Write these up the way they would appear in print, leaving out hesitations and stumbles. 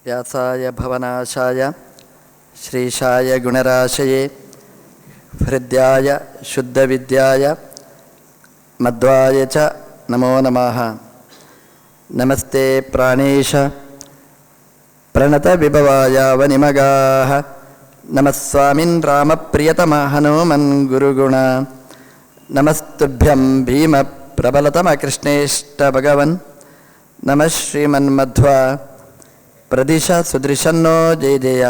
ವ್ಯಾಸಾಯ ಭವನಾಶಾಯ ಶ್ರೀಶಾಯ ಗುಣರಾಶಯೇ ಹೃದ್ಯಾಯ ಶುದ್ಧವಿದ್ಯಾಯ ಮಧ್ವಾಯ ಚ ನಮೋ ನಮಃ. ನಮಸ್ತೆ ಪ್ರಾಣೇಶ ಪ್ರಣತವಿಭವಾಯ ವನಿಮಗಾಃ. ನಮಃ ಸ್ವಾಮಿನ್ ರಾಮಪ್ರಿಯತಮ ಹನುಮನ್ ಗುರುಗುಣ. ನಮಸ್ತುಭ್ಯಂ ಭೀಮ ಪ್ರಬಲತಮ ಕೃಷ್ಣೇಷ್ಟ ಭಗವನ್. ನಮಃ ಶ್ರೀಮನ್ಮಧ್ವ ಪ್ರದಿಶ ಸುದೃಶನ್ನೋ ಜಯ ಜಯ.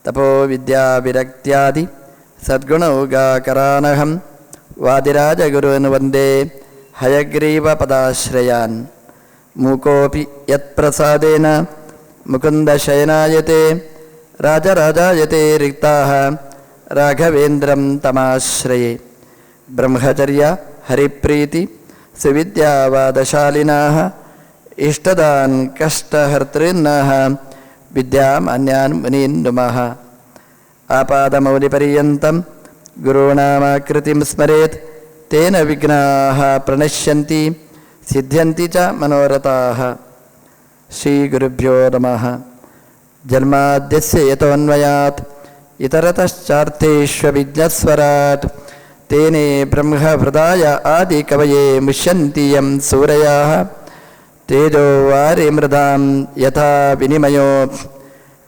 ತಪೋ ವಿದ್ಯಾ ವಿರಕ್ತ್ಯಾದಿ ಸದ್ಗುಣೌಘಾಕರಾನಹಂ. ವಾದಿರಾಜಗುರುನ್ ವಂದೇ ಹಯಗ್ರೀವ ಪದಾಶ್ರಯಾನ್. ಮೂಕೋಪಿ ಯತ್ಪ್ರಸಾದೇನ ಮುಕುಂದಶಯನಾಯತೆ ರಾಜರಾಜಾಯತೆ ರಿಕ್ತಾಃ. ರಾಘವೇಂದ್ರಂ ತಮಾಶ್ರಯೇ. ಬ್ರಹ್ಮಚರ್ಯ ಹರಿಪ್ರೀತಿ ಸುವಿದ್ಯಾವಾದಶಾಲಿನಾಃ. ಇಷ್ಟದಾನ್ ಕಷ್ಟಹರ್ತೃನ್ನಃ ವಿದ್ಯಾಮಾನ್ಯಾನ್ ಮುನೀನ್ ನುಮಃ. ಆಪಾದಮೌಲಿಪರ್ಯಂತಂ ಗುರುಣಾಮಾಕೃತಿಂ ಸ್ಮರೇತ್. ತೇನ ವಿಘ್ನಾಃ ಪ್ರಣಶ್ಯಂತಿ ಸಿದ್ಧ್ಯಂತಿ ಚ ಮನೋರಥಾಃ. ಶ್ರೀಗುರುಭ್ಯೋ ನಮಃ. ಜನ್ಮಾದ್ಯಸ್ಯ ಯತೋನ್ವಯಾತ್ ಇತರತಶ್ಚಾರ್ಥೇಷ್ವವಿಘ್ನಸ್ವರಾಟ್. ತೇನೇ ಬ್ರಹ್ಮಹೃದಾಯ ಆದಿಕವಯೇ ಮುಷ್ಯಂತಿ ಯಂ ಸೂರಯಾಃ. ತೇಜೋ ವಾರಿ ಮೃದಾಂ ಯಥಾ ವಿನಿಮಯೋ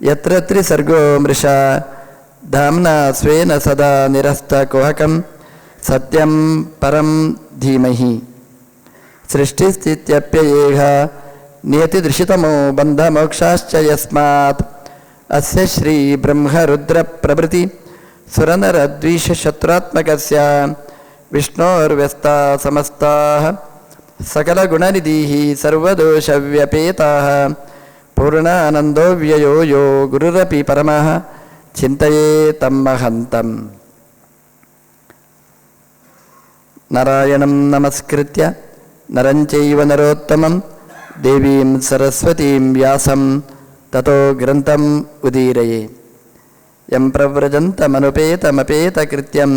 ಯತ್ರ ತ್ರಿಸರ್ಗೋ ಮೃಷಾ. ಧಾಮ್ನಾ ಸ್ವೇನ ಸದಾ ನಿರಸ್ತಕುಹಕಂ ಸತ್ಯಂ ಪರಂ ಧೀಮಹಿ. ಸೃಷ್ಟಿಸ್ಥಿತ್ಯಪ್ಯಯೇಹ ನಿಯತಿದೃಶಿತಮೋ ಬಂಧಮೋಕ್ಷಾಶ್ಚ ಯಸ್ಮಾತ್. ಅಸ್ಯ ಶ್ರೀ ಬ್ರಹ್ಮರುದ್ರ ಪ್ರಭೃತಿ ಸುರನರದ್ವೀಷಶತ್ರುತ್ಮಕಸ್ಯ ವಿಷ್ಣೋರ್ವ್ಯಸ್ತಾ ಸಮಸ್ತಾಃ. ಸಕಲಗುಣನಿಧಿಃ ಸರ್ವದೋಷವ್ಯಪೇತಃ. ಪೂರ್ಣಾನಂದೋ ವ್ಯಯೋ ಯೋ ಗುರುರಪಿ ಪರಮಃ ಚಿಂತಯೇ ತಮ್ಮಹಂತಂ. ನಾರಾಯಣಂ ನಮಸ್ಕೃತ್ಯ ನರಂ ಚೈವ ನರೋತ್ತಮಂ ದೇವೀಂ ಸರಸ್ವತೀಂ ವ್ಯಾಸಂ ತತೋ ಗ್ರಂಥಂ ಉದೀರಯೇ. ಯಂ ಪ್ರವ್ರಜಂತಮನುಪೇತಮಪೇತಕೃತ್ಯಂ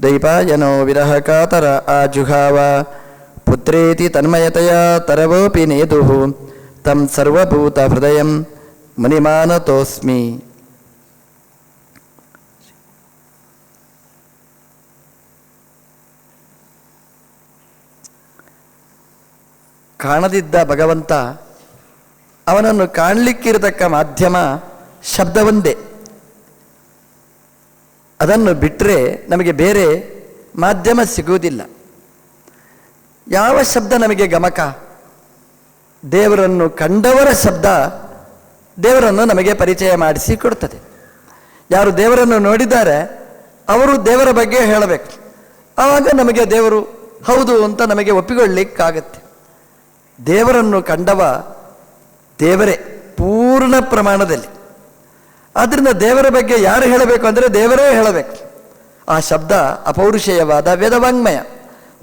ದ್ವೈಪಾಯನೋ ವಿರಹಕಾತರ ಆಜುಹಾವ. ಪುತ್ರೇತಿ ತನ್ಮಯತಯಾ ತರವೋಪಿ ನೇದುಃ ತಂ ಸರ್ವಭೂತಹೃದಯಂ ಮುನಿಮಾನತೋಸ್ಮಿ. ಕಾಣದಿದ್ದ ಭಗವಂತ, ಅವನನ್ನು ಕಾಣಲಿಕ್ಕಿರತಕ್ಕ ಮಾಧ್ಯಮ ಶಬ್ದವೊಂದೇ. ಅದನ್ನು ಬಿಟ್ಟರೆ ನಮಗೆ ಬೇರೆ ಮಾಧ್ಯಮ ಸಿಗುವುದಿಲ್ಲ. ಯಾವ ಶಬ್ದ ನಮಗೆ ಗಮಕ? ದೇವರನ್ನು ಕಂಡವರ ಶಬ್ದ ದೇವರನ್ನು ನಮಗೆ ಪರಿಚಯ ಮಾಡಿಸಿ ಕೊಡ್ತದೆ. ಯಾರು ದೇವರನ್ನು ನೋಡಿದ್ದಾರೆ ಅವರು ದೇವರ ಬಗ್ಗೆ ಹೇಳಬೇಕು. ಆವಾಗ ನಮಗೆ ದೇವರು ಹೌದು ಅಂತ ನಮಗೆ ಒಪ್ಪಿಕೊಳ್ಳಿಕ್ಕಾಗತ್ತೆ. ದೇವರನ್ನು ಕಂಡವ ದೇವರೇ ಪೂರ್ಣ ಪ್ರಮಾಣದಲ್ಲಿ. ಆದ್ದರಿಂದ ದೇವರ ಬಗ್ಗೆ ಯಾರು ಹೇಳಬೇಕು ಅಂದರೆ ದೇವರೇ ಹೇಳಬೇಕು. ಆ ಶಬ್ದ ಅಪೌರುಷೇಯವಾದ ವೇದವಾಂಗ್ಮಯ.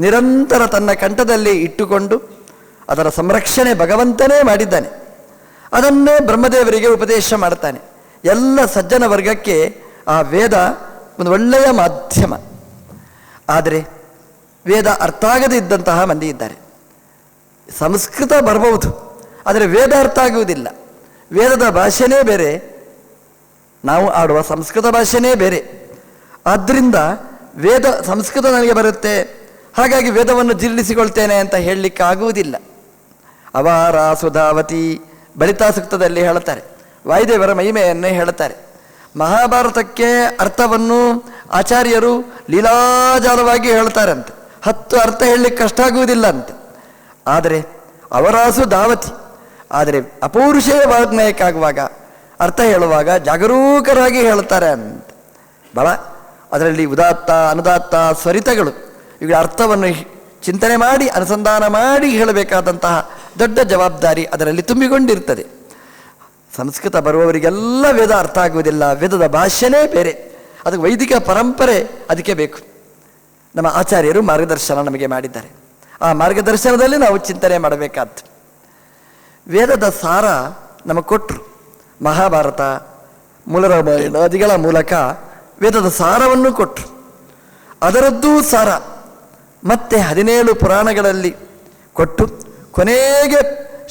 ನಿರಂತರ ತನ್ನ ಕಂಠದಲ್ಲಿ ಇಟ್ಟುಕೊಂಡು ಅದರ ಸಂರಕ್ಷಣೆ ಭಗವಂತನೇ ಮಾಡಿದ್ದಾನೆ. ಅದನ್ನೇ ಬ್ರಹ್ಮದೇವರಿಗೆ ಉಪದೇಶ ಮಾಡ್ತಾನೆ. ಎಲ್ಲ ಸಜ್ಜನ ವರ್ಗಕ್ಕೆ ಆ ವೇದ ಒಂದು ಒಳ್ಳೆಯ ಮಾಧ್ಯಮ. ಆದರೆ ವೇದ ಅರ್ಥ ಆಗದೇ ಇದ್ದಂತಹ ಮಂದಿ ಇದ್ದಾರೆ. ಸಂಸ್ಕೃತ ಬರಬಹುದು, ಆದರೆ ವೇದ ಅರ್ಥ ಆಗುವುದಿಲ್ಲ. ವೇದದ ಭಾಷೆನೇ ಬೇರೆ, ನಾವು ಆಡುವ ಸಂಸ್ಕೃತ ಭಾಷೆನೇ ಬೇರೆ. ಆದ್ದರಿಂದ ವೇದ ಸಂಸ್ಕೃತ ನನಗೆ ಬರುತ್ತೆ, ಹಾಗಾಗಿ ವೇದವನ್ನು ಜೀರ್ಣಿಸಿಕೊಳ್ತೇನೆ ಅಂತ ಹೇಳಲಿಕ್ಕೆ ಆಗುವುದಿಲ್ಲ. ಅವಾರ ಸುಧಾವತಿ ಬಲಿತಾ ಸೂಕ್ತದಲ್ಲಿ ಹೇಳುತ್ತಾರೆ, ವಾಯುದೇವರ ಮಹಿಮೆಯನ್ನೇ ಹೇಳುತ್ತಾರೆ. ಮಹಾಭಾರತಕ್ಕೆ ಅರ್ಥವನ್ನು ಆಚಾರ್ಯರು ಲೀಲಾಜಾಲವಾಗಿ ಹೇಳ್ತಾರಂತೆ. 10 ಅರ್ಥ ಹೇಳಲಿಕ್ಕೆ ಕಷ್ಟ ಆಗುವುದಿಲ್ಲ ಅಂತೆ. ಆದರೆ ಅವರಾಸು ಧಾವತಿ. ಆದರೆ ಅಪೌರುಷೇಯ ವಾಗ್ಮಯಕ್ಕಾಗುವಾಗ ಅರ್ಥ ಹೇಳುವಾಗ ಜಾಗರೂಕರಾಗಿ ಹೇಳ್ತಾರೆ ಅಂತ. ಬಹಳ ಅದರಲ್ಲಿ ಉದಾತ್ತ ಅನುದಾತ್ತ ಸ್ವರಿತಗಳು ಇವುಗಳ ಅರ್ಥವನ್ನು ಚಿಂತನೆ ಮಾಡಿ ಅನುಸಂಧಾನ ಮಾಡಿ ಹೇಳಬೇಕಾದಂತಹ ದೊಡ್ಡ ಜವಾಬ್ದಾರಿ ಅದರಲ್ಲಿ ತುಂಬಿಕೊಂಡಿರ್ತದೆ. ಸಂಸ್ಕೃತ ಬರುವವರಿಗೆಲ್ಲ ವೇದ ಅರ್ಥ ಆಗುವುದಿಲ್ಲ. ವೇದದ ಭಾಷೆನೇ ಬೇರೆ, ಅದಕ್ಕೆ ವೈದಿಕ ಪರಂಪರೆ ಅದಕ್ಕೆ ಬೇಕು. ನಮ್ಮ ಆಚಾರ್ಯರು ಮಾರ್ಗದರ್ಶನ ನಮಗೆ ಮಾಡಿದ್ದಾರೆ. ಆ ಮಾರ್ಗದರ್ಶನದಲ್ಲಿ ನಾವು ಚಿಂತನೆ ಮಾಡಬೇಕಾದ್ದು. ವೇದದ ಸಾರ ನಮಗೆ ಕೊಟ್ಟರು. ಮಹಾಭಾರತ ಮೂಲರಾಮಾಯಣಾದಿಗಳ ಮೂಲಕ ವೇದದ ಸಾರವನ್ನು ಕೊಟ್ಟರು. ಅದರದ್ದೂ ಸಾರ ಮತ್ತೆ 17 ಪುರಾಣಗಳಲ್ಲಿ ಕೊಟ್ಟು ಕೊನೆಗೆ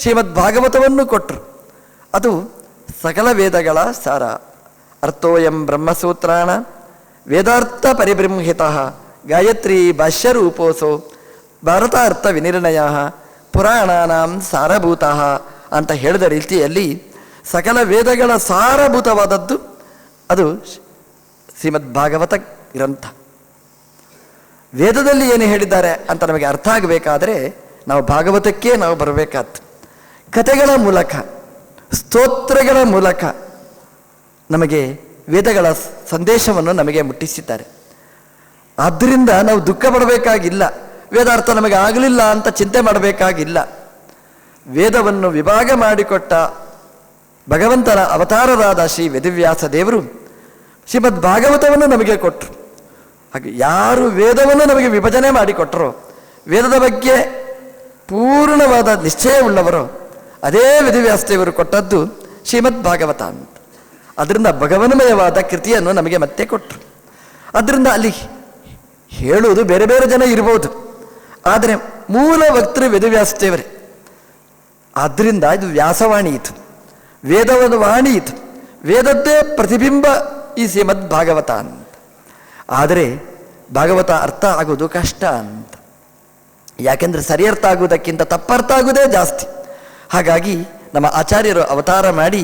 ಶ್ರೀಮದ್ ಭಾಗವತವನ್ನು ಕೊಟ್ಟರು. ಅದು ಸಕಲ ವೇದಗಳ ಸಾರ. ಅರ್ಥೋಯಂ ಬ್ರಹ್ಮಸೂತ್ರಾಣ ವೇದಾರ್ಥ ಪರಿಬೃಂಹಿತ ಗಾಯತ್ರಿ ಭಾಷ್ಯರೂಪೋಸೋ ಭಾರತಾರ್ಥ ವಿನಿರ್ಣಯ ಪುರಾಣಾನಾಂ ಸಾರಭೂತ ಅಂತ ಹೇಳಿದ ರೀತಿಯಲ್ಲಿ ಸಕಲ ವೇದಗಳ ಸಾರಭೂತವಾದದ್ದು ಅದು ಶ್ರೀಮದ್ ಭಾಗವತ ಗ್ರಂಥ. ವೇದದಲ್ಲಿ ಏನು ಹೇಳಿದ್ದಾರೆ ಅಂತ ನಮಗೆ ಅರ್ಥ ಆಗಬೇಕಾದ್ರೆ ನಾವು ಭಾಗವತಕ್ಕೆ ನಾವು ಬರಬೇಕಾದ್ದು. ಕಥೆಗಳ ಮೂಲಕ, ಸ್ತೋತ್ರಗಳ ಮೂಲಕ ನಮಗೆ ವೇದಗಳ ಸಂದೇಶವನ್ನು ನಮಗೆ ಮುಟ್ಟಿಸಿದ್ದಾರೆ. ಆದ್ದರಿಂದ ನಾವು ದುಃಖ ಪಡಬೇಕಾಗಿಲ್ಲ, ವೇದಾರ್ಥ ನಮಗೆ ಆಗಲಿಲ್ಲ ಅಂತ ಚಿಂತೆ ಮಾಡಬೇಕಾಗಿಲ್ಲ. ವೇದವನ್ನು ವಿಭಾಗ ಮಾಡಿಕೊಟ್ಟ ಭಗವಂತನ ಅವತಾರರಾದ ಶ್ರೀ ವೇದವ್ಯಾಸ ದೇವರು ಶ್ರೀಮದ್ ಭಾಗವತವನ್ನು ನಮಗೆ ಕೊಟ್ಟರು. ಹಾಗೆ ಯಾರು ವೇದವನ್ನು ನಮಗೆ ವಿಭಜನೆ ಮಾಡಿಕೊಟ್ಟರೋ, ವೇದದ ಬಗ್ಗೆ ಪೂರ್ಣವಾದ ನಿಶ್ಚಯವುಳ್ಳವರು, ಅದೇ ವೇದವ್ಯಾಸ ದೇವರು ಕೊಟ್ಟದ್ದು ಶ್ರೀಮದ್ ಭಾಗವತ ಅಂತ. ಅದರಿಂದ ಭಗವನ್ಮಯವಾದ ಕೃತಿಯನ್ನು ನಮಗೆ ಮತ್ತೆ ಕೊಟ್ಟರು. ಅದರಿಂದ ಅಲ್ಲಿ ಹೇಳುವುದು ಬೇರೆ ಬೇರೆ ಜನ ಇರ್ಬೋದು, ಆದರೆ ಮೂಲ ವಕ್ತೃ ವೇದವ್ಯಾಸ ದೇವರೇ. ಆದ್ದರಿಂದ ಇದು ವ್ಯಾಸವಾಣಿ ಇತ್ತು, ವೇದವಾದ ವಾಣಿ ಇತ್ತು, ವೇದದ್ದೇ ಪ್ರತಿಬಿಂಬ ಈ ಶ್ರೀಮದ್ ಭಾಗವತ ಅಂತ. ಆದರೆ ಭಾಗವತ ಅರ್ಥ ಆಗೋದು ಕಷ್ಟ ಅಂತ. ಯಾಕೆಂದರೆ ಸರಿ ಅರ್ಥ ಆಗುವುದಕ್ಕಿಂತ ತಪ್ಪರ್ಥ ಆಗುವುದೇ ಜಾಸ್ತಿ. ಹಾಗಾಗಿ ನಮ್ಮ ಆಚಾರ್ಯರು ಅವತಾರ ಮಾಡಿ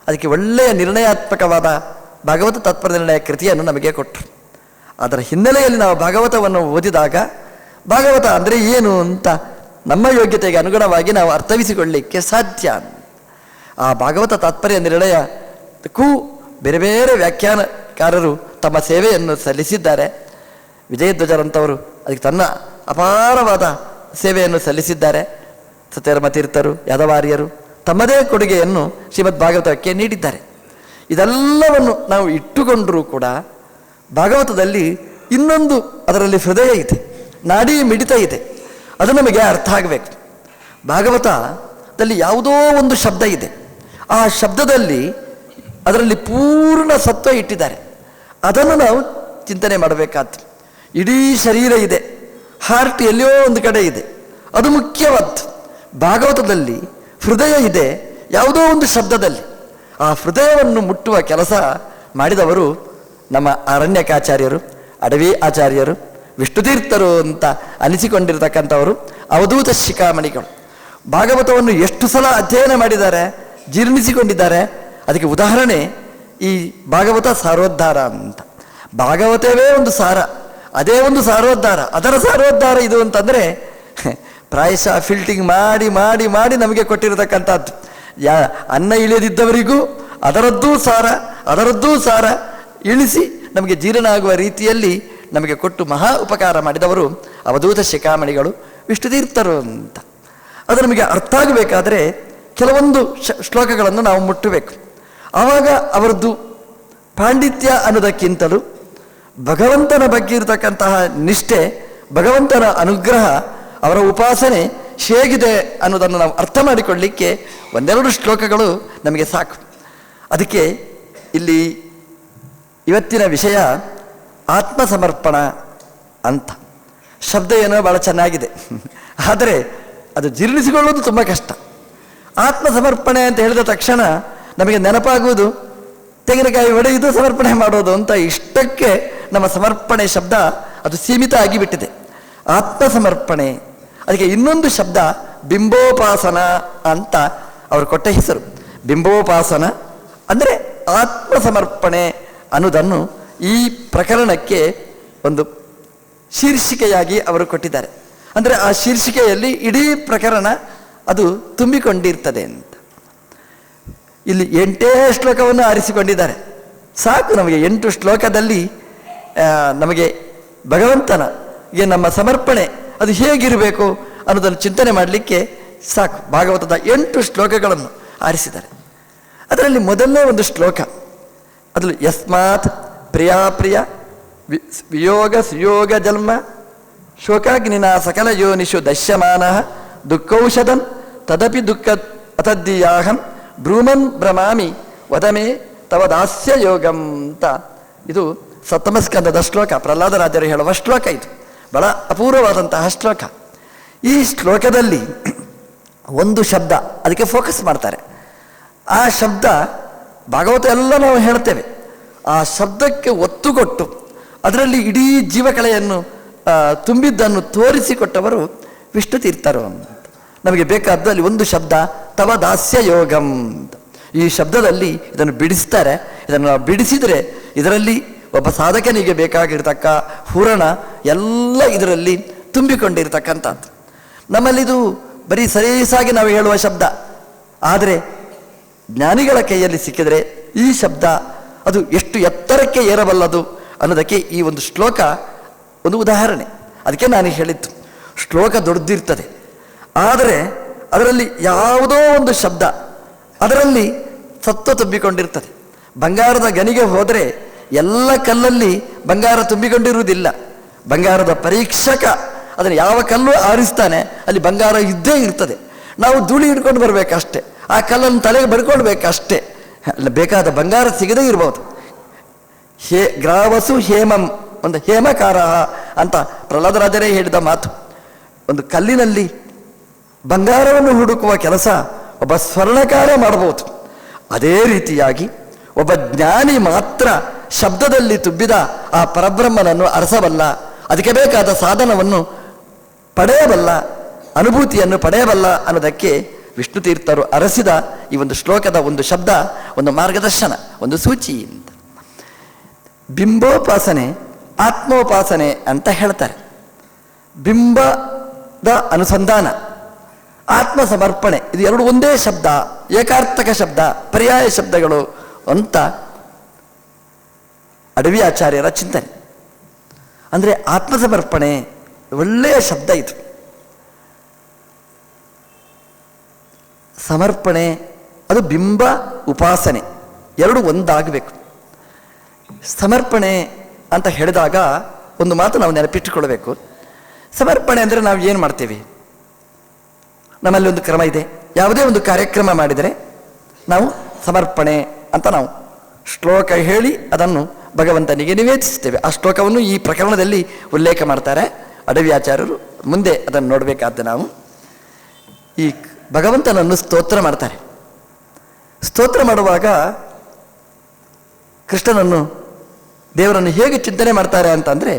ಅದಕ್ಕೆ ಒಳ್ಳೆಯ ನಿರ್ಣಯಾತ್ಮಕವಾದ ಭಾಗವತ ತಾತ್ಪರ್ಯ ಕೃತಿಯನ್ನು ನಮಗೆ ಕೊಟ್ಟರು. ಅದರ ಹಿನ್ನೆಲೆಯಲ್ಲಿ ನಾವು ಭಾಗವತವನ್ನು ಓದಿದಾಗ ಭಾಗವತ ಅಂದರೆ ಏನು ಅಂತ ನಮ್ಮ ಯೋಗ್ಯತೆಗೆ ಅನುಗುಣವಾಗಿ ನಾವು ಅರ್ಥವಿಸಿಕೊಳ್ಳಲಿಕ್ಕೆ ಸಾಧ್ಯ. ಆ ಭಾಗವತ ತಾತ್ಪರ್ಯ ನಿರ್ಣಯಕ್ಕೂ ಬೇರೆ ಬೇರೆ ವ್ಯಾಖ್ಯಾನಕಾರರು ತಮ್ಮ ಸೇವೆಯನ್ನು ಸಲ್ಲಿಸಿದ್ದಾರೆ. ವಿಜಯಧ್ವಜರಂಥವರು ಅದಕ್ಕೆ ತನ್ನ ಅಪಾರವಾದ ಸೇವೆಯನ್ನು ಸಲ್ಲಿಸಿದ್ದಾರೆ. ಸತ್ಯಧರ್ಮ ತೀರ್ಥರು, ಯಾದವಾರ್ಯರು ತಮ್ಮದೇ ಕೊಡುಗೆಯನ್ನು ಶ್ರೀಮದ್ ಭಾಗವತಕ್ಕೆ ನೀಡಿದ್ದಾರೆ. ಇದೆಲ್ಲವನ್ನು ನಾವು ಇಟ್ಟುಕೊಂಡರೂ ಕೂಡ ಭಾಗವತದಲ್ಲಿ ಇನ್ನೊಂದು ಅದರಲ್ಲಿ ಹೃದಯ ಇದೆ, ನಾಡಿ ಮಿಡಿತ ಇದೆ. ಅದು ನಮಗೆ ಅರ್ಥ ಆಗಬೇಕು. ಭಾಗವತದಲ್ಲಿ ಯಾವುದೋ ಒಂದು ಶಬ್ದ ಇದೆ, ಆ ಶಬ್ದದಲ್ಲಿ ಅದರಲ್ಲಿ ಪೂರ್ಣ ಸತ್ವ ಇಟ್ಟಿದ್ದಾರೆ. ಅದನ್ನು ನಾವು ಚಿಂತನೆ ಮಾಡಬೇಕಾದ್ದು. ಇಡೀ ಶರೀರ ಇದೆ, ಹಾರ್ಟ್ ಎಲ್ಲಿಯೋ ಒಂದು ಕಡೆ ಇದೆ, ಅದು ಮುಖ್ಯವಾದ್ದು. ಭಾಗವತದಲ್ಲಿ ಹೃದಯ ಇದೆ, ಯಾವುದೋ ಒಂದು ಶಬ್ದದಲ್ಲಿ. ಆ ಹೃದಯವನ್ನು ಮುಟ್ಟುವ ಕೆಲಸ ಮಾಡಿದವರು ನಮ್ಮ ಅರಣ್ಯಕಾಚಾರ್ಯರು, ಅಡವಿ ಆಚಾರ್ಯರು, ವಿಷ್ಣುತೀರ್ಥರು ಅಂತ ಅನಿಸಿಕೊಂಡಿರ್ತಕ್ಕಂಥವರು ಅವಧೂತ ಶಿಖಾಮಣಿಗಳು. ಭಾಗವತವನ್ನು ಎಷ್ಟು ಸಲ ಅಧ್ಯಯನ ಮಾಡಿದ್ದಾರೆ, ಜೀರ್ಣಿಸಿಕೊಂಡಿದ್ದಾರೆ. ಅದಕ್ಕೆ ಉದಾಹರಣೆ ಈ ಭಾಗವತ ಸಾರೋದ್ಧಾರ ಅಂತ. ಭಾಗವತವೇ ಒಂದು ಸಾರ, ಅದೇ ಒಂದು ಸಾರೋದ್ಧಾರ. ಅದರ ಸಾರೋದ್ಧಾರ ಇದು ಅಂತಂದರೆ ಪ್ರಾಯಶಃ ಫಿಲ್ಟಿಂಗ್ ಮಾಡಿ ಮಾಡಿ ಮಾಡಿ ನಮಗೆ ಕೊಟ್ಟಿರತಕ್ಕಂಥದ್ದು. ಅನ್ನ ಇಳಿಯದಿದ್ದವರಿಗೂ ಅದರದ್ದೂ ಸಾರ ಇಳಿಸಿ ನಮಗೆ ಜೀರ್ಣ ಆಗುವ ರೀತಿಯಲ್ಲಿ ನಮಗೆ ಕೊಟ್ಟು ಮಹಾ ಉಪಕಾರ ಮಾಡಿದವರು ಅವಧೂತ ಶಿಖಾಮಣಿಗಳು, ವಿಷ್ಣುತೀರ್ಥರು ಅಂತ. ಅದು ನಮಗೆ ಅರ್ಥ ಆಗಬೇಕಾದ್ರೆ ಕೆಲವೊಂದು ಶ್ಲೋಕಗಳನ್ನು ನಾವು ಮುಟ್ಟಬೇಕು. ಆವಾಗ ಅವರದ್ದು ಪಾಂಡಿತ್ಯ ಅನ್ನೋದಕ್ಕಿಂತಲೂ ಭಗವಂತನ ಬಗ್ಗೆ ಇರತಕ್ಕಂತಹ ನಿಷ್ಠೆ, ಭಗವಂತನ ಅನುಗ್ರಹ, ಅವರ ಉಪಾಸನೆ ಹೇಗಿದೆ ಅನ್ನೋದನ್ನು ನಾವು ಅರ್ಥ ಮಾಡಿಕೊಳ್ಳಲಿಕ್ಕೆ ಒಂದೆರಡು ಶ್ಲೋಕಗಳು ನಮಗೆ ಸಾಕು. ಅದಕ್ಕೆ ಇಲ್ಲಿ ಇವತ್ತಿನ ವಿಷಯ ಆತ್ಮಸಮರ್ಪಣ ಅಂತ. ಶಬ್ದ ಏನೋ ಭಾಳ ಚೆನ್ನಾಗಿದೆ, ಆದರೆ ಅದು ಜೀರ್ಣಿಸಿಕೊಳ್ಳೋದು ತುಂಬ ಕಷ್ಟ. ಆತ್ಮಸಮರ್ಪಣೆ ಅಂತ ಹೇಳಿದ ತಕ್ಷಣ ನಮಗೆ ನೆನಪಾಗುವುದು ತೆಂಗಿನಕಾಯಿ ಒಡೆಯುವುದು ಸಮರ್ಪಣೆ ಮಾಡೋದು ಅಂತ. ಇಷ್ಟಕ್ಕೆ ನಮ್ಮ ಸಮರ್ಪಣೆ ಶಬ್ದ ಅದು ಸೀಮಿತ ಆಗಿಬಿಟ್ಟಿದೆ. ಆತ್ಮಸಮರ್ಪಣೆ, ಅದಕ್ಕೆ ಇನ್ನೊಂದು ಶಬ್ದ ಬಿಂಬೋಪಾಸನ ಅಂತ ಅವರು ಕೊಟ್ಟ ಹೆಸರು. ಬಿಂಬೋಪಾಸನ ಅಂದರೆ ಆತ್ಮಸಮರ್ಪಣೆ ಅನ್ನೋದನ್ನು ಈ ಪ್ರಕರಣಕ್ಕೆ ಒಂದು ಶೀರ್ಷಿಕೆಯಾಗಿ ಅವರು ಕೊಟ್ಟಿದ್ದಾರೆ. ಅಂದರೆ ಆ ಶೀರ್ಷಿಕೆಯಲ್ಲಿ ಇಡೀ ಪ್ರಕರಣ ಅದು ತುಂಬಿಕೊಂಡಿರ್ತದೆ ಅಂತ. ಇಲ್ಲಿ 8 ಶ್ಲೋಕವನ್ನು ಆರಿಸಿಕೊಂಡಿದ್ದಾರೆ. ಸಾಕು ನಮಗೆ 8 ಶ್ಲೋಕದಲ್ಲಿ ನಮಗೆ ಭಗವಂತನಿಗೆ ನಮ್ಮ ಸಮರ್ಪಣೆ ಅದು ಹೇಗಿರಬೇಕು ಅನ್ನೋದನ್ನು ಚಿಂತನೆ ಮಾಡಲಿಕ್ಕೆ ಸಾಕು. ಭಾಗವತದ 8 ಶ್ಲೋಕಗಳನ್ನು ಆರಿಸಿದ್ದಾರೆ. ಅದರಲ್ಲಿ ಮೊದಲನೇ ಒಂದು ಶ್ಲೋಕ, ಅದರಲ್ಲಿ ಯಸ್ಮಾತ್ ಪ್ರಿಯಾಪ್ರಿಯ ವಿಯೋಗ ಸುಯೋಗ ಜನ್ಮ ಶೋಕಾಗ್ನಿನ ಸಕಲ ಯೋನಿಷು ದಶ್ಯಮಾನ ದುಃಖೌಷಧಂ ತದಪಿ ದುಃಖ ಅತದ್ದೀಯಾಹಂ ಬ್ರೂಮನ್ ಭ್ರಮಾಮಿ ವದಮೇ ತವ ದಾಸ್ಯ ಯೋಗಂ ಅಂತ. ಇದು ಸಪ್ತಮಸ್ಕಂದದ ಶ್ಲೋಕ, ಪ್ರಹ್ಲಾದರಾಜರು ಹೇಳುವ ಶ್ಲೋಕ. ಇದು ಬಹಳ ಅಪೂರ್ವವಾದಂತಹ ಶ್ಲೋಕ. ಈ ಶ್ಲೋಕದಲ್ಲಿ ಒಂದು ಶಬ್ದ ಅದಕ್ಕೆ ಫೋಕಸ್ ಮಾಡ್ತಾರೆ. ಆ ಶಬ್ದ ಭಾಗವತ ಎಲ್ಲ ನಾವು ಹೇಳ್ತೇವೆ. ಆ ಶಬ್ದಕ್ಕೆ ಒತ್ತು ಕೊಟ್ಟು ಅದರಲ್ಲಿ ಇಡೀ ಜೀವಕಳೆಯನ್ನು ತುಂಬಿದ್ದನ್ನು ತೋರಿಸಿಕೊಟ್ಟವರು ವಿಷ್ಣು ತೀರ್ಥರು ಅಂತ. ನಮಗೆ ಬೇಕಾದಲ್ಲಿ ಒಂದು ಶಬ್ದ ತವ ದಾಸ್ಯ ಯೋಗಂ ಅಂತ. ಈ ಶಬ್ದದಲ್ಲಿ ಇದನ್ನು ಬಿಡಿಸ್ತಾರೆ. ಇದನ್ನು ನಾವು ಬಿಡಿಸಿದರೆ ಇದರಲ್ಲಿ ಒಬ್ಬ ಸಾಧಕನಿಗೆ ಬೇಕಾಗಿರ್ತಕ್ಕ ಹೂರಣ ಎಲ್ಲ ಇದರಲ್ಲಿ ತುಂಬಿಕೊಂಡಿರ್ತಕ್ಕಂಥದ್ದು. ನಮ್ಮಲ್ಲಿದು ಬರೀ ಸಲೀಸಾಗಿ ನಾವು ಹೇಳುವ ಶಬ್ದ, ಆದರೆ ಜ್ಞಾನಿಗಳ ಕೈಯಲ್ಲಿ ಸಿಕ್ಕಿದರೆ ಈ ಶಬ್ದ ಅದು ಎಷ್ಟು ಎತ್ತರಕ್ಕೆ ಏರಬಲ್ಲದು ಅನ್ನೋದಕ್ಕೆ ಈ ಒಂದು ಶ್ಲೋಕ ಒಂದು ಉದಾಹರಣೆ. ಅದಕ್ಕೆ ನಾನು ಹೇಳಿದ್ದು, ಶ್ಲೋಕ ದೊಡ್ಡದಿರ್ತದೆ, ಆದರೆ ಅದರಲ್ಲಿ ಯಾವುದೋ ಒಂದು ಶಬ್ದ ಅದರಲ್ಲಿ ಸತ್ವ ತುಂಬಿಕೊಂಡಿರ್ತದೆ. ಬಂಗಾರದ ಗಣಿಗೆ ಹೋದರೆ ಎಲ್ಲ ಕಲ್ಲಲ್ಲಿ ಬಂಗಾರ ತುಂಬಿಕೊಂಡಿರುವುದಿಲ್ಲ. ಬಂಗಾರದ ಪರೀಕ್ಷಕ ಅದನ್ನು ಯಾವ ಕಲ್ಲು ಆರಿಸ್ತಾನೆ ಅಲ್ಲಿ ಬಂಗಾರ ಇದ್ದೇ ಇರ್ತದೆ. ನಾವು ಧೂಳಿ ಹಿಡ್ಕೊಂಡು ಬರಬೇಕಷ್ಟೇ, ಆ ಕಲ್ಲನ್ನು ತಲೆಗೆ ಬಡ್ಕೊಳ್ಬೇಕಷ್ಟೇ, ಬೇಕಾದ ಬಂಗಾರ ಸಿಗದೇ ಇರ್ಬೋದು. ಗ್ರಾವಸು ಹೇಮಂ, ಒಂದು ಹೇಮಕಾರ ಅಂತ ಪ್ರಹ್ಲಾದರಾಜರೇ ಹೇಳಿದ ಮಾತು. ಒಂದು ಕಲ್ಲಿನಲ್ಲಿ ಬಂಗಾರವನ್ನು ಹುಡುಕುವ ಕೆಲಸ ಒಬ್ಬ ಸ್ವರ್ಣಕಾರ ಮಾಡಬಹುದು. ಅದೇ ರೀತಿಯಾಗಿ ಒಬ್ಬ ಜ್ಞಾನಿ ಮಾತ್ರ ಶಬ್ದದಲ್ಲಿ ತುಂಬಿದ ಆ ಪರಬ್ರಹ್ಮನನ್ನು ಅರಸಬಲ್ಲ, ಅದಕ್ಕೆ ಬೇಕಾದ ಸಾಧನವನ್ನು ಪಡೆಯಬಲ್ಲ, ಅನುಭೂತಿಯನ್ನು ಪಡೆಯಬಲ್ಲ ಅನ್ನೋದಕ್ಕೆ ವಿಷ್ಣು ತೀರ್ಥರು ಅರಸಿದ ಈ ಒಂದು ಶ್ಲೋಕದ ಒಂದು ಶಬ್ದ ಒಂದು ಮಾರ್ಗದರ್ಶನ, ಒಂದು ಸೂಚಿ ಅಂತ. ಬಿಂಬೋಪಾಸನೆ, ಆತ್ಮೋಪಾಸನೆ ಅಂತ ಹೇಳ್ತಾರೆ. ಬಿಂಬದ ಅನುಸಂಧಾನ, ಆತ್ಮ ಸಮರ್ಪಣೆ, ಇದು ಎರಡು ಒಂದೇ ಶಬ್ದ, ಏಕಾರ್ಥಕ ಶಬ್ದ, ಪರ್ಯಾಯ ಶಬ್ದಗಳು ಅಂತ ಅಡವಿ ಆಚಾರ್ಯರ ಚಿಂತನೆ. ಅಂದರೆ ಆತ್ಮಸಮರ್ಪಣೆ ಒಳ್ಳೆಯ ಶಬ್ದ ಇದು. ಸಮರ್ಪಣೆ ಅದು ಬಿಂಬ ಉಪಾಸನೆ ಎರಡು ಒಂದಾಗಬೇಕು. ಸಮರ್ಪಣೆ ಅಂತ ಹೇಳಿದಾಗ ಒಂದು ಮಾತು ನಾವು ನೆನಪಿಟ್ಟುಕೊಳ್ಬೇಕು. ಸಮರ್ಪಣೆ ಅಂದರೆ ನಾವು ಏನು ಮಾಡ್ತೀವಿ? ನಮ್ಮಲ್ಲಿ ಒಂದು ಕ್ರಮ ಇದೆ. ಯಾವುದೇ ಒಂದು ಕಾರ್ಯಕ್ರಮ ಮಾಡಿದರೆ ನಾವು ಸಮರ್ಪಣೆ ಅಂತ ನಾವು ಶ್ಲೋಕ ಹೇಳಿ ಅದನ್ನು ಭಗವಂತನಿಗೆ ನಿವೇದಿಸ್ತೇವೆ. ಆ ಶ್ಲೋಕವನ್ನು ಈ ಪ್ರಕರಣದಲ್ಲಿ ಉಲ್ಲೇಖ ಮಾಡ್ತಾರೆ ಅಡವಿ ಆಚಾರ್ಯರು. ಮುಂದೆ ಅದನ್ನು ನೋಡಬೇಕಾದ ನಾವು ಈ ಭಗವಂತನನ್ನು ಸ್ತೋತ್ರ ಮಾಡ್ತಾರೆ. ಸ್ತೋತ್ರ ಮಾಡುವಾಗ ಕೃಷ್ಣನನ್ನು, ದೇವರನ್ನು ಹೇಗೆ ಚಿಂತನೆ ಮಾಡ್ತಾರೆ ಅಂತಂದರೆ,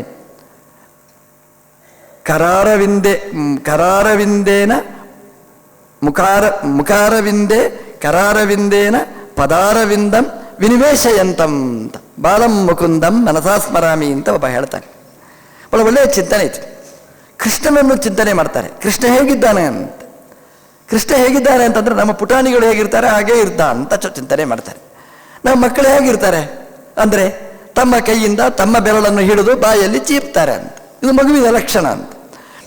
ಕರಾರವಿಂದೇನ ಮುಖಾರವಿಂದೇ ಕರಾರವಿಂದೇನ ಪದಾರವಿಂದಂ ವಿನಿವೇಶಯಂತಂ ಅಂತ, ಬಾಲಂ ಮುಕುಂದಂ ಮನಸಾ ಸ್ಮರಾಮಿ ಅಂತ ಒಬ್ಬ ಹೇಳ್ತಾನೆ. ಒಳ್ಳೆಯ ಚಿಂತನೆ ಇತ್ತು. ಕೃಷ್ಣನನ್ನು ಚಿಂತನೆ ಮಾಡ್ತಾರೆ. ಕೃಷ್ಣ ಹೇಗಿದ್ದಾನೆ ಅಂತ. ಕೃಷ್ಣ ಹೇಗಿದ್ದಾನೆ ಅಂತಂದ್ರೆ ನಮ್ಮ ಪುಟಾಣಿಗಳು ಹೇಗಿರ್ತಾರೆ ಹಾಗೇ ಇರ್ತ ಅಂತ ಚಿಂತನೆ ಮಾಡ್ತಾರೆ. ನಮ್ಮ ಮಕ್ಕಳು ಹೇಗಿರ್ತಾರೆ ಅಂದರೆ ತಮ್ಮ ಕೈಯಿಂದ ತಮ್ಮ ಬೆರಳನ್ನು ಹಿಡಿದು ಬಾಯಲ್ಲಿ ಚೀಪ್ತಾರೆ ಅಂತ. ಇದು ಮಗುವಿನ ಲಕ್ಷಣ ಅಂತ.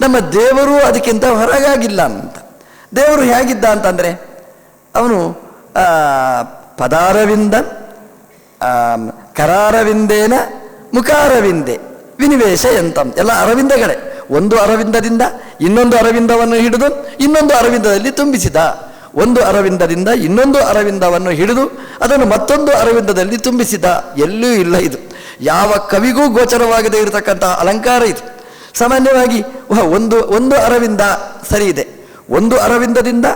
ನಮ್ಮ ದೇವರು ಅದಕ್ಕಿಂತ ಹೊರಗಾಗಿಲ್ಲ ಅಂತ. ದೇವರು ಹೇಗಿದ್ದ ಅಂತಂದರೆ ಅವನು ಪದಾರವಿಂದ ಕರಾರವಿಂದೇನ ಮುಖಾರವಿಂದೆ ವಿನಿವೇಶ ಎಂತಂ, ಎಲ್ಲ ಅರವಿಂದಗಳೇ. ಒಂದು ಅರವಿಂದದಿಂದ ಇನ್ನೊಂದು ಅರವಿಂದವನ್ನು ಹಿಡಿದು ಇನ್ನೊಂದು ಅರವಿಂದದಲ್ಲಿ ತುಂಬಿಸಿದ, ಒಂದು ಅರವಿಂದದಿಂದ ಇನ್ನೊಂದು ಅರವಿಂದವನ್ನು ಹಿಡಿದು ಅದನ್ನು ಮತ್ತೊಂದು ಅರವಿಂದದಲ್ಲಿ ತುಂಬಿಸಿದ. ಎಲ್ಲೂ ಇಲ್ಲ ಇದು. ಯಾವ ಕವಿಗೂ ಗೋಚರವಾಗದೇ ಇರತಕ್ಕಂತಹ ಅಲಂಕಾರ ಇದು. ಸಾಮಾನ್ಯವಾಗಿ ಒಂದು ಅರವಿಂದ ಸರಿ ಇದೆ, ಒಂದು ಅರವಿಂದದಿಂದ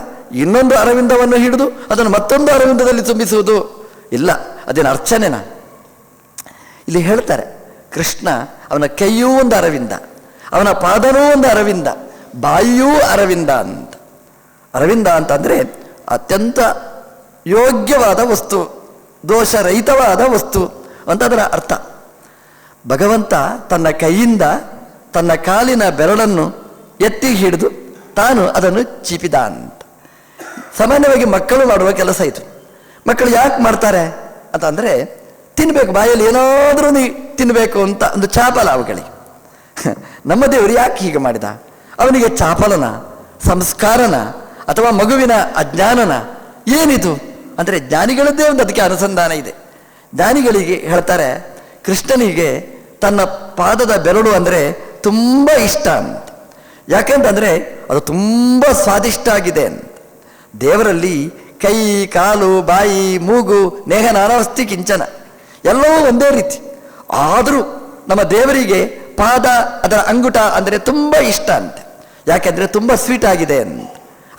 ಇನ್ನೊಂದು ಅರವಿಂದವನ್ನು ಹಿಡಿದು ಅದನ್ನು ಮತ್ತೊಂದು ಅರವಿಂದದಲ್ಲಿ ತುಂಬಿಸುವುದು ಇಲ್ಲ. ಅದೇನು ಅರ್ಚನೆನಾ? ಇಲ್ಲಿ ಹೇಳ್ತಾರೆ, ಕೃಷ್ಣ ಅವನ ಕೈಯೂ ಒಂದು ಅರವಿಂದ, ಅವನ ಪಾದನೂ ಒಂದು ಅರವಿಂದ, ಬಾಯಿಯೂ ಅರವಿಂದ ಅಂತ. ಅರವಿಂದ ಅಂತಂದರೆ ಅತ್ಯಂತ ಯೋಗ್ಯವಾದ ವಸ್ತು, ದೋಷರಹಿತವಾದ ವಸ್ತು ಅಂತ ಅದರ ಅರ್ಥ. ಭಗವಂತ ತನ್ನ ಕೈಯಿಂದ ತನ್ನ ಕಾಲಿನ ಬೆರಳನ್ನು ಎತ್ತಿ ಹಿಡಿದು ತಾನು ಅದನ್ನು ಚೀಪಿದ ಅಂತ. ಸಾಮಾನ್ಯವಾಗಿ ಮಕ್ಕಳು ಮಾಡುವ ಕೆಲಸ ಇದು. ಮಕ್ಕಳು ಯಾಕೆ ಮಾಡ್ತಾರೆ ಅಂತಂದರೆ ತಿನ್ನಬೇಕು, ಬಾಯಲ್ಲಿ ಏನಾದರೂ ತಿನ್ನಬೇಕು ಅಂತ ಒಂದು ಚಾಪಲ ಅವುಗಳಿಗೆ. ನಮ್ಮ ದೇವರು ಯಾಕೆ ಹೀಗೆ ಮಾಡಿದ? ಅವನಿಗೆ ಚಾಪಲನ, ಸಂಸ್ಕಾರನ, ಅಥವಾ ಮಗುವಿನ ಅಜ್ಞಾನನ, ಏನಿದು ಅಂದರೆ ಜ್ಞಾನಿಗಳದ್ದೇ ಒಂದು ಅದಕ್ಕೆ ಅನುಸಂಧಾನ ಇದೆ. ಜ್ಞಾನಿಗಳಿಗೆ ಹೇಳ್ತಾರೆ, ಕೃಷ್ಣನಿಗೆ ತನ್ನ ಪಾದದ ಬೆರಳು ಅಂದರೆ ತುಂಬ ಇಷ್ಟ ಅಂತ. ಯಾಕೆಂತಂದರೆ ಅದು ತುಂಬ ಸ್ವಾದಿಷ್ಟ ಆಗಿದೆ ಅಂತ. ದೇವರಲ್ಲಿ ಕೈ, ಕಾಲು, ಬಾಯಿ, ಮೂಗು, ನೇಹ ನಾನಾವಸ್ತಿ ಕಿಂಚನ ಎಲ್ಲವೂ ಒಂದೇ ರೀತಿ. ಆದರೂ ನಮ್ಮ ದೇವರಿಗೆ ಪಾದ, ಅದರ ಅಂಗುಟ ಅಂದರೆ ತುಂಬ ಇಷ್ಟ ಅಂತೆ. ಯಾಕೆಂದರೆ ತುಂಬ ಸ್ವೀಟ್ ಆಗಿದೆ ಅಂತ.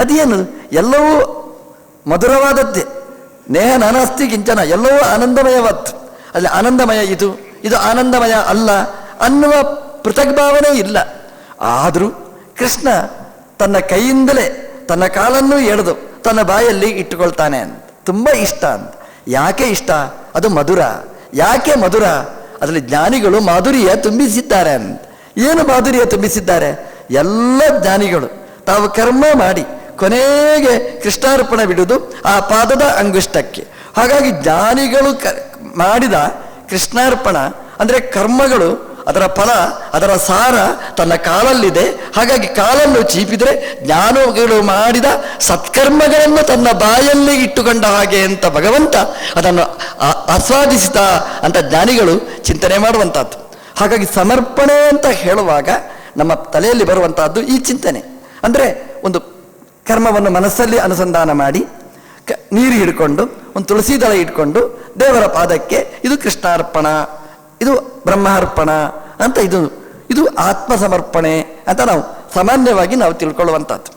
ಅದೇನು? ಎಲ್ಲವೂ ಮಧುರವಾದದ್ದೇ. ನೇಹ ನಾನಾಸ್ತಿ ಕಿಂಚನ, ಎಲ್ಲವೂ ಆನಂದಮಯವತ್. ಅಲ್ಲಿ ಆನಂದಮಯ ಇದು ಆನಂದಮಯ ಅಲ್ಲ ಅನ್ನುವ ಪೃಥಕ್ ಭಾವನೆ ಇಲ್ಲ. ಆದರೂ ಕೃಷ್ಣ ತನ್ನ ಕೈಯಿಂದಲೇ ತನ್ನ ಕಾಲನ್ನು ಎಳೆದು ತನ್ನ ಬಾಯಲ್ಲಿ ಇಟ್ಟುಕೊಳ್ತಾನೆ ಅಂತ. ತುಂಬ ಇಷ್ಟ ಅಂತ. ಯಾಕೆ ಇಷ್ಟ? ಅದು ಮಧುರ. ಯಾಕೆ ಮಧುರ? ಅದರಲ್ಲಿ ಜ್ಞಾನಿಗಳು ಮಾಧುರ್ಯ ತುಂಬಿಸಿದ್ದಾರೆ ಅಂತ. ಏನು ಮಾಧುರ್ಯ ತುಂಬಿಸಿದ್ದಾರೆ? ಎಲ್ಲ ಜ್ಞಾನಿಗಳು ತಾವು ಕರ್ಮ ಮಾಡಿ ಕೊನೆಗೆ ಕೃಷ್ಣಾರ್ಪಣ ಬಿಡುವುದು ಆ ಪಾದದ ಅಂಗುಷ್ಟಕ್ಕೆ. ಹಾಗಾಗಿ ಜ್ಞಾನಿಗಳು ಮಾಡಿದ ಕೃಷ್ಣಾರ್ಪಣ ಅಂದರೆ ಕರ್ಮಗಳು, ಅದರ ಫಲ, ಅದರ ಸಾರ ತನ್ನ ಕಾಲಲ್ಲಿದೆ. ಹಾಗಾಗಿ ಕಾಲನ್ನು ಚೀಪಿದರೆ ಜ್ಞಾನಿಗಳು ಮಾಡಿದ ಸತ್ಕರ್ಮಗಳನ್ನು ತನ್ನ ಬಾಯಲ್ಲಿ ಇಟ್ಟುಕೊಂಡ ಹಾಗೆ ಅಂತ ಭಗವಂತ ಅದನ್ನು ಆಸ್ವಾದಿಸಿದ ಅಂತ ಜ್ಞಾನಿಗಳು ಚಿಂತನೆ ಮಾಡುವಂಥದ್ದು. ಹಾಗಾಗಿ ಸಮರ್ಪಣೆ ಅಂತ ಹೇಳುವಾಗ ನಮ್ಮ ತಲೆಯಲ್ಲಿ ಬರುವಂತಹದ್ದು ಈ ಚಿಂತನೆ. ಅಂದರೆ ಒಂದು ಕರ್ಮವನ್ನು ಮನಸ್ಸಲ್ಲಿ ಅನುಸಂಧಾನ ಮಾಡಿ ನೀರು ಹಿಡ್ಕೊಂಡು ಒಂದು ತುಳಸಿ ದಳ ಇಟ್ಕೊಂಡು ದೇವರ ಪಾದಕ್ಕೆ ಇದು ಕೃಷ್ಣಾರ್ಪಣ, ಇದು ಬ್ರಹ್ಮಾರ್ಪಣ ಅಂತ ಇದು ಆತ್ಮ ಸಮರ್ಪಣೆ ಅಂತ ನಾವು ಸಾಮಾನ್ಯವಾಗಿ ನಾವು ತಿಳ್ಕೊಳ್ಳುವಂಥದ್ದು.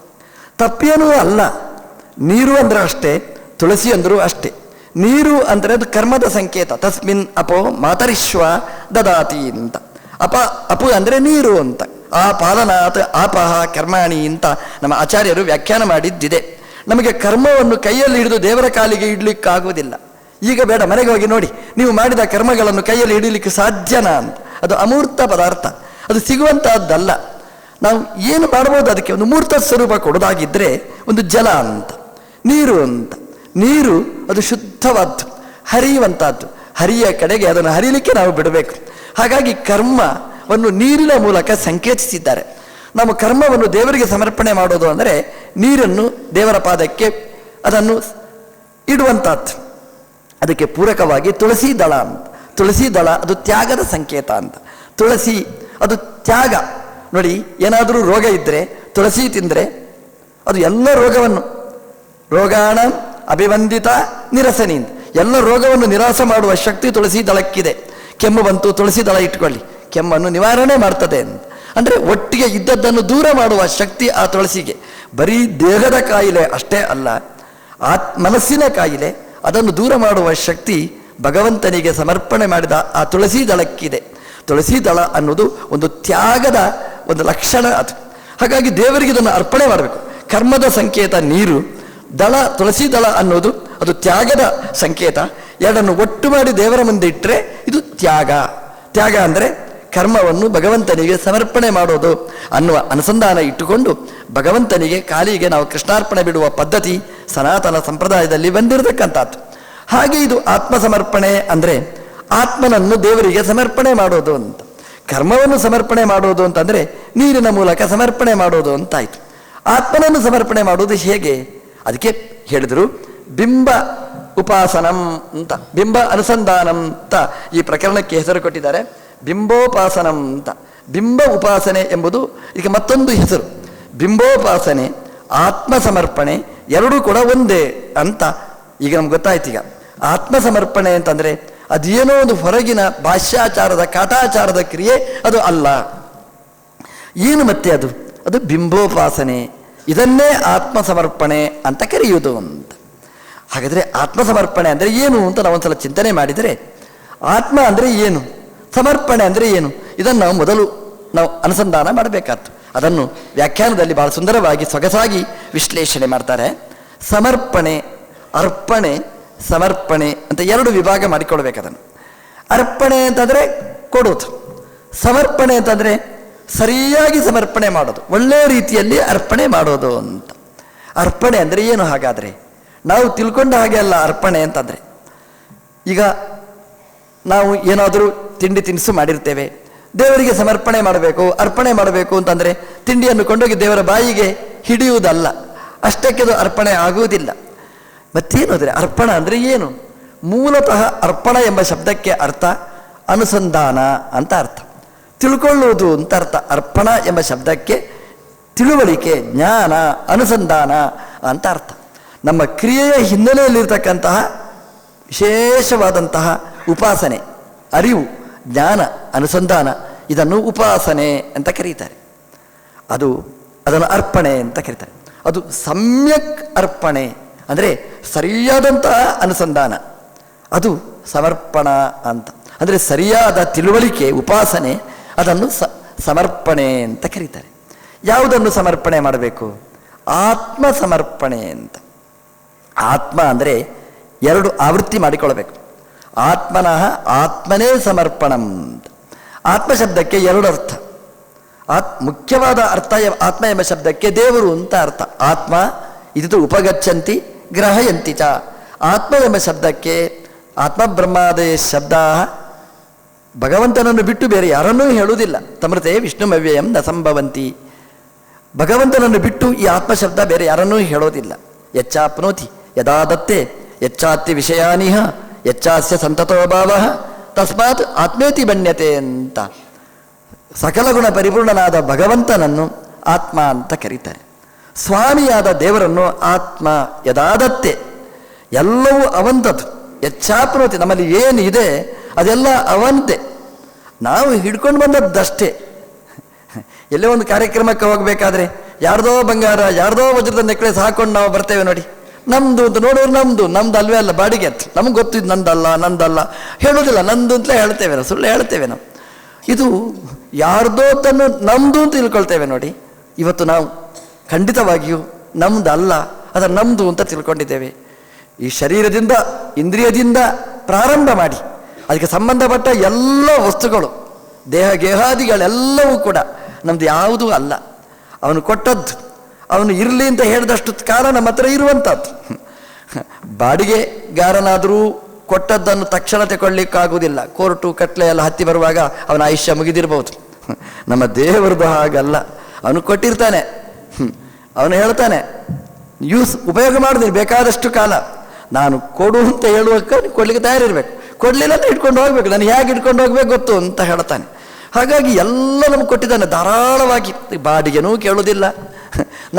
ತಪ್ಪೇನೂ ಅಲ್ಲ. ನೀರು ಅಂದ್ರೆ ಅಷ್ಟೇ, ತುಳಸಿ ಅಂದರೂ ಅಷ್ಟೇ. ನೀರು ಅಂದರೆ ಅದು ಕರ್ಮದ ಸಂಕೇತ. ತಸ್ಮಿನ್ ಅಪೋ ಮಾತರಿಶ್ವ ದದಾತಿ ಅಂತ. ಅಪು ಅಂದರೆ ನೀರು ಅಂತ. ಆ ಪಾಲನಾತ್ ಆಪಹ ಕರ್ಮಾಣಿ ಅಂತ ನಮ್ಮ ಆಚಾರ್ಯರು ವ್ಯಾಖ್ಯಾನ ಮಾಡಿದ್ದಿದೆ. ನಮಗೆ ಕರ್ಮವನ್ನು ಕೈಯಲ್ಲಿ ಹಿಡಿದು ದೇವರ ಕಾಲಿಗೆ ಇಡಲಿಕ್ಕಾಗುವುದಿಲ್ಲ. ಈಗ ಬೇಡ, ಮನೆಗೆ ಹೋಗಿ ನೋಡಿ, ನೀವು ಮಾಡಿದ ಕರ್ಮಗಳನ್ನು ಕೈಯಲ್ಲಿ ಹಿಡಿಲಿಕ್ಕೆ ಸಾಧ್ಯನಾ ಅಂತ. ಅದು ಅಮೂರ್ತ ಪದಾರ್ಥ, ಅದು ಸಿಗುವಂತಹದ್ದಲ್ಲ. ನಾವು ಏನು ಮಾಡ್ಬೋದು? ಅದಕ್ಕೆ ಒಂದು ಮೂರ್ತ ಸ್ವರೂಪ ಕೊಡೋದಾಗಿದ್ದರೆ ಒಂದು ಜಲ ಅಂತ, ನೀರು ಅಂತ. ನೀರು ಅದು ಶುದ್ಧವಾದ್ದು, ಹರಿಯುವಂತಹದ್ದು. ಹರಿಯ ಕಡೆಗೆ ಅದನ್ನು ಹರಿಲಿಕ್ಕೆ ನಾವು ಬಿಡಬೇಕು. ಹಾಗಾಗಿ ಕರ್ಮವನ್ನು ನೀರಿನ ಮೂಲಕ ಸಂಕೇತಿಸಿದ್ದಾರೆ. ನಾವು ಕರ್ಮವನ್ನು ದೇವರಿಗೆ ಸಮರ್ಪಣೆ ಮಾಡೋದು ಅಂದರೆ ನೀರನ್ನು ದೇವರ ಪಾದಕ್ಕೆ ಅದನ್ನು ಇಡುವಂಥದ್ದು. ಅದಕ್ಕೆ ಪೂರಕವಾಗಿ ತುಳಸಿ ದಳ ಅಂತ. ತುಳಸಿ ದಳ ಅದು ತ್ಯಾಗದ ಸಂಕೇತ ಅಂತ. ತುಳಸಿ ಅದು ತ್ಯಾಗ. ನೋಡಿ, ಏನಾದರೂ ರೋಗ ಇದ್ದರೆ ತುಳಸಿ ತಿಂದರೆ ಅದು ಎಲ್ಲ ರೋಗಾಣ ಅಭಿವಂದಿತ ನಿರಸನಿ, ಎಲ್ಲ ರೋಗವನ್ನು ನಿರಾಸ ಮಾಡುವ ಶಕ್ತಿ ತುಳಸಿ ದಳಕ್ಕಿದೆ. ಕೆಮ್ಮು ಬಂತು, ತುಳಸಿ ದಳ ಇಟ್ಕೊಳ್ಳಿ, ಕೆಮ್ಮನ್ನು ನಿವಾರಣೆ ಮಾಡ್ತದೆ ಅಂತ. ಅಂದರೆ ಒಟ್ಟಿಗೆ ಇದ್ದದ್ದನ್ನು ದೂರ ಮಾಡುವ ಶಕ್ತಿ ಆ ತುಳಸಿಗೆ. ಬರೀ ದೇಹದ ಕಾಯಿಲೆ ಅಷ್ಟೇ ಅಲ್ಲ, ಮನಸ್ಸಿನ ಕಾಯಿಲೆ ಅದನ್ನು ದೂರ ಮಾಡುವ ಶಕ್ತಿ ಭಗವಂತನಿಗೆ ಸಮರ್ಪಣೆ ಮಾಡಿದ ಆ ತುಳಸಿ ದಳಕ್ಕಿದೆ. ತುಳಸಿ ದಳ ಅನ್ನೋದು ಒಂದು ತ್ಯಾಗದ ಒಂದು ಲಕ್ಷಣ ಅದು. ಹಾಗಾಗಿ ದೇವರಿಗೆ ಇದನ್ನು ಅರ್ಪಣೆ ಮಾಡಬೇಕು. ಕರ್ಮದ ಸಂಕೇತ ನೀರು, ದಳ ತುಳಸಿ ದಳ ಅನ್ನೋದು ಅದು ತ್ಯಾಗದ ಸಂಕೇತ. ಎರಡನ್ನು ಒಟ್ಟು ಮಾಡಿ ದೇವರ ಮುಂದೆ ಇಟ್ಟರೆ ಇದು ತ್ಯಾಗ. ತ್ಯಾಗ ಅಂದರೆ ಕರ್ಮವನ್ನು ಭಗವಂತನಿಗೆ ಸಮರ್ಪಣೆ ಮಾಡೋದು ಅನ್ನುವ ಅನುಸಂಧಾನ ಇಟ್ಟುಕೊಂಡು ಭಗವಂತನಿಗೆ ಕಾಲಿಗೆ ನಾವು ಕೃಷ್ಣಾರ್ಪಣೆ ಬಿಡುವ ಪದ್ಧತಿ ಸನಾತನ ಸಂಪ್ರದಾಯದಲ್ಲಿ ಬಂದಿರತಕ್ಕಂಥದ್ದು. ಹಾಗೆ ಇದು ಆತ್ಮ ಸಮರ್ಪಣೆ ಅಂದರೆ ಆತ್ಮನನ್ನು ದೇವರಿಗೆ ಸಮರ್ಪಣೆ ಮಾಡೋದು ಅಂತ. ಕರ್ಮವನ್ನು ಸಮರ್ಪಣೆ ಮಾಡೋದು ಅಂತಂದರೆ ನೀರಿನ ಮೂಲಕ ಸಮರ್ಪಣೆ ಮಾಡೋದು ಅಂತಾಯಿತು. ಆತ್ಮನನ್ನು ಸಮರ್ಪಣೆ ಮಾಡೋದು ಹೇಗೆ? ಅದಕ್ಕೆ ಹೇಳಿದರು ಬಿಂಬ ಉಪಾಸನಂ ಅಂತ, ಬಿಂಬ ಅನುಸಂಧಾನಂ ಅಂತ ಈ ಪ್ರಕರಣಕ್ಕೆ ಹೆಸರು ಕೊಟ್ಟಿದ್ದಾರೆ. ಬಿಂಬೋಪಾಸನಂ ಅಂತ. ಬಿಂಬ ಉಪಾಸನೆ ಎಂಬುದು ಇದಕ್ಕೆ ಮತ್ತೊಂದು ಹೆಸರು. ಬಿಂಬೋಪಾಸನೆ, ಆತ್ಮ ಸಮರ್ಪಣೆ ಎರಡೂ ಕೂಡ ಒಂದೇ ಅಂತ ಈಗ ನಮ್ಗೆ ಗೊತ್ತಾಯ್ತು. ಈಗ ಆತ್ಮ ಸಮರ್ಪಣೆ ಅಂತಂದರೆ ಅದೇನೋ ಒಂದು ಹೊರಗಿನ ಭಾಷ್ಯಾಚಾರದ ಕಾಟಾಚಾರದ ಕ್ರಿಯೆ ಅದು ಅಲ್ಲ. ಏನು ಮತ್ತೆ ಅದು ಬಿಂಬೋಪಾಸನೆ. ಇದನ್ನೇ ಆತ್ಮ ಸಮರ್ಪಣೆ ಅಂತ ಕರೆಯುವುದು ಅಂತ. ಹಾಗಾದರೆ ಆತ್ಮ ಸಮರ್ಪಣೆ ಅಂದರೆ ಏನು ಅಂತ ನಾವೊಂದ್ಸಲ ಚಿಂತನೆ ಮಾಡಿದರೆ, ಆತ್ಮ ಅಂದರೆ ಏನು, ಸಮರ್ಪಣೆ ಅಂದರೆ ಏನು, ಇದನ್ನು ಮೊದಲು ನಾವು ಅನುಸಂಧಾನ ಮಾಡಬೇಕಾದ್ದು. ಅದನ್ನು ವ್ಯಾಖ್ಯಾನದಲ್ಲಿ ಬಹಳ ಸುಂದರವಾಗಿ ಸೊಗಸಾಗಿ ವಿಶ್ಲೇಷಣೆ ಮಾಡ್ತಾರೆ. ಸಮರ್ಪಣೆ, ಅರ್ಪಣೆ, ಸಮರ್ಪಣೆ ಅಂತ ಎರಡು ವಿಭಾಗ ಮಾಡಿಕೊಳ್ಬೇಕು. ಅದನ್ನು ಅರ್ಪಣೆ ಅಂತಂದರೆ ಕೊಡೋದು, ಸಮರ್ಪಣೆ ಅಂತಂದರೆ ಸರಿಯಾಗಿ ಸಮರ್ಪಣೆ ಮಾಡೋದು, ಒಳ್ಳೆಯ ರೀತಿಯಲ್ಲಿ ಅರ್ಪಣೆ ಮಾಡೋದು ಅಂತ. ಅರ್ಪಣೆ ಅಂದರೆ ಏನು? ಹಾಗಾದರೆ ನಾವು ತಿಳ್ಕೊಂಡ ಹಾಗೆ ಅಲ್ಲ ಅರ್ಪಣೆ ಅಂತಂದರೆ. ಈಗ ನಾವು ಏನಾದರೂ ತಿಂಡಿ ತಿನಿಸು ಮಾಡಿರ್ತೇವೆ, ದೇವರಿಗೆ ಸಮರ್ಪಣೆ ಮಾಡಬೇಕು, ಅರ್ಪಣೆ ಮಾಡಬೇಕು ಅಂತಂದರೆ ತಿಂಡಿಯನ್ನು ಕೊಂಡೋಗಿ ದೇವರ ಬಾಯಿಗೆ ಹಿಡಿಯುವುದಲ್ಲ, ಅಷ್ಟಕ್ಕೆ ಅದು ಅರ್ಪಣೆ ಆಗುವುದಿಲ್ಲ. ಮತ್ತೇನು ಅಂದರೆ ಅರ್ಪಣ ಅಂದರೆ ಏನು? ಮೂಲತಃ ಅರ್ಪಣ ಎಂಬ ಶಬ್ದಕ್ಕೆ ಅರ್ಥ ಅನುಸಂಧಾನ ಅಂತ ಅರ್ಥ, ತಿಳ್ಕೊಳ್ಳುವುದು ಅಂತ ಅರ್ಥ. ಅರ್ಪಣ ಎಂಬ ಶಬ್ದಕ್ಕೆ ತಿಳುವಳಿಕೆ, ಜ್ಞಾನ, ಅನುಸಂಧಾನ ಅಂತ ಅರ್ಥ. ನಮ್ಮ ಕ್ರಿಯೆಯ ಹಿನ್ನೆಲೆಯಲ್ಲಿರ್ತಕ್ಕಂತಹ ವಿಶೇಷವಾದಂತಹ ಉಪಾಸನೆ, ಅರಿವು, ಜ್ಞಾನ, ಅನುಸಂಧಾನ, ಇದನ್ನು ಉಪಾಸನೆ ಅಂತ ಕರೀತಾರೆ. ಅದನ್ನು ಅರ್ಪಣೆ ಅಂತ ಕರೀತಾರೆ. ಅದು ಸಮ್ಯಕ್ ಅರ್ಪಣೆ ಅಂದರೆ ಸರಿಯಾದಂತಹ ಅನುಸಂಧಾನ, ಅದು ಸಮರ್ಪಣ ಅಂತ. ಅಂದರೆ ಸರಿಯಾದ ತಿಳುವಳಿಕೆ, ಉಪಾಸನೆ, ಅದನ್ನು ಸಮರ್ಪಣೆ ಅಂತ ಕರೀತಾರೆ. ಯಾವುದನ್ನು ಸಮರ್ಪಣೆ ಮಾಡಬೇಕು? ಆತ್ಮ ಸಮರ್ಪಣೆ ಅಂತ. ಆತ್ಮ ಅಂದರೆ ಎರಡು ಆವೃತ್ತಿ ಮಾಡಿಕೊಳ್ಬೇಕು. ಆತ್ಮನಃ ಆತ್ಮನೇ ಸಮರ್ಪಣಂ ಅಂತ. ಆತ್ಮ ಶಬ್ದಕ್ಕೆ ಎರಡು ಅರ್ಥ. ಮುಖ್ಯವಾದ ಅರ್ಥ ಆತ್ಮ ಎಂಬ ಶಬ್ದಕ್ಕೆ ದೇವರು ಅಂತ ಅರ್ಥ. ಆತ್ಮ ಇದು ಉಪಗಚ್ಚಂತಿ ಗ್ರಹಯಂತಿ ಚ. ಆತ್ಮ ಎಂಬ ಶಬ್ದಕ್ಕೆ ಆತ್ಮ ಬ್ರಹ್ಮಾದಯ ಶಬ್ದ ಭಗವಂತನನ್ನು ಬಿಟ್ಟು ಬೇರೆ ಯಾರನ್ನೂ ಹೇಳುವುದಿಲ್ಲ. ತಮೃತೆ ವಿಷ್ಣುಮವ್ಯಯಂ ನ ಸಂಭವಂತಿ. ಭಗವಂತನನ್ನು ಬಿಟ್ಟು ಈ ಆತ್ಮಶಬ್ದ ಬೇರೆ ಯಾರನ್ನೂ ಹೇಳೋದಿಲ್ಲ. ಯಚ್ಚಾಪ್ನೋತಿ ಯದಾ ದತ್ತೆ ಯಚ್ಚಾತ್ತಿ ವಿಷಯಾನಿಹ ಯಚ್ಚಾಸ್ಯ ಸಂತತೋಭಾವ ತಸ್ಮಾತ್ ಆತ್ಮೇತಿ ಬಣ್ಯತೆ ಅಂತ. ಸಕಲ ಗುಣ ಪರಿಪೂರ್ಣನಾದ ಭಗವಂತನನ್ನು ಆತ್ಮ ಅಂತ ಕರೀತಾರೆ. ಸ್ವಾಮಿಯಾದ ದೇವರನ್ನು ಆತ್ಮ ಯದಾದತ್ತೆ, ಎಲ್ಲವೂ ಅವಂತದ್ದು. ಯಚ್ಚಾಪ್ನೋತಿ, ನಮ್ಮಲ್ಲಿ ಏನಿದೆ ಅದೆಲ್ಲ ಅವಂತೆ, ನಾವು ಹಿಡ್ಕೊಂಡು ಬಂದದ್ದಷ್ಟೇ. ಎಲ್ಲೇ ಒಂದು ಕಾರ್ಯಕ್ರಮಕ್ಕೆ ಹೋಗಬೇಕಾದ್ರೆ ಯಾರ್ದೋ ಬಂಗಾರ, ಯಾರ್ದೋ ವಜ್ರದ ನೆಕ್ಲೆಸ್ ಹಾಕೊಂಡು ನಾವು ಬರ್ತೇವೆ ನೋಡಿ, ನಮ್ಮದು ಅಂತ ನೋಡೋರು ನಮ್ಮದು ಅಲ್ವೇ ಅಲ್ಲ, ಬಾಡಿಗೆ ಅಂತ ನಮ್ಗೆ ಗೊತ್ತು. ಇದು ನಂದಲ್ಲ ಹೇಳೋದಿಲ್ಲ, ನಂದು ಅಂತಲೇ ಹೇಳ್ತೇವೆ ನಾವು, ಸುಳ್ಳು ಹೇಳ್ತೇವೆ ನಾವು. ಇದು ಯಾರ್ದೋ ತನ್ನು ನಮ್ಮದು ಅಂತ ತಿಳ್ಕೊಳ್ತೇವೆ ನೋಡಿ. ಇವತ್ತು ನಾವು ಖಂಡಿತವಾಗಿಯೂ ನಮ್ಮದಲ್ಲ, ಅದರ ನಮ್ಮದು ಅಂತ ತಿಳ್ಕೊಂಡಿದ್ದೇವೆ. ಈ ಶರೀರದಿಂದ, ಇಂದ್ರಿಯದಿಂದ ಪ್ರಾರಂಭ ಮಾಡಿ ಅದಕ್ಕೆ ಸಂಬಂಧಪಟ್ಟ ಎಲ್ಲ ವಸ್ತುಗಳು, ಗೇಹಾದಿಗಳೆಲ್ಲವೂ ಕೂಡ ನಮ್ಮದು ಯಾವುದೂ ಅಲ್ಲ. ಅವನು ಕೊಟ್ಟದ್ದು, ಅವನು ಇರಲಿ ಅಂತ ಹೇಳಿದಷ್ಟು ಕಾಲ ನಮ್ಮ ಹತ್ರ ಇರುವಂಥದ್ದು. ಬಾಡಿಗೆಗಾರನಾದರೂ ಕೊಟ್ಟದ್ದನ್ನು ತಕ್ಷಣ ತಗೊಳ್ಳಿಕ್ಕಾಗುವುದಿಲ್ಲ. ಕೋರ್ಟು ಕಟ್ಲೆ ಎಲ್ಲ ಹತ್ತಿ ಬರುವಾಗ ಅವನ ಆಯುಷ್ಯ ಮುಗಿದಿರ್ಬೋದು. ನಮ್ಮ ದೇವರದು ಹಾಗಲ್ಲ. ಅವನು ಕೊಟ್ಟಿರ್ತಾನೆ, ಅವನು ಹೇಳ್ತಾನೆ ಉಪಯೋಗ ಮಾಡಿದೀನಿ ಬೇಕಾದಷ್ಟು ಕಾಲ, ನಾನು ಕೊಡು ಅಂತ ಹೇಳುವಾಗ ಕೊಡ್ಲಿಕ್ಕೆ ತಯಾರಿರ್ಬೇಕು. ಕೊಡಲಿಲ್ಲ ಅಂತ ಇಟ್ಕೊಂಡು ಹೋಗ್ಬೇಕು, ನಾನು ಹೇಗೆ ಇಟ್ಕೊಂಡು ಹೋಗ್ಬೇಕು ಗೊತ್ತು ಅಂತ ಹೇಳ್ತಾನೆ. ಹಾಗಾಗಿ ಎಲ್ಲ ನಮ್ಗೆ ಕೊಟ್ಟಿದ್ದಾನೆ ಧಾರಾಳವಾಗಿ. ಬಾಡಿಗೆನೂ ಕೇಳೋದಿಲ್ಲ,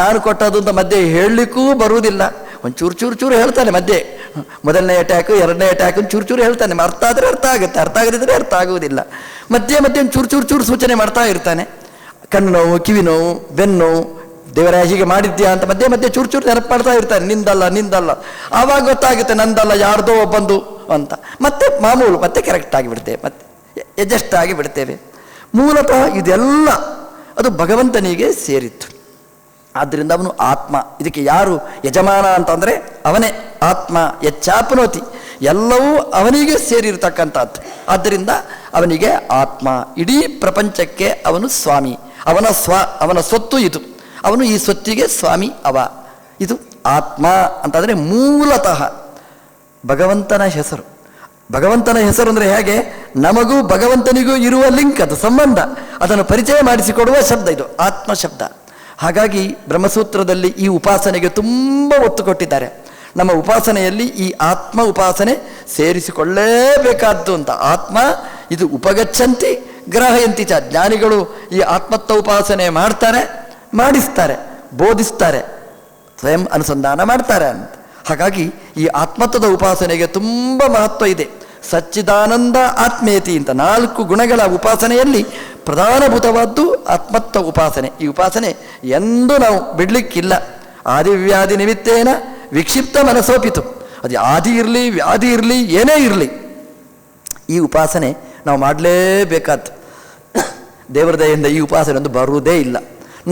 ನಾನು ಕೊಟ್ಟದು ಅಂತ ಮಧ್ಯೆ ಹೇಳಲಿಕ್ಕೂ ಬರುವುದಿಲ್ಲ. ಒಂದು ಚೂರು ಹೇಳ್ತಾನೆ ಮಧ್ಯೆ, ಮೊದಲನೇ ಅಟ್ಯಾಕು, ಎರಡನೇ ಅಟ್ಯಾಕು ಚೂರು ಹೇಳ್ತಾನೆ. ಅರ್ಥ ಆದರೆ ಅರ್ಥ ಆಗುತ್ತೆ, ಅರ್ಥ ಆಗದಿದ್ದರೆ ಅರ್ಥ ಆಗುವುದಿಲ್ಲ. ಮಧ್ಯೆ ಒಂದು ಚೂರು ಸೂಚನೆ ಮಾಡ್ತಾ ಇರ್ತಾನೆ. ಕಣ್ಣು ನೋವು, ಕಿವಿ ನೋವು, ಬೆನ್ನು ನೋವು, ದೇವರ ಹೀಗೆ ಮಾಡಿದ್ಯಾ ಅಂತ ಮಧ್ಯೆ ಚೂರು ನೆನಪು ಮಾಡ್ತಾ ಇರ್ತಾನೆ. ನಿಂದಲ್ಲ ಆವಾಗ ಗೊತ್ತಾಗುತ್ತೆ ನಂದಲ್ಲ, ಯಾರ್ದೋ ಒಬ್ಬಂದು ಅಂತ. ಮತ್ತೆ ಮಾಮೂಲು, ಮತ್ತೆ ಕರೆಕ್ಟ್ ಆಗಿಬಿಡ್ತೇವೆ, ಮತ್ತೆ ಅಡ್ಜಸ್ಟ್ ಆಗಿ ಬಿಡ್ತೇವೆ. ಮೂಲತಃ ಇದೆಲ್ಲ ಅದು ಭಗವಂತನಿಗೆ ಸೇರಿತ್ತು. ಆದ್ದರಿಂದ ಅವನು ಆತ್ಮ. ಇದಕ್ಕೆ ಯಾರು ಯಜಮಾನ ಅಂತಂದರೆ ಅವನೇ ಆತ್ಮ. ಯಚ್ಚಾಪ್ನೋತಿ, ಎಲ್ಲವೂ ಅವನಿಗೆ ಸೇರಿರತಕ್ಕಂಥದ್ದು. ಆದ್ದರಿಂದ ಅವನಿಗೆ ಆತ್ಮ. ಇಡೀ ಪ್ರಪಂಚಕ್ಕೆ ಅವನು ಸ್ವಾಮಿ. ಅವನ ಸ್ವತ್ತು ಇದು. ಅವನು ಈ ಸ್ವತ್ತಿಗೆ ಸ್ವಾಮಿ ಅವ. ಇದು ಆತ್ಮ ಅಂತಂದರೆ ಮೂಲತಃ ಭಗವಂತನ ಹೆಸರು. ಭಗವಂತನ ಹೆಸರು ಅಂದರೆ ಹೇಗೆ, ನಮಗೂ ಭಗವಂತನಿಗೂ ಇರುವ ಲಿಂಕ್, ಅದು ಸಂಬಂಧ, ಅದನ್ನು ಪರಿಚಯ ಮಾಡಿಸಿಕೊಡುವ ಶಬ್ದ ಇದು ಆತ್ಮ ಶಬ್ದ. ಹಾಗಾಗಿ ಬ್ರಹ್ಮಸೂತ್ರದಲ್ಲಿ ಈ ಉಪಾಸನೆಗೆ ತುಂಬ ಒತ್ತು ಕೊಟ್ಟಿದ್ದಾರೆ. ನಮ್ಮ ಉಪಾಸನೆಯಲ್ಲಿ ಈ ಆತ್ಮ ಉಪಾಸನೆ ಸೇರಿಸಿಕೊಳ್ಳೇಬೇಕಾದ್ದು ಅಂತ. ಆತ್ಮ ಇದು ಉಪಗಚ್ಚಂತಿ ಗ್ರಹಯಂತಿ ಚ. ಜ್ಞಾನಿಗಳು ಈ ಆತ್ಮತ್ವ ಉಪಾಸನೆ ಮಾಡ್ತಾರೆ, ಮಾಡಿಸ್ತಾರೆ, ಬೋಧಿಸ್ತಾರೆ, ಸ್ವಯಂ ಅನುಸಂಧಾನ ಮಾಡ್ತಾರೆ ಅಂತ. ಹಾಗಾಗಿ ಈ ಆತ್ಮತ್ವದ ಉಪಾಸನೆಗೆ ತುಂಬ ಮಹತ್ವ ಇದೆ. ಸಚ್ಚಿದಾನಂದ ಆತ್ಮೇತಿ ಅಂತ 4 ಗುಣಗಳ ಉಪಾಸನೆಯಲ್ಲಿ ಪ್ರಧಾನಭೂತವಾದ್ದು ಆತ್ಮತ್ವ ಉಪಾಸನೆ. ಈ ಉಪಾಸನೆ ಎಂದೂ ನಾವು ಬಿಡಲಿಕ್ಕಿಲ್ಲ. ಆದಿವ್ಯಾಧಿ ನಿಮಿತ್ತೇನ ವಿಕ್ಷಿಪ್ತ ಮನಸ್ಸೋಪಿತು. ಅದು ಆದಿ ಇರಲಿ, ವ್ಯಾಧಿ ಇರಲಿ, ಏನೇ ಇರಲಿ, ಈ ಉಪಾಸನೆ ನಾವು ಮಾಡಲೇಬೇಕಾದ್ದು. ದೇವರ ದಯೆಯಿಂದ ಈ ಉಪಾಸನೆ ಒಂದು ಬರುವುದೇ ಇಲ್ಲ.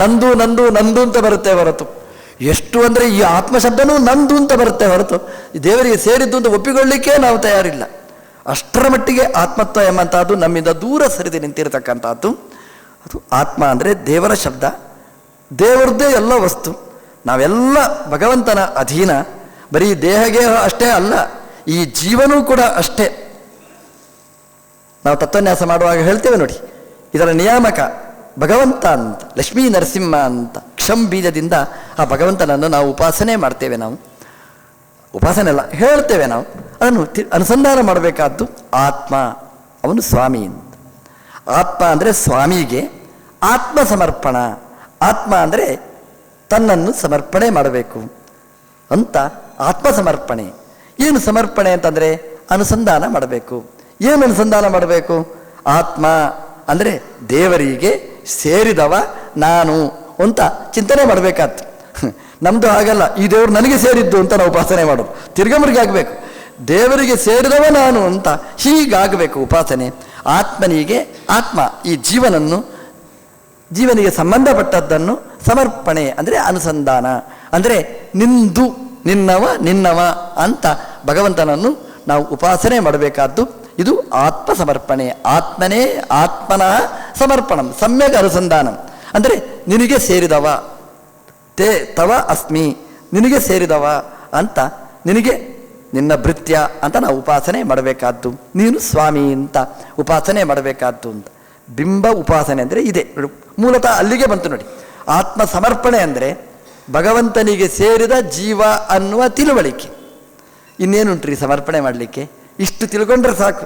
ನಂದು ಅಂತ ಬರುತ್ತೆ ಹೊರತು, ಎಷ್ಟು ಅಂದರೆ ಈ ಆತ್ಮಶಬ್ದನೂ ನಂದು ಅಂತ ಬರುತ್ತೆ ಹೊರತು ದೇವರಿಗೆ ಸೇರಿದ್ದು ಅಂತ ಒಪ್ಪಿಕೊಳ್ಳಿಕ್ಕೆ ನಾವು ತಯಾರಿಲ್ಲ. ಅಷ್ಟರ ಮಟ್ಟಿಗೆ ಆತ್ಮತ್ವ ಎಂಬಂತಹದ್ದು ನಮ್ಮಿಂದ ದೂರ ಸರಿದು ನಿಂತಿರತಕ್ಕಂಥದ್ದು. ಅದು ಆತ್ಮ ಅಂದರೆ ದೇವರ ಶಬ್ದ, ದೇವರದ್ದೇ ಎಲ್ಲ ವಸ್ತು. ನಾವೆಲ್ಲ ಭಗವಂತನ ಅಧೀನ. ಬರೀ ದೇಹಗೇಹ ಅಷ್ಟೇ ಅಲ್ಲ, ಈ ಜೀವನೂ ಕೂಡ ಅಷ್ಟೇ. ನಾವು ತತ್ವನ್ಯಾಸ ಮಾಡುವಾಗ ಹೇಳ್ತೇವೆ ನೋಡಿ, ಇದರ ನಿಯಾಮಕ ಭಗವಂತ ಅಂತ, ಲಕ್ಷ್ಮೀ ನರಸಿಂಹ ಅಂತ. ಕ್ಷಂ ಬೀಜದಿಂದ ಆ ಭಗವಂತನನ್ನು ನಾವು ಉಪಾಸನೆ ಮಾಡ್ತೇವೆ. ನಾವು ಉಪಾಸನೆ ಅಲ್ಲ, ಹೇಳ್ತೇವೆ ನಾವು. ಅದನ್ನು ಅನುಸಂಧಾನ ಮಾಡಬೇಕಾದ್ದು ಆತ್ಮ, ಅವನು ಸ್ವಾಮಿ ಅಂತ. ಆತ್ಮ ಅಂದರೆ ಸ್ವಾಮಿಗೆ ಆತ್ಮ ಸಮರ್ಪಣ. ಆತ್ಮ ಅಂದರೆ ತನ್ನನ್ನು ಸಮರ್ಪಣೆ ಮಾಡಬೇಕು ಅಂತ ಆತ್ಮ ಸಮರ್ಪಣೆ. ಏನು ಸಮರ್ಪಣೆ ಅಂತಂದರೆ ಅನುಸಂಧಾನ ಮಾಡಬೇಕು. ಏನು ಅನುಸಂಧಾನ ಮಾಡಬೇಕು? ಆತ್ಮ ಅಂದರೆ ದೇವರಿಗೆ ಸೇರಿದವ ನಾನು ಅಂತ ಚಿಂತನೆ ಮಾಡಬೇಕಾದ್ದು. ನಮ್ಮದು ಹಾಗಲ್ಲ, ಈ ದೇವರು ನನಗೆ ಸೇರಿದ್ದು ಅಂತ ನಾವು ಉಪಾಸನೆ ಮಾಡೋದು. ತಿರ್ಗಮರಿಗೆ ಆಗಬೇಕು, ದೇವರಿಗೆ ಸೇರಿದವ ನಾನು ಅಂತ ಹೀಗಾಗಬೇಕು ಉಪಾಸನೆ. ಆತ್ಮನಿಗೆ ಆತ್ಮ ಈ ಜೀವನಿಗೆ ಸಂಬಂಧಪಟ್ಟದ್ದನ್ನು ಸಮರ್ಪಣೆ ಅಂದರೆ ಅನುಸಂಧಾನ, ಅಂದರೆ ನಿನ್ನವ ಅಂತ ಭಗವಂತನನ್ನು ನಾವು ಉಪಾಸನೆ ಮಾಡಬೇಕಾದ್ದು. ಇದು ಆತ್ಮ ಸಮರ್ಪಣೆ. ಆತ್ಮನ ಸಮರ್ಪಣಂ ಸಮ್ಯಕ್ ಅನುಸಂಧಾನಂ ಅಂದರೆ ನಿನಗೆ ಸೇರಿದವ, ತವ ಅಸ್ಮಿ, ನಿನಗೆ ಸೇರಿದವ ಅಂತ, ನಿನ್ನ ಭೃತ್ಯ ಅಂತ ನಾವು ಉಪಾಸನೆ ಮಾಡಬೇಕಾದ್ದು, ನೀನು ಸ್ವಾಮಿ ಅಂತ ಉಪಾಸನೆ ಮಾಡಬೇಕಾದ್ದು ಅಂತ. ಬಿಂಬ ಉಪಾಸನೆ ಅಂದರೆ ಇದೆ, ಮೂಲತಃ ಅಲ್ಲಿಗೆ ಬಂತು ನೋಡಿ. ಆತ್ಮ ಸಮರ್ಪಣೆ ಅಂದರೆ ಭಗವಂತನಿಗೆ ಸೇರಿದ ಜೀವ ಅನ್ನುವ ತಿಳುವಳಿಕೆ. ಇನ್ನೇನುಂಟ್ರಿ ಸಮರ್ಪಣೆ ಮಾಡಲಿಕ್ಕೆ? ಇಷ್ಟು ತಿಳ್ಕೊಂಡ್ರೆ ಸಾಕು.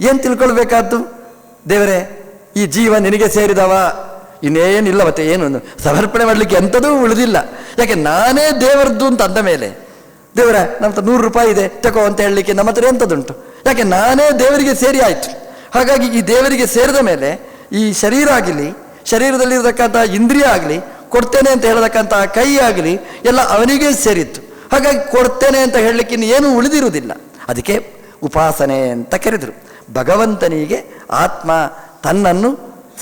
ಏನು ತಿಳ್ಕೊಳ್ಬೇಕಾದ್ದು? ದೇವರೇ ಈ ಜೀವ ನಿನಗೆ ಸೇರಿದವ, ಇನ್ನೇನಿಲ್ಲ, ಮತ್ತೆ ಏನು ಸಮರ್ಪಣೆ ಮಾಡಲಿಕ್ಕೆ ಎಂಥದೂ ಉಳಿದಿಲ್ಲ. ಯಾಕೆ ನಾನೇ ದೇವರದ್ದು ಅಂತ ಅಂದ ಮೇಲೆ, ದೇವರ ನಮ್ಮ ಹತ್ರ 100 ರೂಪಾಯಿ ಇದೆ ತಗೋ ಅಂತ ಹೇಳಲಿಕ್ಕೆ ನಮ್ಮ ಹತ್ರ ಎಂಥದುಂಟು? ಯಾಕೆ ನಾನೇ ದೇವರಿಗೆ ಸೇರಿ ಆಯಿತು. ಹಾಗಾಗಿ ಈ ದೇವರಿಗೆ ಸೇರಿದ ಮೇಲೆ ಈ ಶರೀರ ಆಗಲಿ, ಶರೀರದಲ್ಲಿರತಕ್ಕಂಥ ಇಂದ್ರಿಯ ಆಗಲಿ, ಕೊಡ್ತೇನೆ ಅಂತ ಹೇಳತಕ್ಕಂಥ ಕೈ ಆಗಲಿ ಎಲ್ಲ ಅವನಿಗೆ ಸೇರಿತ್ತು. ಹಾಗಾಗಿ ಕೊಡ್ತೇನೆ ಅಂತ ಹೇಳಲಿಕ್ಕೆ ಇನ್ನೇನು ಉಳಿದಿರುವುದಿಲ್ಲ. ಅದಕ್ಕೆ ಉಪಾಸನೆ ಅಂತ ಕರೆದರು. ಭಗವಂತನಿಗೆ ಆತ್ಮ ತನ್ನನ್ನು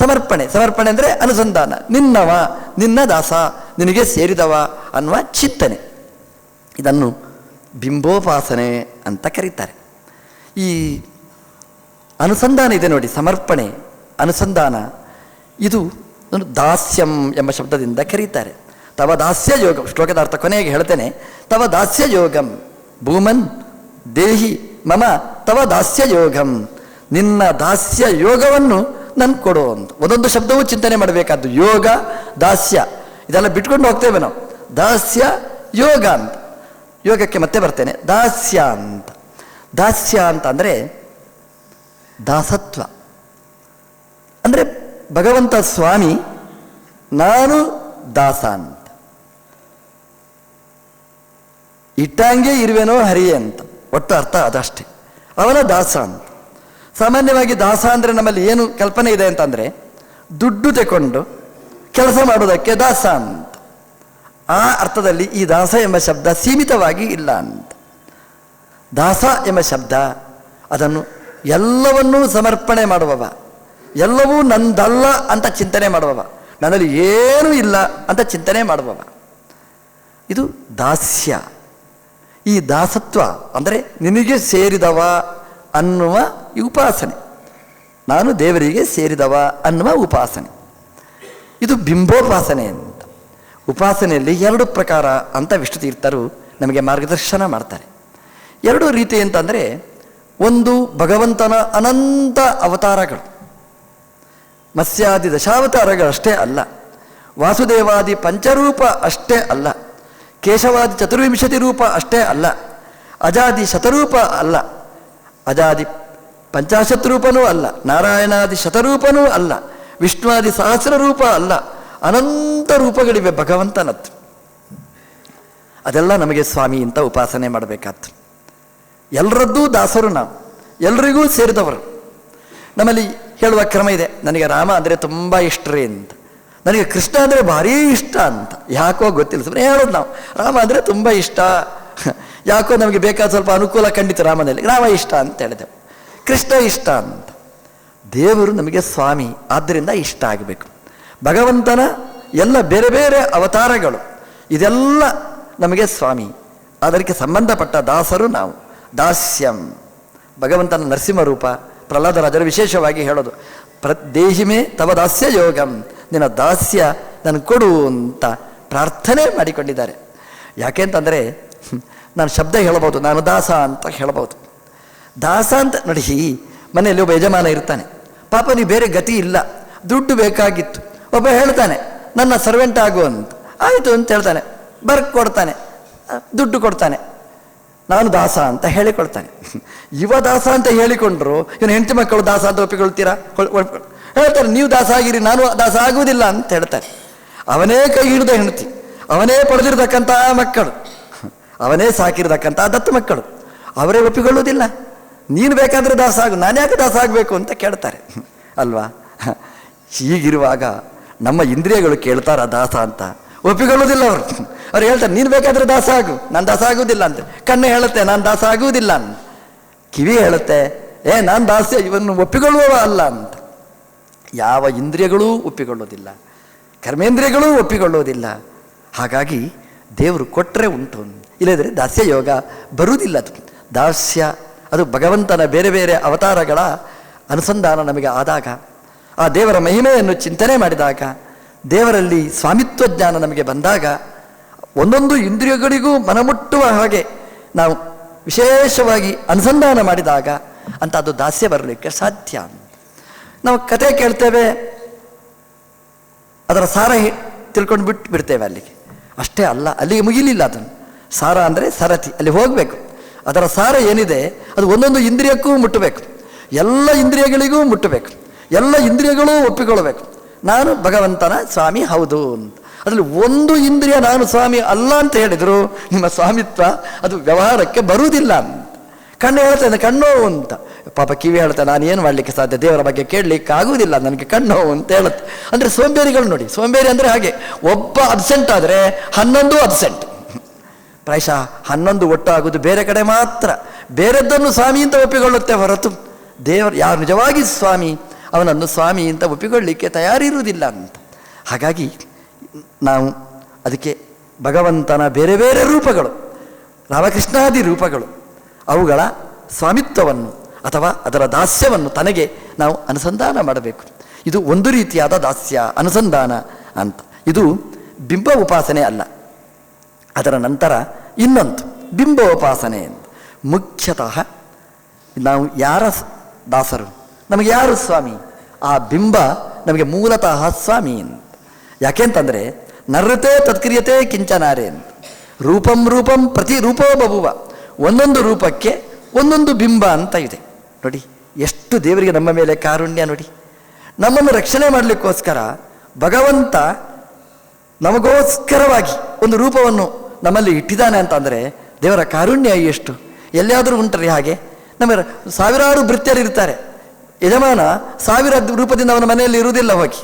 ಸಮರ್ಪಣೆ ಅಂದರೆ ಅನುಸಂಧಾನ. ನಿನ್ನ ದಾಸ, ನಿನಗೆ ಸೇರಿದವ ಅನ್ನುವ ಚಿಂತನೆ, ಇದನ್ನು ಬಿಂಬೋಪಾಸನೆ ಅಂತ ಕರೀತಾರೆ. ಈ ಅನುಸಂಧಾನ ಇದೆ ನೋಡಿ, ಸಮರ್ಪಣೆ ಅನುಸಂಧಾನ, ಇದು ದಾಸ್ಯಂ ಎಂಬ ಶಬ್ದದಿಂದ ಕರೀತಾರೆ. ತವ ದಾಸ್ಯ ಯೋಗಂ, ಶ್ಲೋಕದ ಅರ್ಥ ಕೊನೆಗೆ ಹೇಳ್ತೇನೆ. ತವ ದಾಸ್ಯ ಯೋಗಂ ಭೂಮನ್ ದೇಹಿ ಮಮ ತವ ದಾಸ್ಯ ಯೋಗಂ, ನಿನ್ನ ದಾಸ್ಯ ಯೋಗವನ್ನು ನನ್ಗೆ ಕೊಡು ಅಂತ. ಒಂದೊಂದು ಶಬ್ದವೂ ಚಿಂತನೆ ಮಾಡಬೇಕಾದ್ದು. ಯೋಗ, ದಾಸ್ಯ ಇದೆಲ್ಲ ಬಿಟ್ಕೊಂಡು ಹೋಗ್ತೇವೆ ನಾವು. ದಾಸ್ಯ ಯೋಗ ಅಂತ, ಯೋಗಕ್ಕೆ ಮತ್ತೆ ಬರ್ತೇನೆ. ದಾಸ್ಯ ಅಂತ ಅಂದರೆ ದಾಸತ್ವ, ಅಂದರೆ ಭಗವಂತ ಸ್ವಾಮಿ, ನಾನು ದಾಸ ಅಂತ. ಇಟ್ಟಂಗೆ ಇರುವೆನೋ ಹರಿಯೇ ಅಂತ ಒಟ್ಟು ಅರ್ಥ ಅದಷ್ಟೇ. ಅವನ ದಾಸ ಅಂತ. ಸಾಮಾನ್ಯವಾಗಿ ದಾಸ ಅಂದರೆ ನಮ್ಮಲ್ಲಿ ಏನು ಕಲ್ಪನೆ ಇದೆ ಅಂತಂದರೆ, ದುಡ್ಡು ತಗೊಂಡು ಕೆಲಸ ಮಾಡೋದಕ್ಕೆ ದಾಸ ಅಂತ. ಆ ಅರ್ಥದಲ್ಲಿ ಈ ದಾಸ ಎಂಬ ಶಬ್ದ ಸೀಮಿತವಾಗಿ ಇಲ್ಲ ಅಂತ. ದಾಸ ಎಂಬ ಶಬ್ದ ಅದನ್ನು ಎಲ್ಲವನ್ನೂ ಸಮರ್ಪಣೆ ಮಾಡುವವ, ಎಲ್ಲವೂ ನಂದಲ್ಲ ಅಂತ ಚಿಂತನೆ ಮಾಡುವವ, ನನ್ನಲ್ಲಿ ಏನೂ ಇಲ್ಲ ಅಂತ ಚಿಂತನೆ ಮಾಡುವವ, ಇದು ದಾಸ್ಯ. ಈ ದಾಸತ್ವ ಅಂದರೆ ನಿನಗೆ ಸೇರಿದವ ಅನ್ನುವ ಉಪಾಸನೆ, ನಾನು ದೇವರಿಗೆ ಸೇರಿದವ ಅನ್ನುವ ಉಪಾಸನೆ, ಇದು ಬಿಂಬೋಪಾಸನೆ ಅಂತ. ಉಪಾಸನೆಯಲ್ಲಿ 2 ಪ್ರಕಾರ ಅಂತ ವಿಷ್ಣು ತೀರ್ಥರು ನಮಗೆ ಮಾರ್ಗದರ್ಶನ ಮಾಡ್ತಾರೆ. 2 ರೀತಿ ಅಂತಂದರೆ, ಒಂದು ಭಗವಂತನ ಅನಂತ ಅವತಾರಗಳು, ಮತ್ಸ್ಯಾದಿ ದಶಾವತಾರಗಳಷ್ಟೇ ಅಲ್ಲ, ವಾಸುದೇವಾದಿ ಪಂಚರೂಪ ಅಷ್ಟೇ ಅಲ್ಲ, ಕೇಶವಾದಿ 24 ರೂಪ ಅಷ್ಟೇ ಅಲ್ಲ, ಅಜಾದಿ ಶತರೂಪ ಅಲ್ಲ, ಅಜಾದಿ 50 ರೂಪನೂ ಅಲ್ಲ, ನಾರಾಯಣಾದಿ ಶತರೂಪನೂ ಅಲ್ಲ, ವಿಷ್ಣುವಾದಿ 1000 ರೂಪ ಅಲ್ಲ, ಅನಂತ ರೂಪಗಳಿವೆ ಭಗವಂತನದ್ದು. ಅದೆಲ್ಲ ನಮಗೆ ಸ್ವಾಮಿ ಅಂತ ಉಪಾಸನೆ ಮಾಡಬೇಕಾದ್ದು. ಎಲ್ಲರದ್ದೂ ದಾಸರು ನಾವು, ಎಲ್ರಿಗೂ ಸೇರಿದವರು. ನಮ್ಮಲ್ಲಿ ಹೇಳುವ ಕ್ರಮ ಇದೆ, ನನಗೆ ರಾಮ ಅಂದರೆ ತುಂಬ ಇಷ್ಟ ರೀ ಅಂತ, ನನಗೆ ಕೃಷ್ಣ ಅಂದರೆ ಭಾರೀ ಇಷ್ಟ ಅಂತ. ಯಾಕೋ ಗೊತ್ತಿಲ್ಲ, ಸುಮ್ಮನೆ ಹೇಳೋದು ನಾವು, ರಾಮ ಅಂದರೆ ತುಂಬ ಇಷ್ಟ, ಯಾಕೋ ನಮಗೆ ಬೇಕಾದ ಸ್ವಲ್ಪ ಅನುಕೂಲ ಕಂಡಿತು ರಾಮನಲ್ಲಿ, ರಾಮ ಇಷ್ಟ ಅಂತ ಹೇಳಿದೆವು. ಕೃಷ್ಣ ಇಷ್ಟ ಅಂತ. ದೇವರು ನಮಗೆ ಸ್ವಾಮಿ, ಆದ್ದರಿಂದ ಇಷ್ಟ ಆಗಬೇಕು. ಭಗವಂತನ ಎಲ್ಲ ಬೇರೆ ಬೇರೆ ಅವತಾರಗಳು ಇದೆಲ್ಲ ನಮಗೆ ಸ್ವಾಮಿ, ಅದಕ್ಕೆ ಸಂಬಂಧಪಟ್ಟ ದಾಸರು ನಾವು. ದಾಸ್ಯಂ, ಭಗವಂತನ ನರಸಿಂಹ ರೂಪ ಪ್ರಹ್ಲಾದರಾಜರು ವಿಶೇಷವಾಗಿ ಹೇಳೋದು, ದೇಹಿಮೆ ತವ ದಾಸ್ಯ ಯೋಗಂ, ನಿನ್ನ ದಾಸ್ಯ ನನಗೆ ಕೊಡು ಅಂತ ಪ್ರಾರ್ಥನೆ ಮಾಡಿಕೊಂಡಿದ್ದಾರೆ. ಯಾಕೆಂತಂದರೆ, ನಾನು ಶಬ್ದ ಹೇಳಬಹುದು, ನಾನು ದಾಸ ಅಂತ ಹೇಳಬಹುದು. ದಾಸ ಅಂತ ನೋಡಿ, ಮನೆಯಲ್ಲಿ ಒಬ್ಬ ಯಜಮಾನ ಇರ್ತಾನೆ, ಪಾಪ ನೀವು ಬೇರೆ ಗತಿ ಇಲ್ಲ, ದುಡ್ಡು ಬೇಕಾಗಿತ್ತು, ಒಬ್ಬ ಹೇಳ್ತಾನೆ ನನ್ನ ಸರ್ವೆಂಟ್ ಆಗು ಅಂತ. ಆಯಿತು ಅಂತ ಹೇಳ್ತಾನೆ, ಕೊಡ್ತಾನೆ, ದುಡ್ಡು ಕೊಡ್ತಾನೆ, ನಾನು ದಾಸ ಅಂತ ಹೇಳಿಕೊಳ್ತಾನೆ. ಇವ ದಾಸ ಅಂತ ಹೇಳಿಕೊಂಡ್ರು ಇವನು ಹೆಂಡತಿ ಮಕ್ಕಳು ದಾಸ ಅಂತ ಒಪ್ಪಿಕೊಳ್ತೀರಾ? ಹೇಳ್ತಾರೆ ನೀವು ದಾಸ ಆಗಿರಿ, ನಾನು ದಾಸ ಆಗುವುದಿಲ್ಲ ಅಂತ ಹೇಳ್ತಾರೆ. ಅವನೇ ಕೈ ಹಿಡಿದ ಹೆಂಡತಿ, ಅವನೇ ಪಡೆದಿರತಕ್ಕಂಥ ಮಕ್ಕಳು, ಅವನೇ ಸಾಕಿರತಕ್ಕಂಥ ದತ್ತು ಮಕ್ಕಳು, ಅವರೇ ಒಪ್ಪಿಕೊಳ್ಳುವುದಿಲ್ಲ. ನೀನು ಬೇಕಾದರೆ ದಾಸ ಆಗು, ನಾನು ಯಾಕೆ ದಾಸ ಆಗಬೇಕು ಅಂತ ಕೇಳ್ತಾರೆ ಅಲ್ವಾ? ಹೀಗಿರುವಾಗ ನಮ್ಮ ಇಂದ್ರಿಯಗಳು ಕೇಳ್ತಾರ ದಾಸ ಅಂತ? ಒಪ್ಪಿಕೊಳ್ಳೋದಿಲ್ಲ ಅವರು. ಅವ್ರು ಹೇಳ್ತಾರೆ, ನೀನು ಬೇಕಾದ್ರೆ ದಾಸ ಆಗು, ನಾನು ದಾಸ ಆಗುವುದಿಲ್ಲ ಅಂತ. ಕಣ್ಣು ಹೇಳುತ್ತೆ, ನಾನು ದಾಸ ಆಗುವುದಿಲ್ಲ ಅಂತ. ಕಿವಿ ಹೇಳುತ್ತೆ, ನಾನು ದಾಸ್ಯ ಇವನ್ನು ಒಪ್ಪಿಕೊಳ್ಳುವವ ಅಲ್ಲ ಅಂತ. ಯಾವ ಇಂದ್ರಿಯಗಳೂ ಒಪ್ಪಿಕೊಳ್ಳೋದಿಲ್ಲ, ಕರ್ಮೇಂದ್ರಿಯಗಳೂ ಒಪ್ಪಿಕೊಳ್ಳೋದಿಲ್ಲ. ಹಾಗಾಗಿ ದೇವರು ಕೊಟ್ಟರೆ ಉಂಟು, ಇಲ್ಲದ್ರೆ ದಾಸ್ಯ ಯೋಗ ಬರುವುದಿಲ್ಲ. ಅದು ದಾಸ್ಯ, ಅದು ಭಗವಂತನ ಬೇರೆ ಬೇರೆ ಅವತಾರಗಳ ಅನುಸಂಧಾನ ನಮಗೆ ಆದಾಗ, ಆ ದೇವರ ಮಹಿಮೆಯನ್ನು ಚಿಂತನೆ ಮಾಡಿದಾಗ, ದೇವರಲ್ಲಿ ಸ್ವಾಮಿತ್ವ ಜ್ಞಾನ ನಮಗೆ ಬಂದಾಗ, ಒಂದೊಂದು ಇಂದ್ರಿಯಗಳಿಗೂ ಮನಮುಟ್ಟುವ ಹಾಗೆ ನಾವು ವಿಶೇಷವಾಗಿ ಅನುಸಂಧಾನ ಮಾಡಿದಾಗ ಅಂತ ಅದು ದಾಸ್ಯ ಬರಲಿಕ್ಕೆ ಸಾಧ್ಯ. ನಾವು ಕತೆ ಕೇಳ್ತೇವೆ, ಅದರ ಸಾರ ತಿಳ್ಕೊಂಡು ಬಿಡ್ತೇವೆ ಅಲ್ಲಿಗೆ, ಅಷ್ಟೇ ಅಲ್ಲ, ಅಲ್ಲಿಗೆ ಮುಗಿಲಿಲ್ಲ. ಅದನ್ನು ಸಾರ ಅಂದರೆ ಸರತಿ, ಅಲ್ಲಿ ಹೋಗಬೇಕು. ಅದರ ಸಾರ ಏನಿದೆ ಅದು ಒಂದೊಂದು ಇಂದ್ರಿಯಕ್ಕೂ ಮುಟ್ಟಬೇಕು, ಎಲ್ಲ ಇಂದ್ರಿಯಗಳಿಗೂ ಮುಟ್ಟಬೇಕು, ಎಲ್ಲ ಇಂದ್ರಿಯಗಳೂ ಒಪ್ಪಿಕೊಳ್ಳಬೇಕು, ನಾನು ಭಗವಂತನ ಸ್ವಾಮಿ ಹೌದು ಅಂತ. ಅದರಲ್ಲಿ ಒಂದು ಇಂದ್ರಿಯ ನಾನು ಸ್ವಾಮಿ ಅಲ್ಲ ಅಂತ ಹೇಳಿದ್ರು ನಿಮ್ಮ ಸ್ವಾಮಿತ್ವ ಅದು ವ್ಯವಹಾರಕ್ಕೆ ಬರುವುದಿಲ್ಲ ಅಂತ. ಕಣ್ಣು ಹೇಳ್ತೇನೆ ಕಣ್ಣೋವು ಅಂತ, ಪಾಪ ಕಿವಿ ಹೇಳ್ತೇನೆ ನಾನು ಏನು ಮಾಡಲಿಕ್ಕೆ ಸಾಧ್ಯ, ದೇವರ ಬಗ್ಗೆ ಕೇಳಲಿಕ್ಕೆ ಆಗುವುದಿಲ್ಲ ನನಗೆ ಕಣ್ಣೋವು ಅಂತ ಹೇಳುತ್ತೆ. ಅಂದರೆ ಸೋಂಬೇರಿಗಳು ನೋಡಿ, ಸೋಂಬೇರಿ ಅಂದರೆ ಹಾಗೆ, ಒಬ್ಬ ಅಬ್ಸೆಂಟ್ ಆದರೆ 11 ಅಬ್ಸೆಂಟ್. ಪ್ರಾಯಶಃ 11 ಒಟ್ಟಾಗುವುದು ಬೇರೆ ಕಡೆ ಮಾತ್ರ. ಬೇರೆದ್ದನ್ನು ಸ್ವಾಮಿ ಅಂತ ಒಪ್ಪಿಕೊಳ್ಳುತ್ತೆ ಹೊರತು ದೇವರು ಯಾರು ನಿಜವಾಗಿ ಸ್ವಾಮಿ ಅವನನ್ನು ಸ್ವಾಮಿ ಅಂತ ಒಪ್ಪಿಕೊಳ್ಳಲಿಕ್ಕೆ ತಯಾರಿರುವುದಿಲ್ಲ ಅಂತ. ಹಾಗಾಗಿ ನಾವು ಅದಕ್ಕೆ ಭಗವಂತನ ಬೇರೆ ಬೇರೆ ರೂಪಗಳು, ರಾಮಕೃಷ್ಣಾದಿ ರೂಪಗಳು, ಅವುಗಳ ಸ್ವಾಮಿತ್ವವನ್ನು ಅಥವಾ ಅದರ ದಾಸ್ಯವನ್ನು ತನಗೆ ನಾವು ಅನುಸಂಧಾನ ಮಾಡಬೇಕು. ಇದು ಒಂದು ರೀತಿಯಾದ ದಾಸ್ಯ ಅನುಸಂಧಾನ ಅಂತ. ಇದು ಬಿಂಬ ಉಪಾಸನೆ ಅಲ್ಲ. ಅದರ ನಂತರ ಇನ್ನೊಂದು ಬಿಂಬೋಪಾಸನೆ ಅಂತ. ಮುಖ್ಯತಃ ನಾವು ಯಾರ ದಾಸರು, ನಮಗೆ ಯಾರು ಸ್ವಾಮಿ, ಆ ಬಿಂಬ ನಮಗೆ ಮೂಲತಃ ಸ್ವಾಮಿ ಅಂತ. ಯಾಕೆಂತಂದರೆ ನರ್ರತೆ ತತ್ಕ್ರಿಯತೆ ಕಿಂಚನಾರೆ ಅಂತ. ರೂಪಂ ರೂಪಂ ಪ್ರತಿ ರೂಪೋ ಬಭುವ, ಒಂದೊಂದು ರೂಪಕ್ಕೆ ಒಂದೊಂದು ಬಿಂಬ ಅಂತ ಇದೆ. ನೋಡಿ ಎಷ್ಟು ದೇವರಿಗೆ ನಮ್ಮ ಮೇಲೆ ಕಾರುಣ್ಯ ನೋಡಿ. ನಮ್ಮನ್ನು ರಕ್ಷಣೆ ಮಾಡಲಿಕ್ಕೋಸ್ಕರ ಭಗವಂತ ನಮಗೋಸ್ಕರವಾಗಿ ಒಂದು ರೂಪವನ್ನು ನಮ್ಮಲ್ಲಿ ಇಟ್ಟಿದ್ದಾನೆ ಅಂತಂದರೆ ದೇವರ ಕಾರುಣ್ಯ ಎಷ್ಟು. ಎಲ್ಲಿಯಾದರೂ ಉಂಟರಿ ಹಾಗೆ? ನಮ್ಮ ಸಾವಿರಾರು ಭೃತ್ಯರು ಇರ್ತಾರೆ, ಯಜಮಾನ 1000 ರೂಪದಿಂದ ಅವನ ಮನೆಯಲ್ಲಿ ಇರುವುದಿಲ್ಲ, ಹೋಗಿ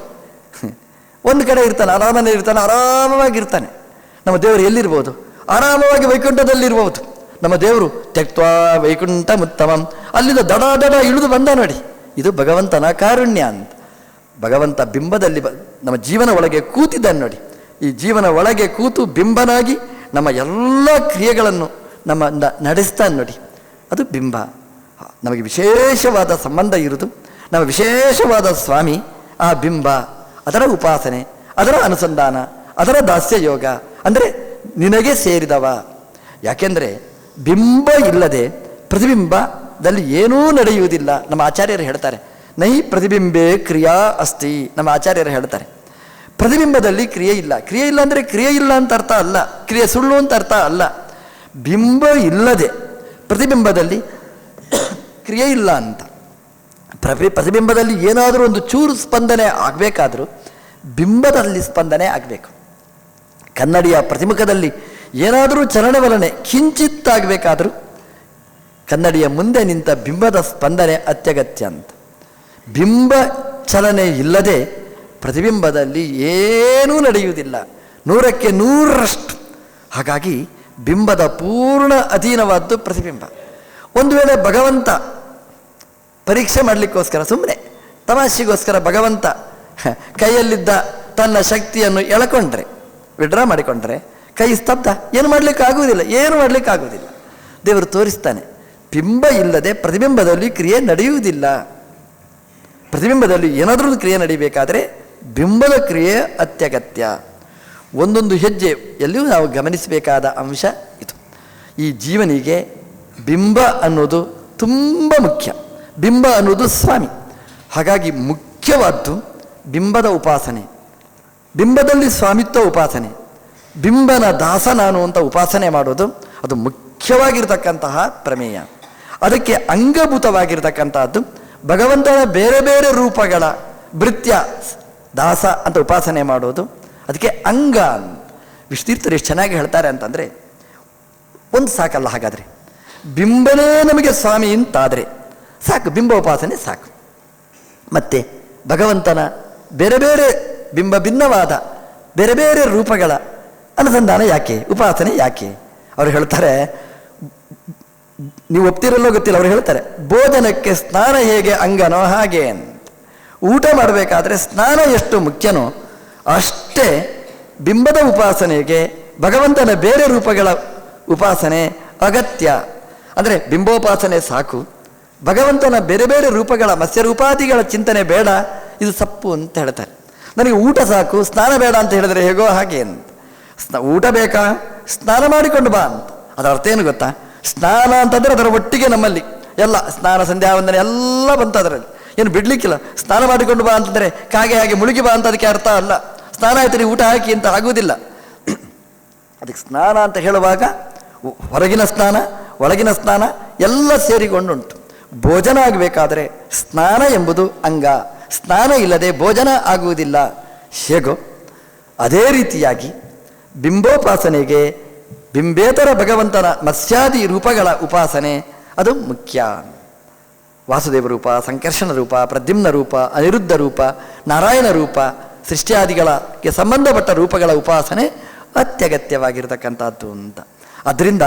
ಒಂದು ಕಡೆ ಇರ್ತಾನೆ, ಆರಾಮನೆ ಇರ್ತಾನೆ, ಆರಾಮವಾಗಿರ್ತಾನೆ. ನಮ್ಮ ದೇವರು ಎಲ್ಲಿರ್ಬೋದು? ಆರಾಮವಾಗಿ ವೈಕುಂಠದಲ್ಲಿರ್ಬೋದು. ನಮ್ಮ ದೇವರು ತೆಕ್ತ್ವಾ ವೈಕುಂಠ ಮುತ್ತಮಂ, ಅಲ್ಲಿಂದ ದಡ ದಡ ಇಳಿದು ಬಂದ ನೋಡಿ. ಇದು ಭಗವಂತನ ಕಾರುಣ್ಯ ಅಂತ. ಭಗವಂತ ಬಿಂಬದಲ್ಲಿ ನಮ್ಮ ಜೀವನ ಒಳಗೆ ಕೂತಿದ್ದಾನೆ ನೋಡಿ. ಈ ಜೀವನ ಒಳಗೆ ಕೂತು ಬಿಂಬನಾಗಿ ನಮ್ಮ ಎಲ್ಲ ಕ್ರಿಯೆಗಳನ್ನು ನಮ್ಮಿಂದ ನಡೆಸ್ತಾನೆ ನೋಡಿ. ಅದು ಬಿಂಬ. ನಮಗೆ ವಿಶೇಷವಾದ ಸಂಬಂಧ ಇರುವುದು, ನಮ್ಮ ವಿಶೇಷವಾದ ಸ್ವಾಮಿ ಆ ಬಿಂಬ. ಅದರ ಉಪಾಸನೆ, ಅದರ ಅನುಸಂಧಾನ, ಅದರ ದಾಸ್ಯ ಯೋಗ ಅಂದರೆ ನಿನಗೆ ಸೇರಿದವ. ಯಾಕೆಂದರೆ ಬಿಂಬ ಇಲ್ಲದೆ ಪ್ರತಿಬಿಂಬದಲ್ಲಿ ಏನೂ ನಡೆಯುವುದಿಲ್ಲ. ನಮ್ಮ ಆಚಾರ್ಯರು ಹೇಳ್ತಾರೆ, ನೈ ಪ್ರತಿಬಿಂಬೆ ಕ್ರಿಯಾ ಅಸ್ತಿ. ನಮ್ಮ ಆಚಾರ್ಯರು ಹೇಳ್ತಾರೆ, ಪ್ರತಿಬಿಂಬದಲ್ಲಿ ಕ್ರಿಯೆ ಇಲ್ಲ. ಕ್ರಿಯೆ ಇಲ್ಲ ಅಂದರೆ ಕ್ರಿಯೆ ಇಲ್ಲ ಅಂತ ಅರ್ಥ ಅಲ್ಲ, ಕ್ರಿಯೆ ಸುಳ್ಳು ಅಂತ ಅರ್ಥ ಅಲ್ಲ. ಬಿಂಬ ಇಲ್ಲದೆ ಪ್ರತಿಬಿಂಬದಲ್ಲಿ ಕ್ರಿಯೆ ಇಲ್ಲ ಅಂತ. ಪ್ರತಿಬಿಂಬದಲ್ಲಿ ಏನಾದರೂ ಒಂದು ಚೂರು ಸ್ಪಂದನೆ ಆಗಬೇಕಾದ್ರೂ ಬಿಂಬದಲ್ಲಿ ಸ್ಪಂದನೆ ಆಗಬೇಕು. ಕನ್ನಡಿಯ ಪ್ರತಿಮುಖದಲ್ಲಿ ಏನಾದರೂ ಚಲನವಲನೆ ಕಿಂಚಿತ್ತಾಗಬೇಕಾದರೂ ಕನ್ನಡಿಯ ಮುಂದೆ ನಿಂತ ಬಿಂಬದ ಸ್ಪಂದನೆ ಅತ್ಯಗತ್ಯ ಅಂತ. ಬಿಂಬ ಚಲನೆ ಇಲ್ಲದೆ ಪ್ರತಿಬಿಂಬದಲ್ಲಿ ಏನೂ ನಡೆಯುವುದಿಲ್ಲ, 100ಕ್ಕೆ 100ರಷ್ಟು. ಹಾಗಾಗಿ ಬಿಂಬದ ಪೂರ್ಣ ಅಧೀನವಾದ್ದು ಪ್ರತಿಬಿಂಬ. ಒಂದು ವೇಳೆ ಭಗವಂತ ಪರೀಕ್ಷೆ ಮಾಡಲಿಕ್ಕೋಸ್ಕರ ಸುಮ್ಮನೆ ತಮಾಷೆಗೋಸ್ಕರ ಭಗವಂತ ಕೈಯಲ್ಲಿದ್ದ ತನ್ನ ಶಕ್ತಿಯನ್ನು ಎಳ್ಕೊಂಡ್ರೆ, ವಿಡ್ರಾ ಮಾಡಿಕೊಂಡ್ರೆ ಕೈ ಸ್ತಬ್ಧ, ಏನು ಮಾಡಲಿಕ್ಕಾಗುವುದಿಲ್ಲ, ಏನು ಮಾಡಲಿಕ್ಕಾಗುವುದಿಲ್ಲ. ದೇವರು ತೋರಿಸ್ತಾನೆ, ಬಿಂಬ ಇಲ್ಲದೆ ಪ್ರತಿಬಿಂಬದಲ್ಲಿ ಕ್ರಿಯೆ ನಡೆಯುವುದಿಲ್ಲ. ಪ್ರತಿಬಿಂಬದಲ್ಲಿ ಏನಾದರೂ ಕ್ರಿಯೆ ನಡೀಬೇಕಾದರೆ ಬಿಂಬದ ಕ್ರಿಯೆ ಅತ್ಯಗತ್ಯ. ಒಂದೊಂದು ಹೆಜ್ಜೆ ಎಲ್ಲಿಯೂ ನಾವು ಗಮನಿಸಬೇಕಾದ ಅಂಶ ಇದು. ಈ ಜೀವನಿಗೆ ಬಿಂಬ ಅನ್ನೋದು ತುಂಬ ಮುಖ್ಯ. ಬಿಂಬ ಅನ್ನೋದು ಸ್ವಾಮಿ. ಹಾಗಾಗಿ ಮುಖ್ಯವಾದ್ದು ಬಿಂಬದ ಉಪಾಸನೆ, ಬಿಂಬದಲ್ಲಿ ಸ್ವಾಮಿತ್ವ ಉಪಾಸನೆ, ಬಿಂಬನ ದಾಸ ನಾನು ಅಂತ ಉಪಾಸನೆ ಮಾಡೋದು ಅದು ಮುಖ್ಯವಾಗಿರ್ತಕ್ಕಂತಹ ಪ್ರಮೇಯ. ಅದಕ್ಕೆ ಅಂಗಭೂತವಾಗಿರ್ತಕ್ಕಂಥದ್ದು ಭಗವಂತನ ಬೇರೆ ಬೇರೆ ರೂಪಗಳ ಭೃತ್ಯ ದಾಸ ಅಂತ ಉಪಾಸನೆ ಮಾಡೋದು ಅದಕ್ಕೆ ಅಂಗ. ವಿಷ್ಣುತೀರ್ಥರು ಎಷ್ಟು ಚೆನ್ನಾಗಿ ಹೇಳ್ತಾರೆ ಅಂತಂದರೆ, ಒಂದು ಸಾಕಲ್ಲ, ಹಾಗಾದರೆ ಬಿಂಬನೇ ನಮಗೆ ಸ್ವಾಮಿ ಅಂತಾದರೆ ಸಾಕು, ಬಿಂಬ ಉಪಾಸನೆ ಸಾಕು. ಮತ್ತು ಭಗವಂತನ ಬೇರೆ ಬೇರೆ ಬಿಂಬ ಭಿನ್ನವಾದ ಬೇರೆ ಬೇರೆ ರೂಪಗಳ ಅನುಸಂಧಾನ ಯಾಕೆ, ಉಪಾಸನೆ ಯಾಕೆ? ಅವ್ರು ಹೇಳ್ತಾರೆ, ನೀವು ಒಪ್ತಿರಲ್ಲೋ ಗೊತ್ತಿಲ್ಲ, ಅವ್ರು ಹೇಳ್ತಾರೆ ಭೋಜನಕ್ಕೆ ಸ್ನಾನ ಹೇಗೆ ಅಂಗನೋ ಹಾಗೆ ಅಂತ. ಊಟ ಮಾಡಬೇಕಾದ್ರೆ ಸ್ನಾನ ಎಷ್ಟು ಮುಖ್ಯನೋ ಅಷ್ಟೇ ಬಿಂಬದ ಉಪಾಸನೆಗೆ ಭಗವಂತನ ಬೇರೆ ರೂಪಗಳ ಉಪಾಸನೆ ಅಗತ್ಯ. ಅಂದರೆ ಬಿಂಬೋಪಾಸನೆ ಸಾಕು, ಭಗವಂತನ ಬೇರೆ ಬೇರೆ ರೂಪಗಳ ಮತ್ಸ್ಯರೂಪಾದಿಗಳ ಚಿಂತನೆ ಬೇಡ, ಇದು ಸಪ್ಪು ಅಂತ ಹೇಳ್ತಾರೆ. ನನಗೆ ಊಟ ಸಾಕು, ಸ್ನಾನ ಬೇಡ ಅಂತ ಹೇಳಿದ್ರೆ ಹೇಗೋ ಹಾಗೆ ಅಂತ. ಊಟ ಬೇಕಾ, ಸ್ನಾನ ಮಾಡಿಕೊಂಡು ಬಾ ಅಂತ. ಅದರ ಅರ್ಥ ಏನು ಗೊತ್ತಾ? ಸ್ನಾನ ಅಂತಂದರೆ ಅದರ ಒಟ್ಟಿಗೆ ನಮ್ಮಲ್ಲಿ ಎಲ್ಲ ಸ್ನಾನ ಸಂಧ್ಯಾ ವಂದನೆ ಎಲ್ಲ ಬಂತು ಅದರಲ್ಲಿ, ಏನು ಬಿಡ್ಲಿಕ್ಕಿಲ್ಲ. ಸ್ನಾನ ಮಾಡಿಕೊಂಡು ಬಾ ಅಂತಂದರೆ ಕಾಗೆ ಹಾಗೆ ಮುಳುಗಿ ಬಾ ಅಂತ ಅದಕ್ಕೆ ಅರ್ಥ ಅಲ್ಲ. ಸ್ನಾನ ಆಯ್ತು ಊಟ ಹಾಕಿ ಅಂತ ಆಗುವುದಿಲ್ಲ. ಅದಕ್ಕೆ ಸ್ನಾನ ಅಂತ ಹೇಳುವಾಗ ಹೊರಗಿನ ಸ್ನಾನ ಒಳಗಿನ ಸ್ನಾನ ಎಲ್ಲ ಸೇರಿಕೊಂಡುಂಟು. ಭೋಜನ ಆಗಬೇಕಾದರೆ ಸ್ನಾನ ಎಂಬುದು ಅಂಗ, ಸ್ನಾನ ಇಲ್ಲದೆ ಭೋಜನ ಆಗುವುದಿಲ್ಲ. ಹೇಗೋ ಅದೇ ರೀತಿಯಾಗಿ ಬಿಂಬೋಪಾಸನೆಗೆ ಬಿಂಬೇತರ ಭಗವಂತನ ಮತ್ಸ್ಯಾದಿ ರೂಪಗಳ ಉಪಾಸನೆ ಅದು ಮುಖ್ಯ. ವಾಸುದೇವ ರೂಪ, ಸಂಕರ್ಷಣ ರೂಪ, ಪ್ರದ್ಯುಮ್ನ ರೂಪ, ಅನಿರುದ್ಧ ರೂಪ, ನಾರಾಯಣ ರೂಪ, ಸೃಷ್ಟಿಯಾದಿಗಳಿಗೆ ಸಂಬಂಧಪಟ್ಟ ರೂಪಗಳ ಉಪಾಸನೆ ಅತ್ಯಗತ್ಯವಾಗಿರತಕ್ಕಂಥದ್ದು ಅಂತ. ಅದರಿಂದ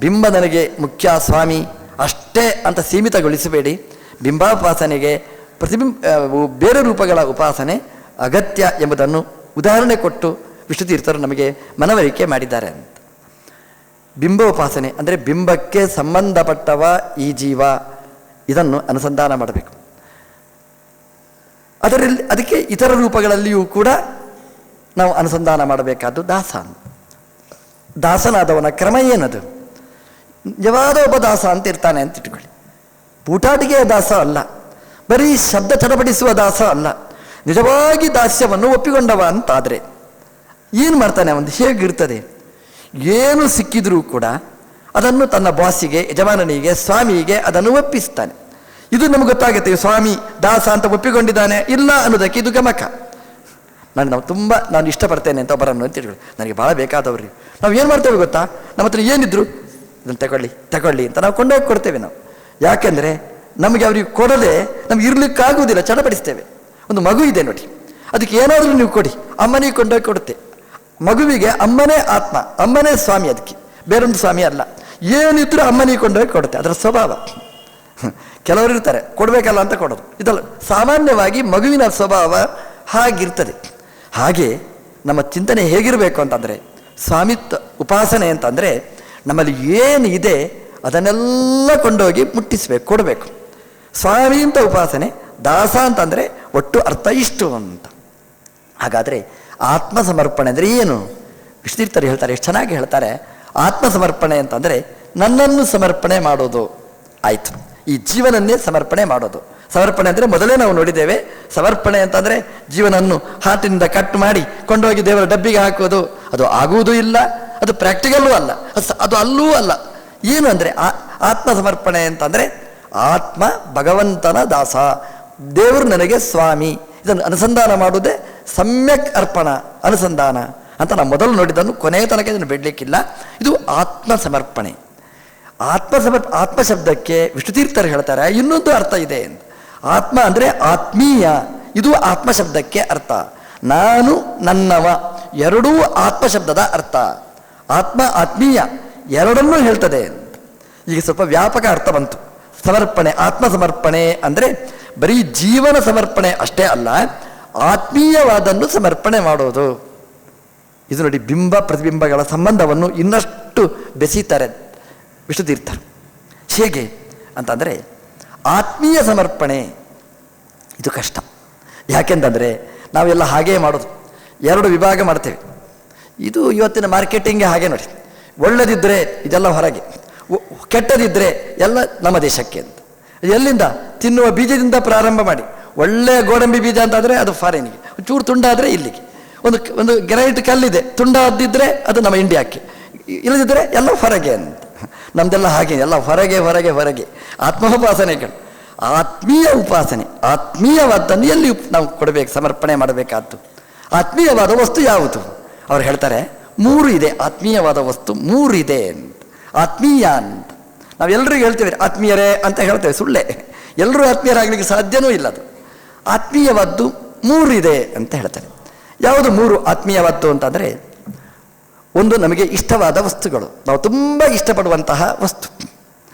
ಬಿಂಬ ನನಗೆ ಮುಖ್ಯ ಸ್ವಾಮಿ ಅಷ್ಟೇ ಅಂತ ಸೀಮಿತಗೊಳಿಸಬೇಡಿ. ಬಿಂಬೋಪಾಸನೆಗೆ ಬೇರೆ ರೂಪಗಳ ಉಪಾಸನೆ ಅಗತ್ಯ ಎಂಬುದನ್ನು ಉದಾಹರಣೆ ಕೊಟ್ಟು ವಿಷ್ಣುತೀರ್ಥರು ನಮಗೆ ಮನವರಿಕೆ ಮಾಡಿದ್ದಾರೆ ಅಂತ. ಬಿಂಬೋಪಾಸನೆ ಅಂದರೆ ಬಿಂಬಕ್ಕೆ ಸಂಬಂಧಪಟ್ಟವ ಈ ಜೀವ, ಇದನ್ನು ಅನುಸಂಧಾನ ಮಾಡಬೇಕು. ಅದಕ್ಕೆ ಇತರ ರೂಪಗಳಲ್ಲಿಯೂ ಕೂಡ ನಾವು ಅನುಸಂಧಾನ ಮಾಡಬೇಕಾದ್ದು ದಾಸ. ದಾಸನಾದವನ ಕ್ರಮ ಏನದು? ನಿಜವಾದ ಒಬ್ಬ ದಾಸ ಅಂತ ಇರ್ತಾನೆ ಅಂತ ಇಟ್ಕೊಳ್ಳಿ. ಊಟಾಟಿಗೆಯ ದಾಸ ಅಲ್ಲ, ಬರೀ ಶಬ್ದ ಚಡಪಡಿಸುವ ದಾಸ ಅಲ್ಲ, ನಿಜವಾಗಿ ದಾಸ್ಯವನ್ನು ಒಪ್ಪಿಕೊಂಡವ ಅಂತಾದರೆ ಏನು ಮಾಡ್ತಾನೆ? ಒಂದು ಹೇಗಿರ್ತದೆ, ಏನು ಸಿಕ್ಕಿದ್ರೂ ಕೂಡ ಅದನ್ನು ತನ್ನ ಬಾಸಿಗೆ, ಯಜಮಾನನಿಗೆ, ಸ್ವಾಮಿಗೆ ಅದನ್ನು ಒಪ್ಪಿಸ್ತಾನೆ. ಇದು ನಮ್ಗೆ ಗೊತ್ತಾಗುತ್ತೆ, ಸ್ವಾಮಿ ದಾಸ ಅಂತ ಒಪ್ಪಿಕೊಂಡಿದ್ದಾನೆ ಇಲ್ಲ ಅನ್ನೋದಕ್ಕೆ ಇದು ಗಮಕ. ನಾನು ಇಷ್ಟಪಡ್ತೇನೆ ಅಂತ ಒಬ್ಬರನ್ನು ಅಂತ ಹೇಳಿ, ನನಗೆ ಭಾಳ ಬೇಕಾದವ್ರಿ, ನಾವು ಏನು ಮಾಡ್ತೇವೆ ಗೊತ್ತಾ, ನಮ್ಮ ಹತ್ರ ಏನಿದ್ರು ಇದನ್ನು ತಗೊಳ್ಳಿ ಅಂತ ನಾವು ಕೊಂಡೋಗಿ ಕೊಡ್ತೇವೆ ನಾವು. ಯಾಕೆಂದರೆ ನಮಗೆ ಅವ್ರಿಗೆ ಕೊಡದೆ ನಮ್ಗೆ ಇರ್ಲಿಕ್ಕಾಗುವುದಿಲ್ಲ, ಚಡಪಡಿಸ್ತೇವೆ. ಒಂದು ಮಗು ಇದೆ ನೋಡಿ, ಅದಕ್ಕೆ ಏನಾದರೂ ನೀವು ಕೊಡಿ, ಅಮ್ಮನಿಗೆ ಕೊಂಡೋಗಿ ಕೊಡುತ್ತೆ. ಮಗುವಿಗೆ ಅಮ್ಮನೇ ಆತ್ಮ, ಅಮ್ಮನೇ ಸ್ವಾಮಿ, ಅದಕ್ಕೆ ಬೇರೊಂದು ಸ್ವಾಮಿ ಅಲ್ಲ. ಏನಿದ್ರು ಅಮ್ಮನಿಗೆ ಕೊಂಡೋಗಿ ಕೊಡುತ್ತೆ, ಅದರ ಸ್ವಭಾವ. ಕೆಲವರು ಇರ್ತಾರೆ ಕೊಡಬೇಕಲ್ಲ ಅಂತ ಕೊಡೋದು, ಇದಲ್ಲ, ಸಾಮಾನ್ಯವಾಗಿ ಮಗುವಿನ ಸ್ವಭಾವ ಹಾಗಿರ್ತದೆ. ಹಾಗೆ ನಮ್ಮ ಚಿಂತನೆ ಹೇಗಿರಬೇಕು ಅಂತಂದರೆ, ಸ್ವಾಮಿತ್ವ ಉಪಾಸನೆ ಅಂತಂದರೆ ನಮ್ಮಲ್ಲಿ ಏನು ಇದೆ ಅದನ್ನೆಲ್ಲ ಕೊಂಡೋಗಿ ಮುಟ್ಟಿಸ್ಬೇಕು, ಕೊಡಬೇಕು. ಸ್ವಾಮಿ ಅಂತ ಉಪಾಸನೆ, ದಾಸ ಅಂತಂದರೆ ಒಟ್ಟು ಅರ್ಥ ಇಷ್ಟು ಅಂತ. ಹಾಗಾದರೆ ಆತ್ಮ ಸಮರ್ಪಣೆ ಅಂದರೆ ಏನು? ವಿಷ್ಣುತೀರ್ಥರು ಹೇಳ್ತಾರೆ, ಎಷ್ಟು ಚೆನ್ನಾಗಿ ಹೇಳ್ತಾರೆ. ಆತ್ಮ ಸಮರ್ಪಣೆ ಅಂತಂದರೆ ನನ್ನನ್ನು ಸಮರ್ಪಣೆ ಮಾಡೋದು ಆಯಿತು, ಈ ಜೀವನನ್ನೇ ಸಮರ್ಪಣೆ ಮಾಡೋದು. ಸಮರ್ಪಣೆ ಅಂದರೆ ಮೊದಲೇ ನಾವು ನೋಡಿದ್ದೇವೆ, ಸಮರ್ಪಣೆ ಅಂತಂದರೆ ಜೀವನನ್ನು ಹಾಟಿನಿಂದ ಕಟ್ ಮಾಡಿ ಕೊಂಡೋಗಿ ದೇವರ ಡಬ್ಬಿಗೆ ಹಾಕೋದು. ಅದು ಆಗುವುದೂ ಇಲ್ಲ, ಅದು ಪ್ರಾಕ್ಟಿಕಲ್ಲೂ ಅಲ್ಲ, ಅದು ಅಲ್ಲೂ ಅಲ್ಲ. ಏನು ಅಂದರೆ ಆತ್ಮ ಸಮರ್ಪಣೆ ಅಂತಂದರೆ ಆತ್ಮ ಭಗವಂತನ ದಾಸ, ದೇವರು ನನಗೆ ಸ್ವಾಮಿ, ಇದನ್ನು ಅನುಸಂಧಾನ ಮಾಡುವುದೇ ಸಮ್ಯಕ್ ಅರ್ಪಣ ಅನುಸಂಧಾನ ಅಂತ ನಾವು ಮೊದಲು ನೋಡಿದ್ದನ್ನು ಕೊನೆಯ ತನಕ ಇದನ್ನು ಬಿಡಲಿಕ್ಕಿಲ್ಲ. ಇದು ಆತ್ಮ ಸಮರ್ಪಣೆ. ಆತ್ಮ ಶಬ್ದಕ್ಕೆ ವಿಷ್ಣುತೀರ್ಥರು ಹೇಳ್ತಾರೆ ಇನ್ನೊಂದು ಅರ್ಥ ಇದೆ. ಆತ್ಮ ಅಂದರೆ ಆತ್ಮೀಯ, ಇದು ಆತ್ಮ ಶಬ್ದಕ್ಕೆ ಅರ್ಥ. ನಾನು ನನ್ನವ ಎರಡೂ ಆತ್ಮ ಶಬ್ದದ ಅರ್ಥ. ಆತ್ಮ ಆತ್ಮೀಯ ಎರಡನ್ನೂ ಹೇಳ್ತದೆ. ಈಗ ಸ್ವಲ್ಪ ವ್ಯಾಪಕ ಅರ್ಥ ಬಂತು. ಸಮರ್ಪಣೆ, ಆತ್ಮ ಸಮರ್ಪಣೆ ಅಂದರೆ ಬರೀ ಜೀವನ ಸಮರ್ಪಣೆ ಅಷ್ಟೇ ಅಲ್ಲ, ಆತ್ಮೀಯವಾದನ್ನು ಸಮರ್ಪಣೆ ಮಾಡೋದು. ಇದು ನೋಡಿ, ಬಿಂಬ ಪ್ರತಿಬಿಂಬಗಳ ಸಂಬಂಧವನ್ನು ಇನ್ನಷ್ಟು ಬೆಸೀತಾರೆ ವಿಷ್ಣುತೀರ್ಥರು. ಹೇಗೆ ಅಂತಂದರೆ ಆತ್ಮೀಯ ಸಮರ್ಪಣೆ ಇದು ಕಷ್ಟ. ಯಾಕೆಂತಂದರೆ ನಾವೆಲ್ಲ ಹಾಗೇ ಮಾಡೋದು, ಎರಡು ವಿಭಾಗ ಮಾಡ್ತೇವೆ. ಇದು ಇವತ್ತಿನ ಮಾರ್ಕೆಟಿಂಗ್ಗೆ ಹಾಗೆ ನೋಡಿ, ಒಳ್ಳೆದಿದ್ದರೆ ಇದೆಲ್ಲ ಹೊರಗೆ, ಕೆಟ್ಟದಿದ್ದರೆ ಎಲ್ಲ ನಮ್ಮ ದೇಶಕ್ಕೆ ಅಂತ. ಎಲ್ಲಿಂದ? ತಿನ್ನುವ ಬೀಜದಿಂದ ಪ್ರಾರಂಭ ಮಾಡಿ, ಒಳ್ಳೆಯ ಗೋಡಂಬಿ ಬೀಜ ಅಂತಾದರೆ ಅದು ಫಾರಿನಿಗೆ, ಚೂರು ತುಂಡಾದರೆ ಇಲ್ಲಿಗೆ, ಒಂದು ಗ್ರೈಟ್ ಕಲ್ಲಿದೆ ತುಂಡಾದಿದ್ದರೆ ಅದು ನಮ್ಮ ಇಂಡಿಯಾಕ್ಕೆ, ಇಲ್ಲದಿದ್ದರೆ ಎಲ್ಲ ಹೊರಗೆ ಅಂತ. ನಮ್ದೆಲ್ಲ ಹಾಗೆ, ಎಲ್ಲ ಹೊರಗೆ ಹೊರಗೆ ಹೊರಗೆ. ಆತ್ಮೋಪಾಸನೆಗಳು, ಆತ್ಮೀಯ ಉಪಾಸನೆ, ಆತ್ಮೀಯವಾದನ್ನು ಎಲ್ಲಿ ನಾವು ಕೊಡಬೇಕು, ಸಮರ್ಪಣೆ ಮಾಡಬೇಕಾದ್ದು. ಆತ್ಮೀಯವಾದ ವಸ್ತು ಯಾವುದು? ಅವ್ರು ಹೇಳ್ತಾರೆ 3 ಇದೆ, ಆತ್ಮೀಯವಾದ ವಸ್ತು 3 ಇದೆ ಅಂತ. ಆತ್ಮೀಯ ಅಂತ ನಾವೆಲ್ಲರಿಗೂ ಹೇಳ್ತೇವೆ, ಆತ್ಮೀಯರೇ ಅಂತ ಹೇಳ್ತೇವೆ, ಸುಳ್ಳೆ. ಎಲ್ಲರೂ ಆತ್ಮೀಯರಾಗಲಿಕ್ಕೆ ಸಾಧ್ಯವೂ ಇಲ್ಲ. ಅದು ಆತ್ಮೀಯವಾದ್ದು 3 ಇದೆ ಅಂತ ಹೇಳ್ತಾರೆ. ಯಾವುದು 3 ಆತ್ಮೀಯವಾದ್ದು ಅಂತಂದರೆ, ಒಂದು ನಮಗೆ ಇಷ್ಟವಾದ ವಸ್ತುಗಳು, ನಾವು ತುಂಬ ಇಷ್ಟಪಡುವಂತಹ ವಸ್ತು.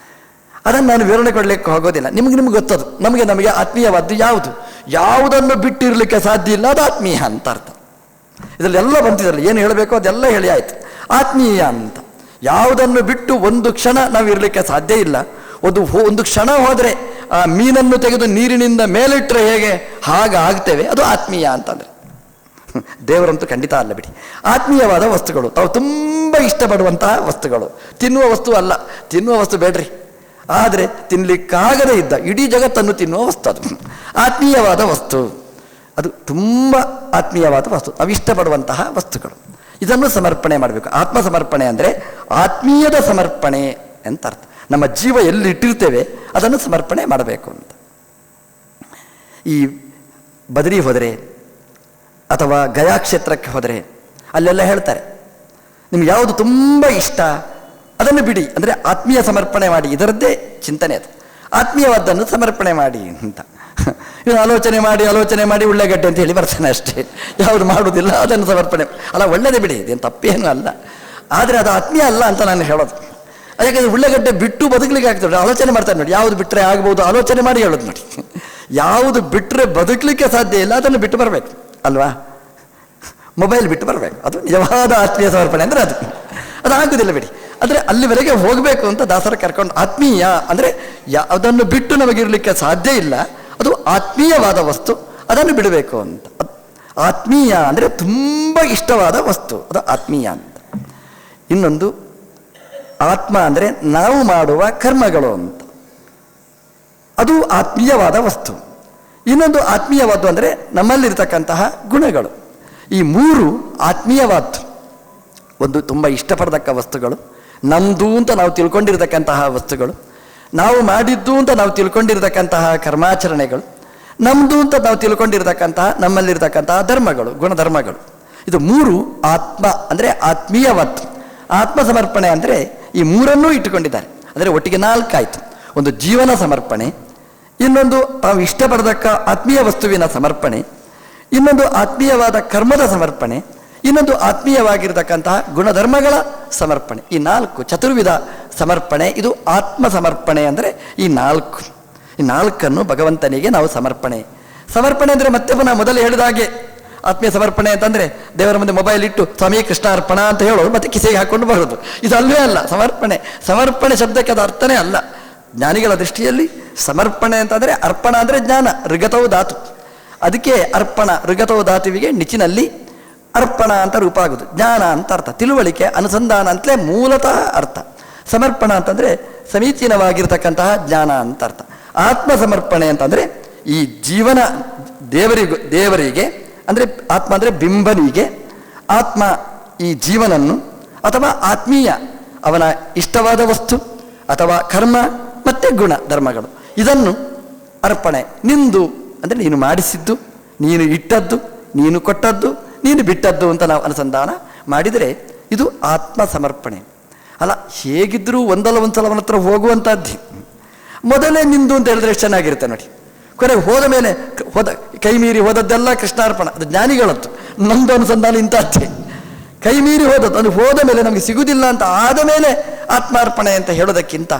ಅದನ್ನು ನಾನು ವಿವರಣೆ ಕೊಡಲಿಕ್ಕೆ ಹೋಗೋದಿಲ್ಲ, ನಿಮ್ಗೆ ಗೊತ್ತದು. ನಮಗೆ ಆತ್ಮೀಯವಾದ್ದು ಯಾವುದು, ಯಾವುದನ್ನು ಬಿಟ್ಟಿರಲಿಕ್ಕೆ ಸಾಧ್ಯ ಇಲ್ಲ, ಅದು ಆತ್ಮೀಯ ಅಂತ ಅರ್ಥ. ಇದರಲ್ಲೆಲ್ಲ ಬಂತಿದ್ರಲ್ಲ, ಏನು ಹೇಳಬೇಕೋ ಅದೆಲ್ಲ ಹೇಳಿ ಆಯ್ತು. ಆತ್ಮೀಯ ಅಂತ ಯಾವುದನ್ನು ಬಿಟ್ಟು ಒಂದು ಕ್ಷಣ ನಾವು ಇರಲಿಕ್ಕೆ ಸಾಧ್ಯ ಇಲ್ಲ. ಒಂದು ಕ್ಷಣ ಹೋದರೆ ಆ ಮೀನನ್ನು ತೆಗೆದು ನೀರಿನಿಂದ ಮೇಲಿಟ್ಟರೆ ಹೇಗೆ ಹಾಗಾಗ್ತೇವೆ, ಅದು ಆತ್ಮೀಯ ಅಂತಂದರೆ. ದೇವರಂತೂ ಖಂಡಿತ ಅಲ್ಲ ಬಿಡಿ. ಆತ್ಮೀಯವಾದ ವಸ್ತುಗಳು, ತಾವು ತುಂಬ ಇಷ್ಟಪಡುವಂತಹ ವಸ್ತುಗಳು. ತಿನ್ನುವ ವಸ್ತು ಅಲ್ಲ, ತಿನ್ನುವ ವಸ್ತು ಬೇಡ್ರಿ, ಆದರೆ ತಿನ್ನಲಿಕ್ಕಾಗದೇ ಇದ್ದ ಇಡೀ ಜಗತ್ತನ್ನು ತಿನ್ನುವ ವಸ್ತು ಅದು ಆತ್ಮೀಯವಾದ ವಸ್ತು. ಅದು ತುಂಬ ಆತ್ಮೀಯವಾದ ವಸ್ತು, ನಾವು ಇಷ್ಟಪಡುವಂತಹ ವಸ್ತುಗಳು. ಇದನ್ನು ಸಮರ್ಪಣೆ ಮಾಡಬೇಕು. ಆತ್ಮ ಸಮರ್ಪಣೆ ಅಂದರೆ ಆತ್ಮೀಯದ ಸಮರ್ಪಣೆ ಅಂತ ಅರ್ಥ. ನಮ್ಮ ಜೀವ ಎಲ್ಲಿ ಇಟ್ಟಿರ್ತೇವೆ ಅದನ್ನು ಸಮರ್ಪಣೆ ಮಾಡಬೇಕು ಅಂತ. ಈ ಬದರಿ ಹೋದರೆ ಅಥವಾ ಗಯಾ ಕ್ಷೇತ್ರಕ್ಕೆ ಹೋದರೆ ಅಲ್ಲೆಲ್ಲ ಹೇಳ್ತಾರೆ, ನಿಮ್ಗೆ ಯಾವುದು ತುಂಬ ಇಷ್ಟ ಅದನ್ನು ಬಿಡಿ, ಅಂದರೆ ಆತ್ಮೀಯ ಸಮರ್ಪಣೆ ಮಾಡಿ. ಇದರದ್ದೇ ಚಿಂತನೆ ಅದು, ಆತ್ಮೀಯವಾದ್ದನ್ನು ಸಮರ್ಪಣೆ ಮಾಡಿ ಅಂತ. ಇವನು ಆಲೋಚನೆ ಮಾಡಿ ಉಳ್ಳಾಗಡ್ಡೆ ಅಂತ ಹೇಳಿ ಬರ್ತಾನೆ ಅಷ್ಟೇ, ಯಾವುದು ಮಾಡುವುದಿಲ್ಲ, ಅದನ್ನು ಸಮರ್ಪಣೆ ಅಲ್ಲ, ಒಳ್ಳೆಯದೇ ಬಿಡಿ, ಇದೇನು ತಪ್ಪೇನೂ ಅಲ್ಲ. ಆದರೆ ಅದು ಆತ್ಮೀಯ ಅಲ್ಲ ಅಂತ ನಾನು ಹೇಳೋದು. ಯಾಕಂದರೆ ಉಳ್ಳಾಗಡ್ಡೆ ಬಿಟ್ಟು ಬದುಕಲಿಕ್ಕೆ ಆಗ್ತದೆ, ಆಲೋಚನೆ ಮಾಡ್ತಾರೆ ನೋಡಿ, ಯಾವುದು ಬಿಟ್ಟರೆ ಆಗ್ಬೋದು ಆಲೋಚನೆ ಮಾಡಿ ಹೇಳೋದು ನೋಡಿ. ಯಾವುದು ಬಿಟ್ಟರೆ ಬದುಕಲಿಕ್ಕೆ ಸಾಧ್ಯ ಇಲ್ಲ ಅದನ್ನು ಬಿಟ್ಟು ಬರಬೇಕು ಅಲ್ವಾ. ಮೊಬೈಲ್ ಬಿಟ್ಟು ಬರಬೇಕು, ಅದು ನಿಜವಾದ ಆತ್ಮೀಯ ಸಮರ್ಪಣೆ ಅಂದರೆ ಅದು ಆಗುವುದಿಲ್ಲ ಬಿಡಿ. ಅಂದರೆ ಅಲ್ಲಿವರೆಗೆ ಹೋಗಬೇಕು ಅಂತ ದಾಸರ ಕರ್ಕೊಂಡು. ಆತ್ಮೀಯ ಅಂದರೆ ಅದನ್ನು ಬಿಟ್ಟು ನಮಗಿರಲಿಕ್ಕೆ ಸಾಧ್ಯ ಇಲ್ಲ, ಅದು ಆತ್ಮೀಯವಾದ ವಸ್ತು, ಅದನ್ನು ಬಿಡಬೇಕು ಅಂತ. ಆತ್ಮೀಯ ಅಂದರೆ ತುಂಬ ಇಷ್ಟವಾದ ವಸ್ತು, ಅದು ಆತ್ಮೀಯ ಅಂತ. ಇನ್ನೊಂದು ಆತ್ಮ ಅಂದರೆ ನಾವು ಮಾಡುವ ಕರ್ಮಗಳು ಅಂತ, ಅದು ಆತ್ಮೀಯವಾದ ವಸ್ತು. ಇನ್ನೊಂದು ಆತ್ಮೀಯವಾದ್ದು ಅಂದರೆ ನಮ್ಮಲ್ಲಿರ್ತಕ್ಕಂತಹ ಗುಣಗಳು. ಈ ಮೂರು ಆತ್ಮೀಯವಾದ್ದು. ಒಂದು ತುಂಬ ಇಷ್ಟಪಡತಕ್ಕ ವಸ್ತುಗಳು, ನಮ್ಮದು ಅಂತ ನಾವು ತಿಳ್ಕೊಂಡಿರ್ತಕ್ಕಂತಹ ವಸ್ತುಗಳು, ನಾವು ಮಾಡಿದ್ದು ಅಂತ ನಾವು ತಿಳ್ಕೊಂಡಿರ್ತಕ್ಕಂತಹ ಕರ್ಮಾಚರಣೆಗಳು, ನಮ್ಮದು ಅಂತ ನಾವು ತಿಳ್ಕೊಂಡಿರ್ತಕ್ಕಂತಹ ನಮ್ಮಲ್ಲಿರ್ತಕ್ಕಂತಹ ಧರ್ಮಗಳು, ಗುಣಧರ್ಮಗಳು. ಇದು ಮೂರು ಆತ್ಮ ಅಂದರೆ ಆತ್ಮೀಯವಾದ್ದು. ಆತ್ಮ ಸಮರ್ಪಣೆ ಅಂದರೆ ಈ ಮೂರನ್ನೂ ಇಟ್ಟುಕೊಂಡಿದ್ದಾರೆ, ಅಂದರೆ ಒಟ್ಟಿಗೆ 4 ಆಯಿತು. ಒಂದು ಜೀವನ ಸಮರ್ಪಣೆ, ಇನ್ನೊಂದು ತಾವು ಇಷ್ಟಪಡತಕ್ಕ ಆತ್ಮೀಯ ವಸ್ತುವಿನ ಸಮರ್ಪಣೆ, ಇನ್ನೊಂದು ಆತ್ಮೀಯವಾದ ಕರ್ಮದ ಸಮರ್ಪಣೆ, ಇನ್ನೊಂದು ಆತ್ಮೀಯವಾಗಿರತಕ್ಕಂತಹ ಗುಣಧರ್ಮಗಳ ಸಮರ್ಪಣೆ. ಈ 4 ಚತುರ್ವಿಧ ಸಮರ್ಪಣೆ, ಇದು ಆತ್ಮ ಸಮರ್ಪಣೆ. ಅಂದರೆ ಈ 4 ಭಗವಂತನಿಗೆ ನಾವು ಸಮರ್ಪಣೆ ಅಂದರೆ ಮತ್ತೆ ಪುನಃ ಮೊದಲು ಹೇಳಿದ ಹಾಗೆ ಆತ್ಮೀಯ ಸಮರ್ಪಣೆ ಅಂತಂದರೆ ದೇವರ ಮುಂದೆ ಮೊಬೈಲ್ ಇಟ್ಟು ಸ್ವಾಮಿ ಕೃಷ್ಣ ಅರ್ಪಣ ಅಂತ ಹೇಳೋದು, ಮತ್ತೆ ಕಿಸೆಗೆ ಹಾಕ್ಕೊಂಡು ಬರೋದು, ಇದು ಅಲ್ಲವೇ ಅಲ್ಲ. ಸಮರ್ಪಣೆ ಶಬ್ದಕ್ಕೆ ಅದು ಅರ್ಥನೇ ಅಲ್ಲ. ಜ್ಞಾನಿಗಳ ದೃಷ್ಟಿಯಲ್ಲಿ ಸಮರ್ಪಣೆ ಅಂತಂದರೆ ಅರ್ಪಣ ಅಂದರೆ ಜ್ಞಾನ, ಋಗತವು ಧಾತು, ಅದಕ್ಕೆ ಅರ್ಪಣ, ಋಗತವು ಧಾತುವಿಗೆ ನಿಚಿನಲ್ಲಿ ಅರ್ಪಣ ಅಂತ ರೂಪ ಆಗುದು. ಜ್ಞಾನ ಅಂತ ಅರ್ಥ, ತಿಳುವಳಿಕೆ, ಅನುಸಂಧಾನ ಅಂತಲೇ ಮೂಲತಃ ಅರ್ಥ. ಸಮರ್ಪಣ ಅಂತಂದರೆ ಸಮೀಚೀನವಾಗಿರ್ತಕ್ಕಂತಹ ಜ್ಞಾನ ಅಂತ ಅರ್ಥ. ಆತ್ಮ ಸಮರ್ಪಣೆ ಅಂತಂದರೆ ಈ ಜೀವನ ದೇವರಿಗೆ ಅಂದರೆ ಆತ್ಮ ಅಂದರೆ ಬಿಂಬನಿಗೆ, ಆತ್ಮ ಈ ಜೀವನನ್ನು ಅಥವಾ ಆತ್ಮೀಯ ಅವನ ಇಷ್ಟವಾದ ವಸ್ತು ಅಥವಾ ಕರ್ಮ ಮತ್ತು ಗುಣ ಧರ್ಮಗಳು, ಇದನ್ನು ಅರ್ಪಣೆ. ನಿಂದು ಅಂದರೆ ನೀನು ಮಾಡಿಸಿದ್ದು, ನೀನು ಇಟ್ಟದ್ದು, ನೀನು ಕೊಟ್ಟದ್ದು, ನೀನು ಬಿಟ್ಟದ್ದು ಅಂತ ನಾವು ಅನುಸಂಧಾನ ಮಾಡಿದರೆ ಇದು ಆತ್ಮ ಸಮರ್ಪಣೆ. ಅಲ್ಲ, ಹೇಗಿದ್ದರೂ ಒಂದಲ್ಲ ಒಂದು ಸಲ ಅವನ ಹತ್ರ ಹೋಗುವಂಥದ್ದು. ಮೊದಲೇ ನಿಂದು ಅಂತ ಹೇಳಿದ್ರೆ ಎಷ್ಟು ಚೆನ್ನಾಗಿರುತ್ತೆ ನೋಡಿ. ಕೊನೆಗೆ ಹೋದ ಮೇಲೆ ಕೈ ಮೀರಿ ಹೋದದ್ದೆಲ್ಲ ಕೃಷ್ಣಾರ್ಪಣ, ಅದು ಜ್ಞಾನಿಗಳದ್ದು. ನಮ್ಮದು ಅನುಸಂಧಾನ ಇಂಥದ್ದೇ, ಕೈ ಮೀರಿ ಹೋದದ್ದು, ಅದು ಹೋದ ಮೇಲೆ ನಮಗೆ ಸಿಗುವುದಿಲ್ಲ ಅಂತ ಆದ ಮೇಲೆ ಆತ್ಮಾರ್ಪಣೆ ಅಂತ ಹೇಳೋದಕ್ಕಿಂತ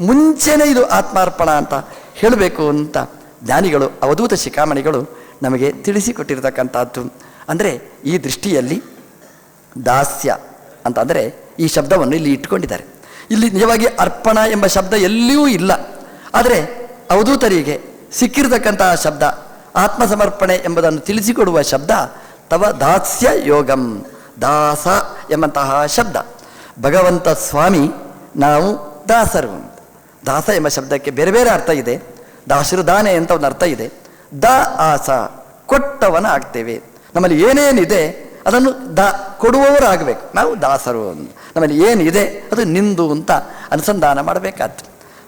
ಮುಂಚೆನೇ ಇದು ಆತ್ಮಾರ್ಪಣ ಅಂತ ಹೇಳಬೇಕು ಅಂತ ಜ್ಞಾನಿಗಳು, ಅವಧೂತ ಶಿಖಾಮಣಿಗಳು ನಮಗೆ ತಿಳಿಸಿಕೊಟ್ಟಿರ್ತಕ್ಕಂಥದ್ದು. ಅಂದರೆ ಈ ದೃಷ್ಟಿಯಲ್ಲಿ ದಾಸ್ಯ ಅಂತ ಅಂದರೆ ಈ ಶಬ್ದವನ್ನು ಇಲ್ಲಿ ಇಟ್ಟುಕೊಂಡಿದ್ದಾರೆ. ಇಲ್ಲಿ ನಿಜವಾಗಿ ಅರ್ಪಣ ಎಂಬ ಶಬ್ದ ಎಲ್ಲಿಯೂ ಇಲ್ಲ, ಆದರೆ ಅವಧೂತರಿಗೆ ಸಿಕ್ಕಿರತಕ್ಕಂತಹ ಶಬ್ದ ಆತ್ಮ ಸಮರ್ಪಣೆ ಎಂಬುದನ್ನು ತಿಳಿಸಿಕೊಡುವ ಶಬ್ದ ತವ ದಾಸ್ಯ ಯೋಗಂ, ದಾಸ ಎಂಬಂತಹ ಶಬ್ದ. ಭಗವಂತ ಸ್ವಾಮಿ, ನಾವು ದಾಸರು. ದಾಸ ಎಂಬ ಶಬ್ದಕ್ಕೆ ಬೇರೆ ಬೇರೆ ಅರ್ಥ ಇದೆ. ದಾಸರು ದಾನೆ ಅಂತ ಒಂದು ಅರ್ಥ ಇದೆ. ದ ಆಸ, ಕೊಟ್ಟವನ ಆಗ್ತೇವೆ. ನಮ್ಮಲ್ಲಿ ಏನೇನಿದೆ ಅದನ್ನು ಕೊಡುವವರಾಗಬೇಕು, ನಾವು ದಾಸರು. ನಮ್ಮಲ್ಲಿ ಏನಿದೆ ಅದು ನಿಂದು ಅಂತ ಅನುಸಂಧಾನ ಮಾಡಬೇಕಾದ್ದು.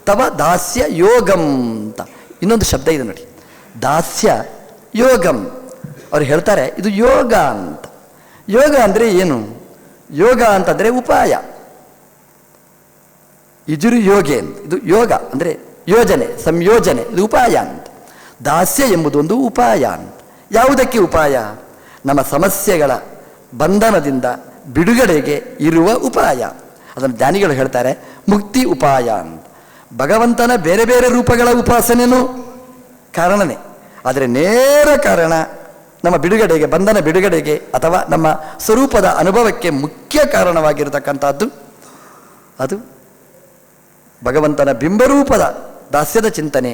ತವ ದಾಸ್ಯ ಯೋಗಂ ಅಂತ ಇನ್ನೊಂದು ಶಬ್ದ ಇದೆ ನೋಡಿ, ದಾಸ್ಯ ಯೋಗಂ. ಅವ್ರು ಹೇಳ್ತಾರೆ ಇದು ಯೋಗ ಅಂತ. ಯೋಗ ಅಂದರೆ ಏನು? ಯೋಗ ಅಂತಂದರೆ ಉಪಾಯ. ಇಜುರು ಯೋಗೆ ಅಂತ, ಇದು ಯೋಗ ಅಂದರೆ ಯೋಜನೆ, ಸಂಯೋಜನೆ, ಇದು ಉಪಾಯ ಅಂತ. ದಾಸ್ಯ ಎಂಬುದು ಒಂದು ಉಪಾಯ ಅಂತ. ಯಾವುದಕ್ಕೆ ಉಪಾಯ? ನಮ್ಮ ಸಮಸ್ಯೆಗಳ ಬಂಧನದಿಂದ ಬಿಡುಗಡೆಗೆ ಇರುವ ಉಪಾಯ. ಅದನ್ನು ಜ್ಞಾನಿಗಳು ಹೇಳ್ತಾರೆ ಮುಕ್ತಿ ಉಪಾಯ ಅಂತ. ಭಗವಂತನ ಬೇರೆ ಬೇರೆ ರೂಪಗಳ ಉಪಾಸನೆಯೂ ಕಾರಣನೇ, ಆದರೆ ನೇರ ಕಾರಣ ನಮ್ಮ ಬಿಡುಗಡೆಗೆ, ಬಂಧನ ಬಿಡುಗಡೆಗೆ ಅಥವಾ ನಮ್ಮ ಸ್ವರೂಪದ ಅನುಭವಕ್ಕೆ ಮುಖ್ಯ ಕಾರಣವಾಗಿರತಕ್ಕಂಥದ್ದು ಅದು ಭಗವಂತನ ಬಿಂಬರೂಪದ ದಾಸ್ಯದ ಚಿಂತನೆ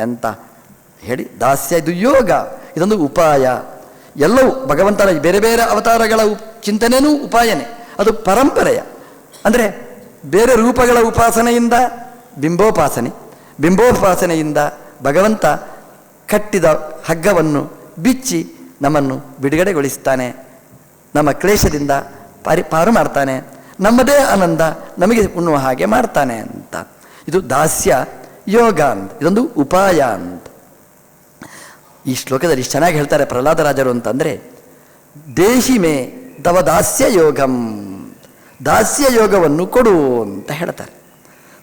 ಅಂತ ಹೇಳಿ, ದಾಸ್ಯ ಇದು ಯೋಗ, ಇದೊಂದು ಉಪಾಯ. ಎಲ್ಲವೂ ಭಗವಂತನ ಬೇರೆ ಬೇರೆ ಅವತಾರಗಳ ಚಿಂತನೆಯೂ ಉಪಾಯನೇ, ಅದು ಪರಂಪರೆಯ. ಅಂದರೆ ಬೇರೆ ರೂಪಗಳ ಉಪಾಸನೆಯಿಂದ ಬಿಂಬೋಪಾಸನೆಯಿಂದ ಭಗವಂತ ಕಟ್ಟಿದ ಹಗ್ಗವನ್ನು ಬಿಚ್ಚಿ ನಮ್ಮನ್ನು ಬಿಡುಗಡೆಗೊಳಿಸ್ತಾನೆ, ನಮ್ಮ ಕ್ಲೇಶದಿಂದ ಪಾರು ಮಾಡ್ತಾನೆ, ನಮ್ಮದೇ ಆನಂದ ನಮಗೆ ಉಣ್ಣುವ ಹಾಗೆ ಮಾಡ್ತಾನೆ ಅಂತ. ಇದು ದಾಸ್ಯ ಯೋಗ ಅಂತ, ಇದೊಂದು ಉಪಾಯ ಅಂತ. ಈ ಶ್ಲೋಕದಲ್ಲಿ ಇಷ್ಟು ಚೆನ್ನಾಗಿ ಹೇಳ್ತಾರೆ ಪ್ರಹ್ಲಾದರಾಜರು ಅಂತಂದರೆ, ದೇಹಿ ಮೇ ತವ ದಾಸ್ಯ ಯೋಗಂ, ದಾಸ್ಯ ಯೋಗವನ್ನು ಕೊಡು ಅಂತ ಹೇಳ್ತಾರೆ.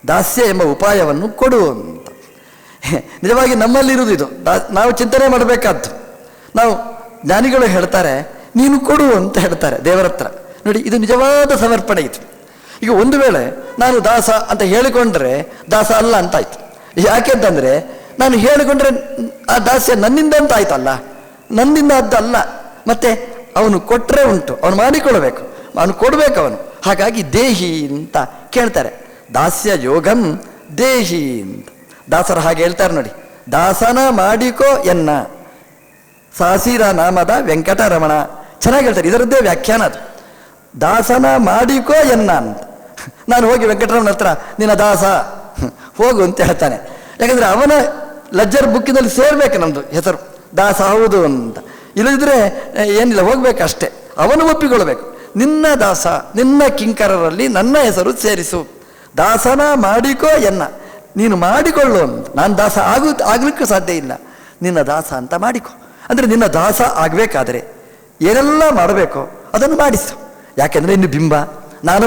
ದಾಸ್ಯ ಎಂಬ ಉಪಾಯವನ್ನು ಕೊಡು ಅಂತ. ನಿಜವಾಗಿ ನಮ್ಮಲ್ಲಿರುವುದು ಇದು, ನಾವು ಚಿಂತನೆ ಮಾಡಬೇಕಾದ್ದು. ನಾವು ಜ್ಞಾನಿಗಳು ಹೇಳ್ತಾರೆ ನೀನು ಕೊಡು ಅಂತ ಹೇಳ್ತಾರೆ ದೇವರ ಹತ್ರ. ನೋಡಿ, ಇದು ನಿಜವಾದ ಸಮರ್ಪಣೆ ಇದು. ಈಗ ಒಂದು ವೇಳೆ ನಾನು ದಾಸ ಅಂತ ಹೇಳಿಕೊಂಡ್ರೆ ದಾಸ ಅಲ್ಲ ಅಂತಾಯ್ತು. ಯಾಕೆಂತಂದರೆ ನಾನು ಹೇಳಿಕೊಂಡ್ರೆ ಆ ದಾಸ್ಯ ನನ್ನಿಂದ ಅಂತ ಆಯ್ತಲ್ಲ, ನನ್ನಿಂದ ಅದ್ದಲ್ಲ. ಮತ್ತೆ ಅವನು ಕೊಟ್ಟರೆ ಉಂಟು, ಅವನು ಮಾಡಿಕೊಳ್ಬೇಕು, ಅವನು ಕೊಡಬೇಕು ಅವನು. ಹಾಗಾಗಿ ದೇಹಿ ಅಂತ ಕೇಳ್ತಾರೆ. ದಾಸ್ಯ ಯೋಗಂ ದೇಹಿ ಅಂತ ದಾಸರು ಹಾಗೆ ಹೇಳ್ತಾರೆ ನೋಡಿ. ದಾಸನ ಮಾಡಿಕೋ ಎನ್ನ ಸಾಸಿರ ನಾಮದ ವೆಂಕಟರಮಣ, ಚೆನ್ನಾಗಿ ಹೇಳ್ತಾರೆ. ಇದರದ್ದೇ ವ್ಯಾಖ್ಯಾನ ಅದು. ದಾಸನ ಮಾಡಿಕೋ ಎನ್ನ ಅಂತ. ನಾನು ಹೋಗಿ ವೆಂಕಟರಮಣ ಹತ್ರ ನಿನ್ನ ದಾಸ ಹೋಗು ಅಂತ ಹೇಳ್ತಾನೆ. ಯಾಕಂದರೆ ಅವನ ಲಜ್ಜರ್ ಬುಕ್ಕಿನಲ್ಲಿ ಸೇರ್ಬೇಕು ನಮ್ಮದು ಹೆಸರು, ದಾಸ ಹೌದು ಅಂತ. ಇಲ್ಲದಿದ್ದರೆ ಏನಿಲ್ಲ, ಹೋಗ್ಬೇಕಷ್ಟೇ. ಅವನು ಒಪ್ಪಿಕೊಳ್ಬೇಕು, ನಿನ್ನ ದಾಸ, ನಿನ್ನ ಕಿಂಕರರಲ್ಲಿ ನನ್ನ ಹೆಸರು ಸೇರಿಸು, ದಾಸನ ಮಾಡಿಕೋ ಎನ್ನ, ನೀನು ಮಾಡಿಕೊಳ್ಳು ಅಂತ. ನಾನು ದಾಸ ಆಗ್ಲಿಕ್ಕೂ ಸಾಧ್ಯ ಇಲ್ಲ, ನಿನ್ನ ದಾಸ ಅಂತ ಮಾಡಿಕೊ. ಅಂದರೆ ನಿನ್ನ ದಾಸ ಆಗಬೇಕಾದ್ರೆ ಏನೆಲ್ಲ ಮಾಡಬೇಕೋ ಅದನ್ನು ಮಾಡಿಸು. ಯಾಕೆಂದರೆ ಇನ್ನು ಬಿಂಬ, ನಾನು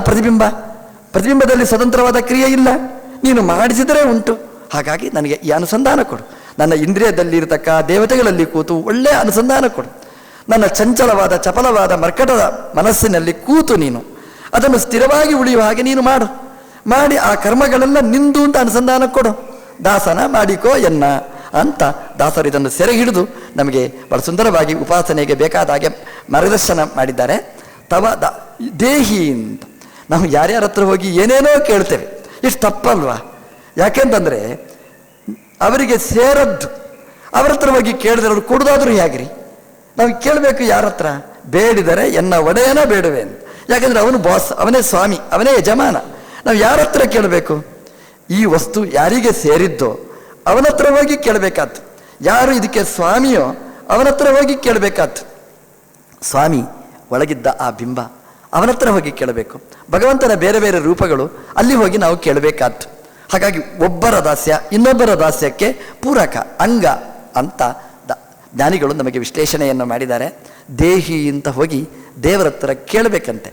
ಪ್ರತಿಬಿಂಬದಲ್ಲಿ ಸ್ವತಂತ್ರವಾದ ಕ್ರಿಯೆ ಇಲ್ಲ, ನೀನು ಮಾಡಿಸಿದರೆ ಉಂಟು. ಹಾಗಾಗಿ ನನಗೆ ಈ ಅನುಸಂಧಾನ ಕೊಡು. ನನ್ನ ಇಂದ್ರಿಯದಲ್ಲಿರತಕ್ಕ ದೇವತೆಗಳಲ್ಲಿ ಕೂತು ಒಳ್ಳೆಯ ಅನುಸಂಧಾನ ಕೊಡು. ನನ್ನ ಚಂಚಲವಾದ ಚಪಲವಾದ ಮರ್ಕಟದ ಮನಸ್ಸಿನಲ್ಲಿ ಕೂತು ನೀನು ಅದನ್ನು ಸ್ಥಿರವಾಗಿ ಉಳಿಯುವ ಹಾಗೆ ನೀನು ಮಾಡಿ ಆ ಕರ್ಮಗಳೆಲ್ಲ ನಿಂದು ಅಂತ ಅನುಸಂಧಾನ ಕೊಡು. ದಾಸನ ಮಾಡಿಕೋ ಎನ್ನ ಅಂತ ದಾಸರು ಇದನ್ನು ಸೆರೆ ಹಿಡಿದು ನಮಗೆ ಬಹಳ ಸುಂದರವಾಗಿ ಉಪಾಸನೆಗೆ ಬೇಕಾದ ಹಾಗೆ ಮಾರ್ಗದರ್ಶನ ಮಾಡಿದ್ದಾರೆ. ದೇಹಿ ಅಂತ ನಾವು ಯಾರ್ಯಾರ ಹತ್ರ ಹೋಗಿ ಏನೇನೋ ಕೇಳ್ತೇವೆ, ಇಷ್ಟು ತಪ್ಪಲ್ವಾ? ಯಾಕೆಂತಂದರೆ ಅವರಿಗೆ ಸೇರದ್ದು ಅವರ ಹತ್ರ ಹೋಗಿ ಕೇಳಿದ್ರೆ ಅವ್ರು ಕೊಡೋದಾದ್ರೂ ಹೇಗ್ರಿ? ನಾವು ಕೇಳಬೇಕು ಯಾರ ಹತ್ರ? ಬೇಡಿದರೆ ಎನ್ನ ಒಡೆಯನ ಬೇಡುವೆ ಅಂತ. ಯಾಕೆಂದರೆ ಅವನು ಬಾಸ್, ಅವನೇ ಸ್ವಾಮಿ, ಅವನೇ ಯಜಮಾನ. ನಾವು ಯಾರ ಹತ್ರ ಕೇಳಬೇಕು? ಈ ವಸ್ತು ಯಾರಿಗೆ ಸೇರಿದ್ದೋ ಅವನ ಹತ್ರ ಹೋಗಿ ಕೇಳಬೇಕಾದ್ದು. ಯಾರು ಇದಕ್ಕೆ ಸ್ವಾಮಿಯೋ ಅವನ ಹತ್ರ ಹೋಗಿ ಕೇಳಬೇಕಾದ್ದು. ಸ್ವಾಮಿ ಒಳಗಿದ್ದ ಆ ಬಿಂಬ, ಅವನ ಹತ್ರ ಹೋಗಿ ಕೇಳಬೇಕು. ಭಗವಂತನ ಬೇರೆ ಬೇರೆ ರೂಪಗಳು, ಅಲ್ಲಿ ಹೋಗಿ ನಾವು ಕೇಳಬೇಕಾದ್ದು. ಹಾಗಾಗಿ ಒಬ್ಬರ ದಾಸ್ಯ ಇನ್ನೊಬ್ಬರ ದಾಸ್ಯಕ್ಕೆ ಪೂರಕ ಅಂಗ ಅಂತ ಜ್ಞಾನಿಗಳು ನಮಗೆ ವಿಶ್ಲೇಷಣೆಯನ್ನು ಮಾಡಿದ್ದಾರೆ. ದೇಹಿ ಅಂತ ಹೋಗಿ ದೇವರ ಹತ್ರ ಕೇಳಬೇಕಂತೆ.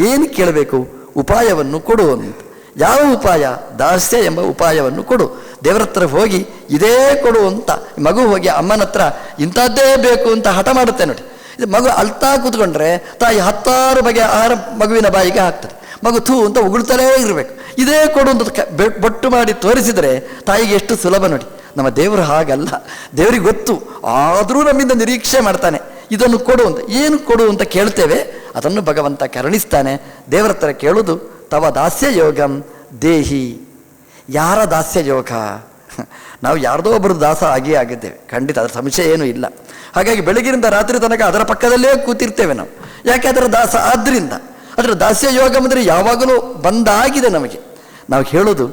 ಏನು ಕೇಳಬೇಕು? ಉಪಾಯವನ್ನು ಕೊಡು ಅಂತ. ಯಾವ ಉಪಾಯ? ದಾಸ್ಯ ಎಂಬ ಉಪಾಯವನ್ನು ಕೊಡು. ದೇವರ ಹತ್ರ ಹೋಗಿ ಇದೇ ಕೊಡು ಅಂತ. ಮಗು ಹೋಗಿ ಅಮ್ಮನ ಹತ್ರ ಇಂಥದ್ದೇ ಬೇಕು ಅಂತ ಹಠ ಮಾಡುತ್ತೆ ನೋಡಿ. ಇದು ಮಗು ಅಳ್ತಾ ಕೂತ್ಕೊಂಡ್ರೆ ತಾಯಿ 10 ಬಗೆಯ ಆಹಾರ ಮಗುವಿನ ಬಾಯಿಗೆ ಹಾಕ್ತದೆ. ಮಗು ಥೂ ಅಂತ ಉಗುಳ್ತಲೇ ಇರಬೇಕು. ಇದೇ ಕೊಡು ಅಂತ ಬೊಟ್ಟು ಮಾಡಿ ತೋರಿಸಿದರೆ ತಾಯಿಗೆ ಎಷ್ಟು ಸುಲಭ ನೋಡಿ. ನಮ್ಮ ದೇವರು ಹಾಗಲ್ಲ, ದೇವರಿಗೆ ಗೊತ್ತು, ಆದರೂ ನಮ್ಮಿಂದ ನಿರೀಕ್ಷೆ ಮಾಡ್ತಾನೆ. ಇದನ್ನು ಕೊಡು ಅಂತ. ಏನು ಕೊಡು ಅಂತ ಕೇಳ್ತೇವೆ, ಅದನ್ನು ಭಗವಂತ ಕರುಣಿಸ್ತಾನೆ. ದೇವರ ಹತ್ರ ಕೇಳುವುದು ತವ ದಾಸ್ಯ ಯೋಗಂ ದೇಹಿ. ಯಾರ ದಾಸ್ಯ ಯೋಗ? ನಾವು ಯಾರ್ದೋ ಒಬ್ಬರು ದಾಸ ಆಗಿದ್ದೇವೆ, ಖಂಡಿತ, ಅದರ ಸಂಶಯ ಏನೂ ಇಲ್ಲ. ಹಾಗಾಗಿ ಬೆಳಗಿನಿಂದ ರಾತ್ರಿ ತನಕ ಅದರ ಪಕ್ಕದಲ್ಲೇ ಕೂತಿರ್ತೇವೆ ನಾವು. ಯಾಕೆ? ಅದರ ದಾಸ ಆದ್ದರಿಂದ. ಅದರ ದಾಸ್ಯ ಯೋಗ ಅಂದರೆ ಯಾವಾಗಲೂ ಬಂದಾಗಿದೆ ನಮಗೆ. ನಾವು ಹೇಳೋದು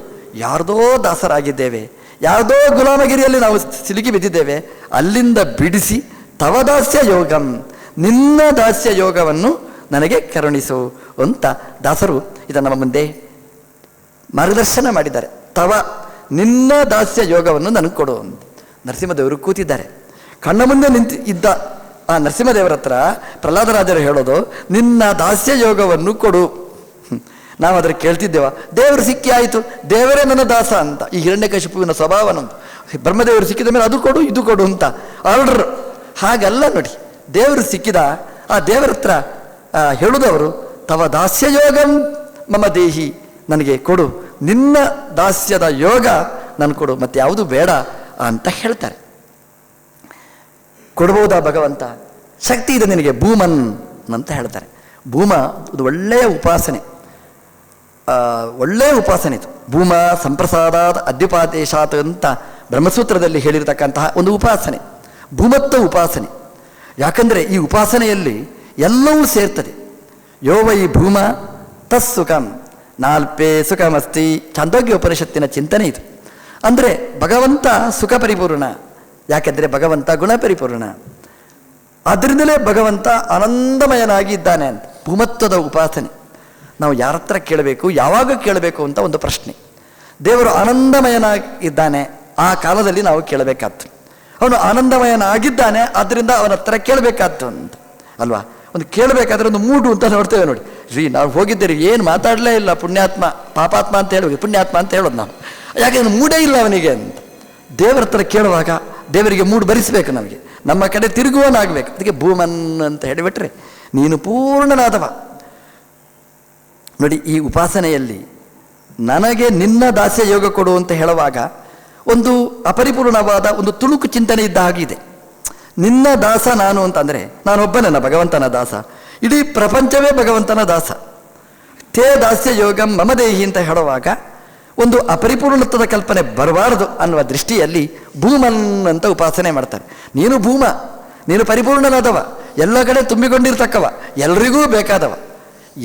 ಯಾರ್ದೋ ದಾಸರಾಗಿದ್ದೇವೆ, ಯಾರ್ದೋ ಗುಲಾಮಗಿರಿಯಲ್ಲಿ ನಾವು ಸಿಲುಕಿ ಬಿದ್ದಿದ್ದೇವೆ, ಅಲ್ಲಿಂದ ಬಿಡಿಸಿ ತವ ದಾಸ್ಯ ಯೋಗಂ, ನಿನ್ನ ದಾಸ್ಯ ಯೋಗವನ್ನು ನನಗೆ ಕರುಣಿಸು ಅಂತ ದಾಸರು ಇದನ್ನು ನಮ್ಮ ಮುಂದೆ ಮಾರ್ಗದರ್ಶನ ಮಾಡಿದ್ದಾರೆ. ತವ, ನಿನ್ನ ದಾಸ್ಯ ಯೋಗವನ್ನು ನನಗೆ ಕೊಡು ಅಂತ. ನರಸಿಂಹದೇವರು ಕೂತಿದ್ದಾರೆ. ಕಣ್ಣ ಮುಂದೆ ಇದ್ದ ಆ ನರಸಿಂಹದೇವರ ಹತ್ರ ಪ್ರಹ್ಲಾದರಾಜರು ಹೇಳೋದು ನಿನ್ನ ದಾಸ್ಯ ಯೋಗವನ್ನು ಕೊಡು. ನಾವು ಅದರ ಕೇಳ್ತಿದ್ದೇವ? ದೇವರು ಸಿಕ್ಕಿ ಆಯಿತು, ದೇವರೇ ನನ್ನ ದಾಸ ಅಂತ. ಈ ಹಿರಣ್ಯಕಶಿಪುವಿನ ಸ್ವಭಾವ ನಮ್ಮದು. ಬ್ರಹ್ಮದೇವರು ಸಿಕ್ಕಿದ ಮೇಲೆ ಅದು ಕೊಡು ಇದು ಕೊಡು ಅಂತ ಆರ್ಡರ್. ಹಾಗಲ್ಲ ನೋಡಿ, ದೇವರು ಸಿಕ್ಕಿದ ಆ ದೇವರ ಹತ್ರ ಹೇಳುವುದವರು ತವ ದಾಸ್ಯಯೋಗಂ ಮಮ ದೇಹಿ, ನನಗೆ ಕೊಡು, ನಿನ್ನ ದಾಸ್ಯದ ಯೋಗ ನನಗೆ ಕೊಡು, ಮತ್ತೆ ಯಾವುದು ಬೇಡ ಅಂತ ಹೇಳ್ತಾರೆ. ಕೊಡ್ಬೋದಾ ಭಗವಂತ? ಶಕ್ತಿ ಇದೆ ನಿನಗೆ, ಭೂಮನ್ ಅಂತ ಹೇಳ್ತಾರೆ. ಭೂಮ ಇದು ಒಳ್ಳೆಯ ಉಪಾಸನೆ, ಒಳ್ಳೆಯ ಉಪಾಸನೆ ಇದು. ಭೂಮ ಸಂಪ್ರಸಾದಾತ್ ಅದ್ಯುಪಾದೇಶಾತ್ ಅಂತ ಬ್ರಹ್ಮಸೂತ್ರದಲ್ಲಿ ಹೇಳಿರ್ತಕ್ಕಂತಹ ಒಂದು ಉಪಾಸನೆ, ಭೂಮತ್ವ ಉಪಾಸನೆ. ಯಾಕಂದರೆ ಈ ಉಪಾಸನೆಯಲ್ಲಿ ಎಲ್ಲವೂ ಸೇರ್ತದೆ. ಯೋ ವೈ ಭೂಮ ತಸ್ಸುಖಂ ನಾಲ್ಪೇ ಸುಖಮಸ್ತಿ, ಛಾಂದೋಗ್ಯ ಉಪನಿಷತ್ತಿನ ಚಿಂತನೆ ಇದು. ಅಂದರೆ ಭಗವಂತ ಸುಖ ಪರಿಪೂರ್ಣ, ಯಾಕೆಂದರೆ ಭಗವಂತ ಗುಣ ಪರಿಪೂರ್ಣ. ಆದ್ದರಿಂದಲೇ ಭಗವಂತ ಆನಂದಮಯನಾಗಿ ಇದ್ದಾನೆ ಅಂತ ಭೂಮತ್ವದ ಉಪಾಸನೆ. ನಾವು ಯಾರ ಹತ್ರ ಕೇಳಬೇಕು, ಯಾವಾಗ ಕೇಳಬೇಕು ಅಂತ ಒಂದು ಪ್ರಶ್ನೆ. ದೇವರು ಆನಂದಮಯನಾಗಿದ್ದಾನೆ, ಆ ಕಾಲದಲ್ಲಿ ನಾವು ಕೇಳಬೇಕಾದ್ದು. ಅವನು ಆನಂದಮಯನಾಗಿದ್ದಾನೆ, ಆದ್ದರಿಂದ ಅವನ ಹತ್ರ ಕೇಳಬೇಕಾದ್ದು ಅಂತ ಅಲ್ವಾ. ಒಂದು ಕೇಳಬೇಕಾದ್ರೆ ಒಂದು ಮೂಡು ಅಂತ ನೋಡ್ತೇವೆ ನೋಡಿ. ನಾವು ಹೋಗಿದ್ದೇವೆ, ಏನು ಮಾತಾಡಲೇ ಇಲ್ಲ, ಪುಣ್ಯಾತ್ಮ ಪಾಪಾತ್ಮ ಅಂತ ಹೇಳೋದು, ಪುಣ್ಯಾತ್ಮ ಅಂತ ಹೇಳೋದು ನಾವು. ಯಾಕೆಂದ್ರೆ ಮೂಡೇ ಇಲ್ಲ ಅವನಿಗೆ ಅಂತ. ದೇವರ ಹತ್ರ ಕೇಳುವಾಗ ದೇವರಿಗೆ ಮೂಡು ಭರಿಸಬೇಕು, ನಮಗೆ ನಮ್ಮ ಕಡೆ ತಿರುಗುವನಾಗಬೇಕು. ಅದಕ್ಕೆ ಭೂಮನ್ ಅಂತ ಹೇಳಿಬಿಟ್ರೆ ನೀನು ಪೂರ್ಣನಾದವ. ನೋಡಿ, ಈ ಉಪಾಸನೆಯಲ್ಲಿ ನನಗೆ ನಿನ್ನ ದಾಸ್ಯ ಯೋಗ ಕೊಡು ಅಂತ ಹೇಳುವಾಗ ಒಂದು ಅಪರಿಪೂರ್ಣವಾದ ಒಂದು ತುಣುಕು ಚಿಂತನೆ ಇದ್ದ ಹಾಗಿದೆ. ನಿನ್ನ ದಾಸ ನಾನು ಅಂತಂದರೆ ನಾನೊಬ್ಬನನ್ನ ಭಗವಂತನ ದಾಸ, ಇಡೀ ಪ್ರಪಂಚವೇ ಭಗವಂತನ ದಾಸ. ತೇ ದಾಸ್ಯ ಯೋಗಂ ಮಮ ದೇಹಿ ಅಂತ ಹೇಳುವಾಗ ಒಂದು ಅಪರಿಪೂರ್ಣತ್ವದ ಕಲ್ಪನೆ ಬರಬಾರದು ಅನ್ನುವ ದೃಷ್ಟಿಯಲ್ಲಿ ಭೂಮನ್ ಅಂತ ಉಪಾಸನೆ ಮಾಡ್ತಾರೆ. ನೀನು ಭೂಮ, ನೀನು ಪರಿಪೂರ್ಣನಾದವ, ಎಲ್ಲ ಕಡೆ ತುಂಬಿಕೊಂಡಿರ್ತಕ್ಕವ, ಎಲ್ರಿಗೂ ಬೇಕಾದವ,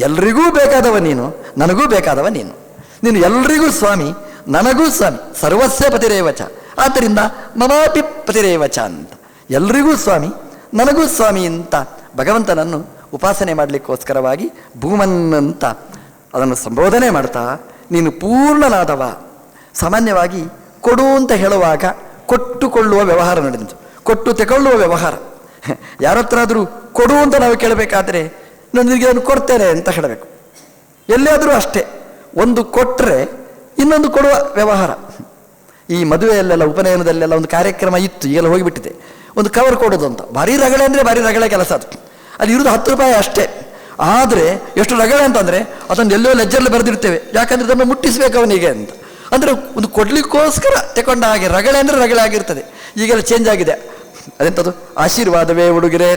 ಎಲ್ರಿಗೂ ಬೇಕಾದವ ನೀನು, ನನಗೂ ಬೇಕಾದವ ನೀನು. ನೀನು ಎಲ್ರಿಗೂ ಸ್ವಾಮಿ, ನನಗೂ ಸ್ವಾಮಿ, ಸರ್ವಸ್ಯ ಪತಿರೇವಚ, ಆದ್ದರಿಂದ ಮಮಾಪಿ ಪತಿರೇವಚ ಅಂತ. ಎಲ್ರಿಗೂ ಸ್ವಾಮಿ, ನನಗೂ ಸ್ವಾಮಿ ಅಂತ ಭಗವಂತನನ್ನು ಉಪಾಸನೆ ಮಾಡಲಿಕ್ಕೋಸ್ಕರವಾಗಿ ಭೂಮನ್ ಅಂತ ಅದನ್ನು ಸಂಬೋಧನೆ ಮಾಡ್ತಾ ನೀನು ಪೂರ್ಣನಾದವ. ಸಾಮಾನ್ಯವಾಗಿ ಕೊಡು ಅಂತ ಹೇಳುವಾಗ ಕೊಟ್ಟುಕೊಳ್ಳುವ ವ್ಯವಹಾರ ನಡೆದಿತ್ತು, ಕೊಟ್ಟು ತೆಗೊಳ್ಳುವ ವ್ಯವಹಾರ. ಯಾರತ್ರಾದರೂ ಕೊಡು ಅಂತ ನಾವು ಕೇಳಬೇಕಾದ್ರೆ ನಾನು ನಿನಗೆ ಅದನ್ನು ಕೊಡ್ತೇನೆ ಅಂತ ಹೇಳಬೇಕು. ಎಲ್ಲಿಯಾದರೂ ಅಷ್ಟೇ, ಒಂದು ಕೊಟ್ಟರೆ ಇನ್ನೊಂದು ಕೊಡುವ ವ್ಯವಹಾರ. ಈ ಮದುವೆಯಲ್ಲೆಲ್ಲ ಉಪನಯನದಲ್ಲೆಲ್ಲ ಒಂದು ಕಾರ್ಯಕ್ರಮ ಇತ್ತು, ಈಗೆಲ್ಲ ಹೋಗಿಬಿಟ್ಟಿದೆ. ಒಂದು ಕವರ್ ಕೊಡೋದು ಅಂತ, ಭಾರಿ ರಗಳೆ ಅಂದರೆ ಭಾರಿ ರಗಳೆ ಕೆಲಸ ಅದು. ಅಲ್ಲಿ ಇರೋದು 10 ರೂಪಾಯಿ ಅಷ್ಟೇ. ಆದರೆ ಎಷ್ಟು ರಗಳೆ ಅಂತಂದರೆ ಅದನ್ನು ಎಲ್ಲೋ ಲೆಜ್ಜಲ್ಲಿ ಬರೆದಿರ್ತೇವೆ, ಯಾಕಂದರೆ ಅದನ್ನು ಮುಟ್ಟಿಸ್ಬೇಕು ಅವನಿಗೆ ಅಂತ. ಅಂದರೆ ಒಂದು ಕೊಡಲಿಕ್ಕೋಸ್ಕರ ತಗೊಂಡ ಹಾಗೆ ರಗಳೆ ಅಂದರೆ ರಗಳೆ ಆಗಿರ್ತದೆ. ಈಗೆಲ್ಲ ಚೇಂಜ್ ಆಗಿದೆ. ಅದೆಂಥದ್ದು ಆಶೀರ್ವಾದವೇ ಉಡುಗೊರೆ,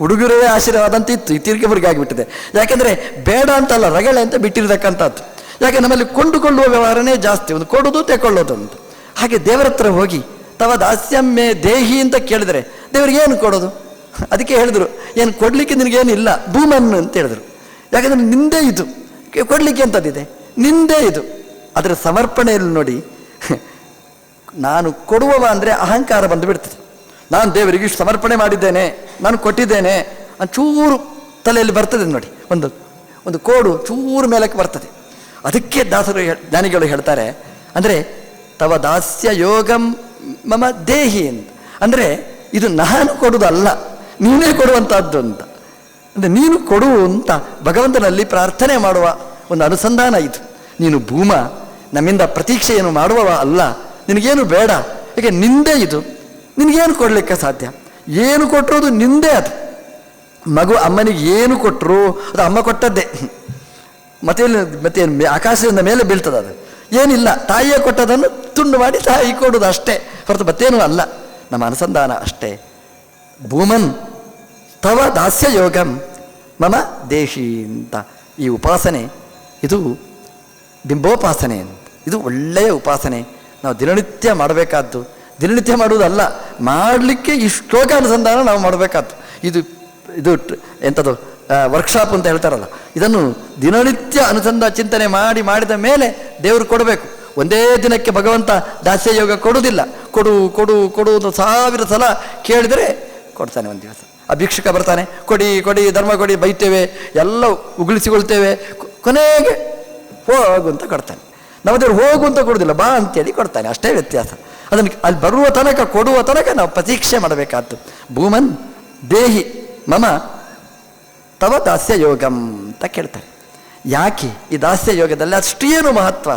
ಉಡುಗೊರೆಯೇ ಆಶೀರ್ವಾದ ಅಂತ ಇತ್ತು, ತಿರುಗಿಬರ್ಗೆ ಆಗಿಬಿಟ್ಟಿದೆ. ಯಾಕೆಂದರೆ ಬೇಡ ಅಂತಲ್ಲ, ರಗಳೆ ಅಂತ ಬಿಟ್ಟಿರತಕ್ಕಂಥದ್ದು. ಯಾಕೆ ನಮ್ಮಲ್ಲಿ ಕೊಂಡುಕೊಳ್ಳುವ ವ್ಯವಹಾರನೇ ಜಾಸ್ತಿ, ಒಂದು ಕೊಡೋದು ತೆಕೊಳ್ಳೋದು ಅಂತ. ಹಾಗೆ ದೇವರ ಹತ್ರ ಹೋಗಿ ತವ ದಾಸ್ಯಮ್ಮೆ ದೇಹಿ ಅಂತ ಕೇಳಿದರೆ ದೇವರಿಗೆ ಏನು ಕೊಡೋದು? ಅದಕ್ಕೆ ಹೇಳಿದ್ರು, ಏನು ಕೊಡಲಿಕ್ಕೆ ನಿನಗೇನಿಲ್ಲ, ಭೂಮನ್ ಅಂತ ಹೇಳಿದ್ರು. ಯಾಕಂದರೆ ನಿಂದೇ ಇದು, ಕೊಡಲಿಕ್ಕೆ ಎಂಥದ್ದಿದೆ, ನಿಂದೇ ಇದು. ಅದರ ಸಮರ್ಪಣೆಯಲ್ಲಿ ನೋಡಿ, ನಾನು ಕೊಡುವವ ಅಂದರೆ ಅಹಂಕಾರ ಬಂದು ಬಿಡ್ತದೆ. ನಾನು ದೇವರಿಗೆ ಇಷ್ಟು ಸಮರ್ಪಣೆ ಮಾಡಿದ್ದೇನೆ, ನಾನು ಕೊಟ್ಟಿದ್ದೇನೆ ಚೂರು ತಲೆಯಲ್ಲಿ ಬರ್ತದೆ ನೋಡಿ, ಒಂದು ಕೋಡು ಚೂರು ಮೇಲಕ್ಕೆ ಬರ್ತದೆ. ಅದಕ್ಕೆ ದಾಸರು ಜ್ಞಾನಿಗಳು ಹೇಳ್ತಾರೆ, ಅಂದರೆ ತವ ದಾಸ್ಯ ಯೋಗಂ ಮಮ ದೇಹಿ ಅಂತ. ಅಂದರೆ ಇದು ನಾನು ಕೊಡುವುದಲ್ಲ, ನೀನೇ ಕೊಡುವಂಥದ್ದು ಅಂತ. ಅಂದರೆ ನೀನು ಕೊಡು ಅಂತ ಭಗವಂತನಲ್ಲಿ ಪ್ರಾರ್ಥನೆ ಮಾಡುವ ಒಂದು ಅನುಸಂಧಾನ ಇದು. ನೀನು ಭೂಮ, ನಮ್ಮಿಂದ ಪ್ರತೀಕ್ಷೆಯನ್ನು ಮಾಡುವವ ಅಲ್ಲ, ನಿನಗೇನು ಬೇಡ, ಯಾಕೆ ನಿಂದೇ ಇದು, ನಿನಗೇನು ಕೊಡಲಿಕ್ಕೆ ಸಾಧ್ಯ? ಏನು ಕೊಟ್ಟರೋದು ನಿಂದೇ. ಅದು ಮಗು ಅಮ್ಮನಿಗೆ ಏನು ಕೊಟ್ಟರು ಅದು ಅಮ್ಮ ಕೊಟ್ಟದ್ದೇ, ಮತ್ತೆ ಆಕಾಶದಿಂದ ಮೇಲೆ ಬೀಳ್ತದೆ. ಅದು ಏನಿಲ್ಲ, ತಾಯಿಯೇ ಕೊಟ್ಟದನ್ನು ತುಂಡು ಮಾಡಿ ತಾಯಿ ಕೊಡೋದು ಅಷ್ಟೇ ಹೊರತು ಮತ್ತೇನೂ ಅಲ್ಲ. ನಮ್ಮ ಅನುಸಂಧಾನ ಅಷ್ಟೇ. ಭೂಮನ್ ತವ ದಾಸ್ಯ ಯೋಗಂ ಮಮ ದೇಶಿ ಅಂತ ಈ ಉಪಾಸನೆ, ಇದು ಬಿಂಬೋಪಾಸನೆ ಅಂತ. ಇದು ಒಳ್ಳೆಯ ಉಪಾಸನೆ, ನಾವು ದಿನನಿತ್ಯ ಮಾಡಬೇಕಾದ್ದು. ದಿನನಿತ್ಯ ಮಾಡುವುದಲ್ಲ, ಮಾಡಲಿಕ್ಕೆ ಈ ಶ್ಲೋಕ ಅನುಸಂಧಾನ ನಾವು ಮಾಡಬೇಕಾದ್ದು. ಇದು ಎಂಥದ್ದು ವರ್ಕ್ಶಾಪ್ ಅಂತ ಹೇಳ್ತಾರಲ್ಲ, ಇದನ್ನು ದಿನನಿತ್ಯ ಚಿಂತನೆ ಮಾಡಿದ ಮೇಲೆ ದೇವರು ಕೊಡಬೇಕು. ಒಂದೇ ದಿನಕ್ಕೆ ಭಗವಂತ ದಾಸ್ಯ ಯೋಗ ಕೊಡುವುದಿಲ್ಲ. ಕೊಡು ಕೊಡು ಕೊಡುವುದು 1000 ಸಲ ಕೇಳಿದರೆ ಕೊಡ್ತಾನೆ. ಒಂದು ದಿವಸ ಆ ಭಿಕ್ಷುಕ ಬರ್ತಾನೆ, ಕೊಡಿ ಕೊಡಿ ಧರ್ಮ ಕೊಡಿ, ಬೈತೇವೆ, ಎಲ್ಲ ಉಗುಳಿಸಿಕೊಳ್ತೇವೆ, ಕೊನೆಗೆ ಹೋಗು ಅಂತ ಕೊಡ್ತಾನೆ. ನಾವು ದೇವರು ಹೋಗು ಅಂತ ಕೊಡೋದಿಲ್ಲ, ಬಾ ಅಂತೇಳಿ ಕೊಡ್ತಾನೆ. ಅಷ್ಟೇ ವ್ಯತ್ಯಾಸ. ಅದನ್ನು ಅಲ್ಲಿ ಬರುವ ತನಕ, ಕೊಡುವ ತನಕ ನಾವು ಪ್ರತೀಕ್ಷೆ ಮಾಡಬೇಕಾದ್ದು. ಭೂಮನ್ ದೇಹಿ ಮಮ ತವ ದಾಸ್ಯ ಯೋಗಂ ಅಂತ ಕೇಳ್ತಾರೆ. ಯಾಕೆ ಈ ದಾಸ್ಯ ಯೋಗದಲ್ಲಿ ಅಷ್ಟೇನು ಮಹತ್ವ?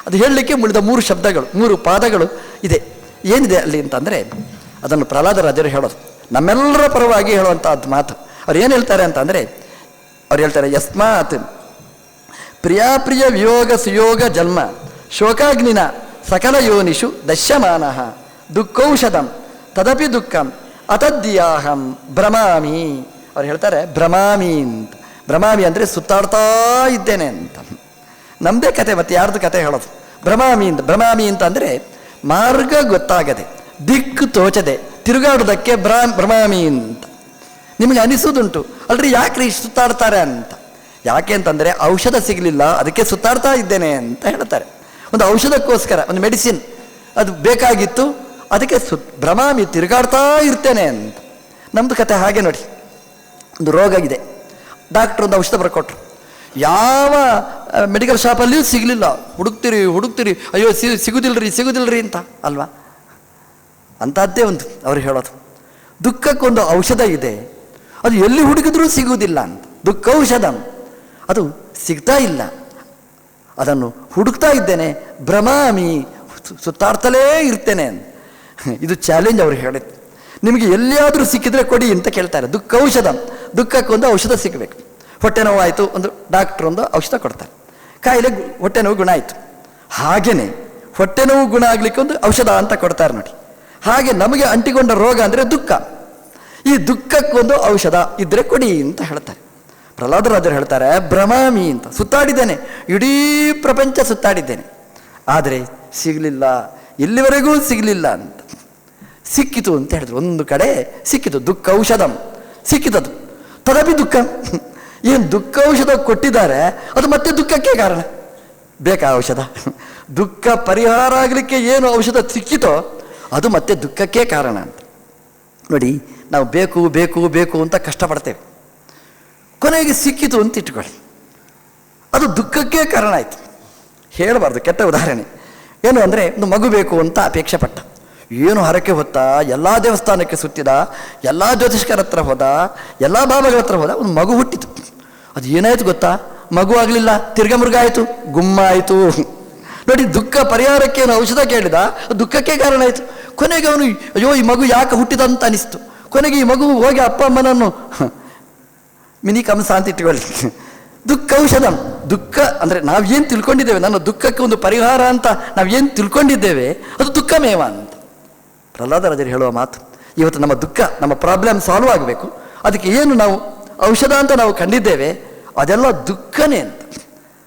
ಅದು ಹೇಳಲಿಕ್ಕೆ ಮುಳಿದ 3 ಶಬ್ದಗಳು, 3 ಪಾದಗಳು ಇದೆ. ಏನಿದೆ ಅಲ್ಲಿ ಅಂತಂದರೆ ಅದನ್ನು ಪ್ರಹ್ಲಾದ ರಾಜರು ಹೇಳೋದು, ನಮ್ಮೆಲ್ಲರ ಪರವಾಗಿ ಹೇಳುವಂಥದ್ದು ಮಾತು. ಅವ್ರು ಏನು ಹೇಳ್ತಾರೆ ಅಂತಂದರೆ, ಅವ್ರು ಹೇಳ್ತಾರೆ, ಯಸ್ಮಾತ್ ಪ್ರಿಯಾಪ್ರಿಯ ವಿಯೋಗ ಸುಯೋಗ ಜನ್ಮ ಶೋಕಾಗ್ನಿನ ಸಕಲ ಯೋನಿಷು ದಶ್ಯಮಾನ ದುಃಖೌಷಧಂ ತದಪಿ ದುಃಖಂ ಅತದ್ಯಾಹಂ ಭ್ರಮಾಮಿ. ಅವ್ರು ಹೇಳ್ತಾರೆ ಭ್ರಮಾಮಿ ಅಂತ. ಭ್ರಮಾಮಿ ಅಂದರೆ ಸುತ್ತಾಡ್ತಾ ಇದ್ದೇನೆ ಅಂತ. ನಮ್ಮದೇ ಕತೆ, ಮತ್ತೆ ಯಾರ್ದು ಕತೆ ಹೇಳೋದು? ಭ್ರಮಾಮಿ ಅಂತ ಅಂದರೆ ಮಾರ್ಗ ಗೊತ್ತಾಗದೆ, ದಿಕ್ಕು ತೋಚದೆ ತಿರುಗಾಡೋದಕ್ಕೆ ಭ್ರಮಾಮಿ ಅಂತ. ನಿಮಗೆ ಅನಿಸೋದುಂಟು, ಅಲ್ರಿ ಯಾಕ್ರಿ ಇಷ್ಟು ಸುತ್ತಾಡ್ತಾರೆ ಅಂತ. ಯಾಕೆ ಅಂತಂದರೆ ಔಷಧ ಸಿಗಲಿಲ್ಲ, ಅದಕ್ಕೆ ಸುತ್ತಾಡ್ತಾ ಇದ್ದೇನೆ ಅಂತ ಹೇಳ್ತಾರೆ. ಒಂದು ಔಷಧಕ್ಕೋಸ್ಕರ, ಒಂದು ಮೆಡಿಸಿನ್ ಅದು ಬೇಕಾಗಿತ್ತು, ಅದಕ್ಕೆ ಭ್ರಮಾಮಿ ತಿರುಗಾಡ್ತಾ ಇರ್ತೇನೆ ಅಂತ. ನಮ್ಮದು ಕತೆ ಹಾಗೆ ನೋಡಿ. ಒಂದು ರೋಗ ಇದೆ, ಡಾಕ್ಟ್ರ್ ಒಂದು ಔಷಧ ಬರ್ಕೊಟ್ರು, ಯಾವ ಮೆಡಿಕಲ್ ಶಾಪಲ್ಲಿಯೂ ಸಿಗಲಿಲ್ಲ. ಹುಡುಕ್ತಿರಿ, ಅಯ್ಯೋ ಸಿಗುದಿಲ್ರಿ ಅಂತ ಅಲ್ವಾ? ಅಂಥದ್ದೇ ಒಂದು ಅವ್ರು ಹೇಳೋದು, ದುಃಖಕ್ಕೊಂದು ಔಷಧ ಇದೆ, ಅದು ಎಲ್ಲಿ ಹುಡುಕಿದ್ರೂ ಸಿಗುವುದಿಲ್ಲ ಅಂತ. ದುಃಖೌಷಧಂ, ಅದು ಸಿಗ್ತಾ ಇಲ್ಲ, ಅದನ್ನು ಹುಡುಕ್ತಾ ಇದ್ದೇನೆ, ಭ್ರಮಾಮಿ ಸುತ್ತಾಡ್ತಲೇ ಇರ್ತೇನೆ ಅಂತ. ಇದು ಚಾಲೆಂಜ್ ಅವ್ರು ಹೇಳಿದ್ದು. ನಿಮಗೆ ಎಲ್ಲಿಯಾದರೂ ಸಿಕ್ಕಿದ್ರೆ ಕೊಡಿ ಅಂತ ಕೇಳ್ತಾರೆ. ದುಃಖೌಷಧಂ, ದುಃಖಕ್ಕೊಂದು ಔಷಧ ಸಿಗಬೇಕು. ಹೊಟ್ಟೆ ನೋವು ಆಯಿತು, ಒಂದು ಡಾಕ್ಟ್ರ್ ಒಂದು ಔಷಧ ಕೊಡ್ತಾರೆ, ಕಾಯಿಲೆ ಹೊಟ್ಟೆ ನೋವು ಗುಣ ಆಯಿತು. ಹಾಗೆಯೇ ಹೊಟ್ಟೆ ನೋವು ಗುಣ ಆಗಲಿಕ್ಕೆ ಒಂದು ಔಷಧ ಅಂತ ಕೊಡ್ತಾರೆ ನೋಡಿ. ಹಾಗೆ ನಮಗೆ ಅಂಟಿಕೊಂಡ ರೋಗ ಅಂದರೆ ದುಃಖ. ಈ ದುಃಖಕ್ಕೊಂದು ಔಷಧ ಇದ್ದರೆ ಕೊಡಿ ಅಂತ ಹೇಳ್ತಾರೆ. ಪ್ರಹ್ಲಾದರಾಜರು ಹೇಳ್ತಾರೆ, ಭ್ರಮಾಮಿ ಅಂತ, ಸುತ್ತಾಡಿದ್ದೇನೆ, ಇಡೀ ಪ್ರಪಂಚ ಸುತ್ತಾಡಿದ್ದೇನೆ, ಆದರೆ ಸಿಗಲಿಲ್ಲ, ಇಲ್ಲಿವರೆಗೂ ಸಿಗಲಿಲ್ಲ ಅಂತ. ಸಿಕ್ಕಿತು ಅಂತ ಹೇಳಿದ್ರು, ಒಂದು ಕಡೆ ಸಿಕ್ಕಿತು, ದುಃಖ ಔಷಧಂ ಸಿಕ್ಕಿತದು. ತದಪಿ ದುಃಖ, ಏನು ದುಃಖ ಔಷಧ ಕೊಟ್ಟಿದ್ದಾರೆ, ಅದು ಮತ್ತೆ ದುಃಖಕ್ಕೆ ಕಾರಣ. ಬೇಕಾ ಔಷಧ? ದುಃಖ ಪರಿಹಾರ ಆಗಲಿಕ್ಕೆ ಏನು ಔಷಧ ಸಿಕ್ಕಿತೋ ಅದು ಮತ್ತೆ ದುಃಖಕ್ಕೆ ಕಾರಣ ಅಂತ. ನೋಡಿ, ನಾವು ಬೇಕು ಬೇಕು ಬೇಕು ಅಂತ ಕಷ್ಟಪಡ್ತೇವೆ, ಕೊನೆಗೆ ಸಿಕ್ಕಿತು ಅಂತ ಇಟ್ಕೊಳ್ಳಿ, ಅದು ದುಃಖಕ್ಕೆ ಕಾರಣ ಆಯಿತು. ಹೇಳಬಾರ್ದು, ಕೆಟ್ಟ ಉದಾಹರಣೆ. ಏನು ಅಂದರೆ, ಒಂದು ಮಗು ಬೇಕು ಅಂತ ಅಪೇಕ್ಷೆ ಪಟ್ಟ, ಏನು ಹರಕೆ ಹೊತ್ತ, ಎಲ್ಲ ದೇವಸ್ಥಾನಕ್ಕೆ ಸುತ್ತಿದ, ಎಲ್ಲ ಜ್ಯೋತಿಷ್ಕರ ಹತ್ರ ಹೋದ, ಎಲ್ಲ ಬಾಬಾಗಳ ಹತ್ರ ಹೋದ, ಒಂದು ಮಗು ಹುಟ್ಟಿತು. ಅದು ಏನಾಯ್ತು ಗೊತ್ತಾ? ಮಗು ಆಗಲಿಲ್ಲ, ತಿರ್ಗಮೃಗ ಆಯಿತು, ಗುಮ್ಮ ಆಯಿತು. ನೋಡಿ, ದುಃಖ ಪರಿಹಾರಕ್ಕೆ ಏನು ಔಷಧ ಕೇಳಿದ, ದುಃಖಕ್ಕೆ ಕಾರಣ ಆಯಿತು. ಕೊನೆಗೆ ಅವನು, ಅಯ್ಯೋ ಈ ಮಗು ಯಾಕೆ ಹುಟ್ಟಿದಂತ ಅನಿಸ್ತು. ಕೊನೆಗೆ ಈ ಮಗು ಹೋಗಿ ಅಪ್ಪ ಅಮ್ಮನನ್ನು ಮಿನಿ ಕಂಸ ಅಂತ ಇಟ್ಕೊಳ್ಳಿ. ದುಃಖ ಔಷಧಂ, ದುಃಖ ಅಂದರೆ ನಾವೇನು ತಿಳ್ಕೊಂಡಿದ್ದೇವೆ, ನನ್ನ ದುಃಖಕ್ಕೆ ಒಂದು ಪರಿಹಾರ ಅಂತ ನಾವೇನು ತಿಳ್ಕೊಂಡಿದ್ದೇವೆ, ಅದು ದುಃಖಮೇವ ಅಂತ ಪ್ರಹ್ಲಾದರಾಜರು ಹೇಳುವ ಮಾತು. ಇವತ್ತು ನಮ್ಮ ದುಃಖ, ನಮ್ಮ ಪ್ರಾಬ್ಲಮ್ ಸಾಲ್ವ್ ಆಗಬೇಕು, ಅದಕ್ಕೆ ಏನು ನಾವು ಔಷಧ ಅಂತ ನಾವು ಕಂಡಿದ್ದೇವೆ, ಅದೆಲ್ಲ ದುಃಖನೇ ಅಂತ.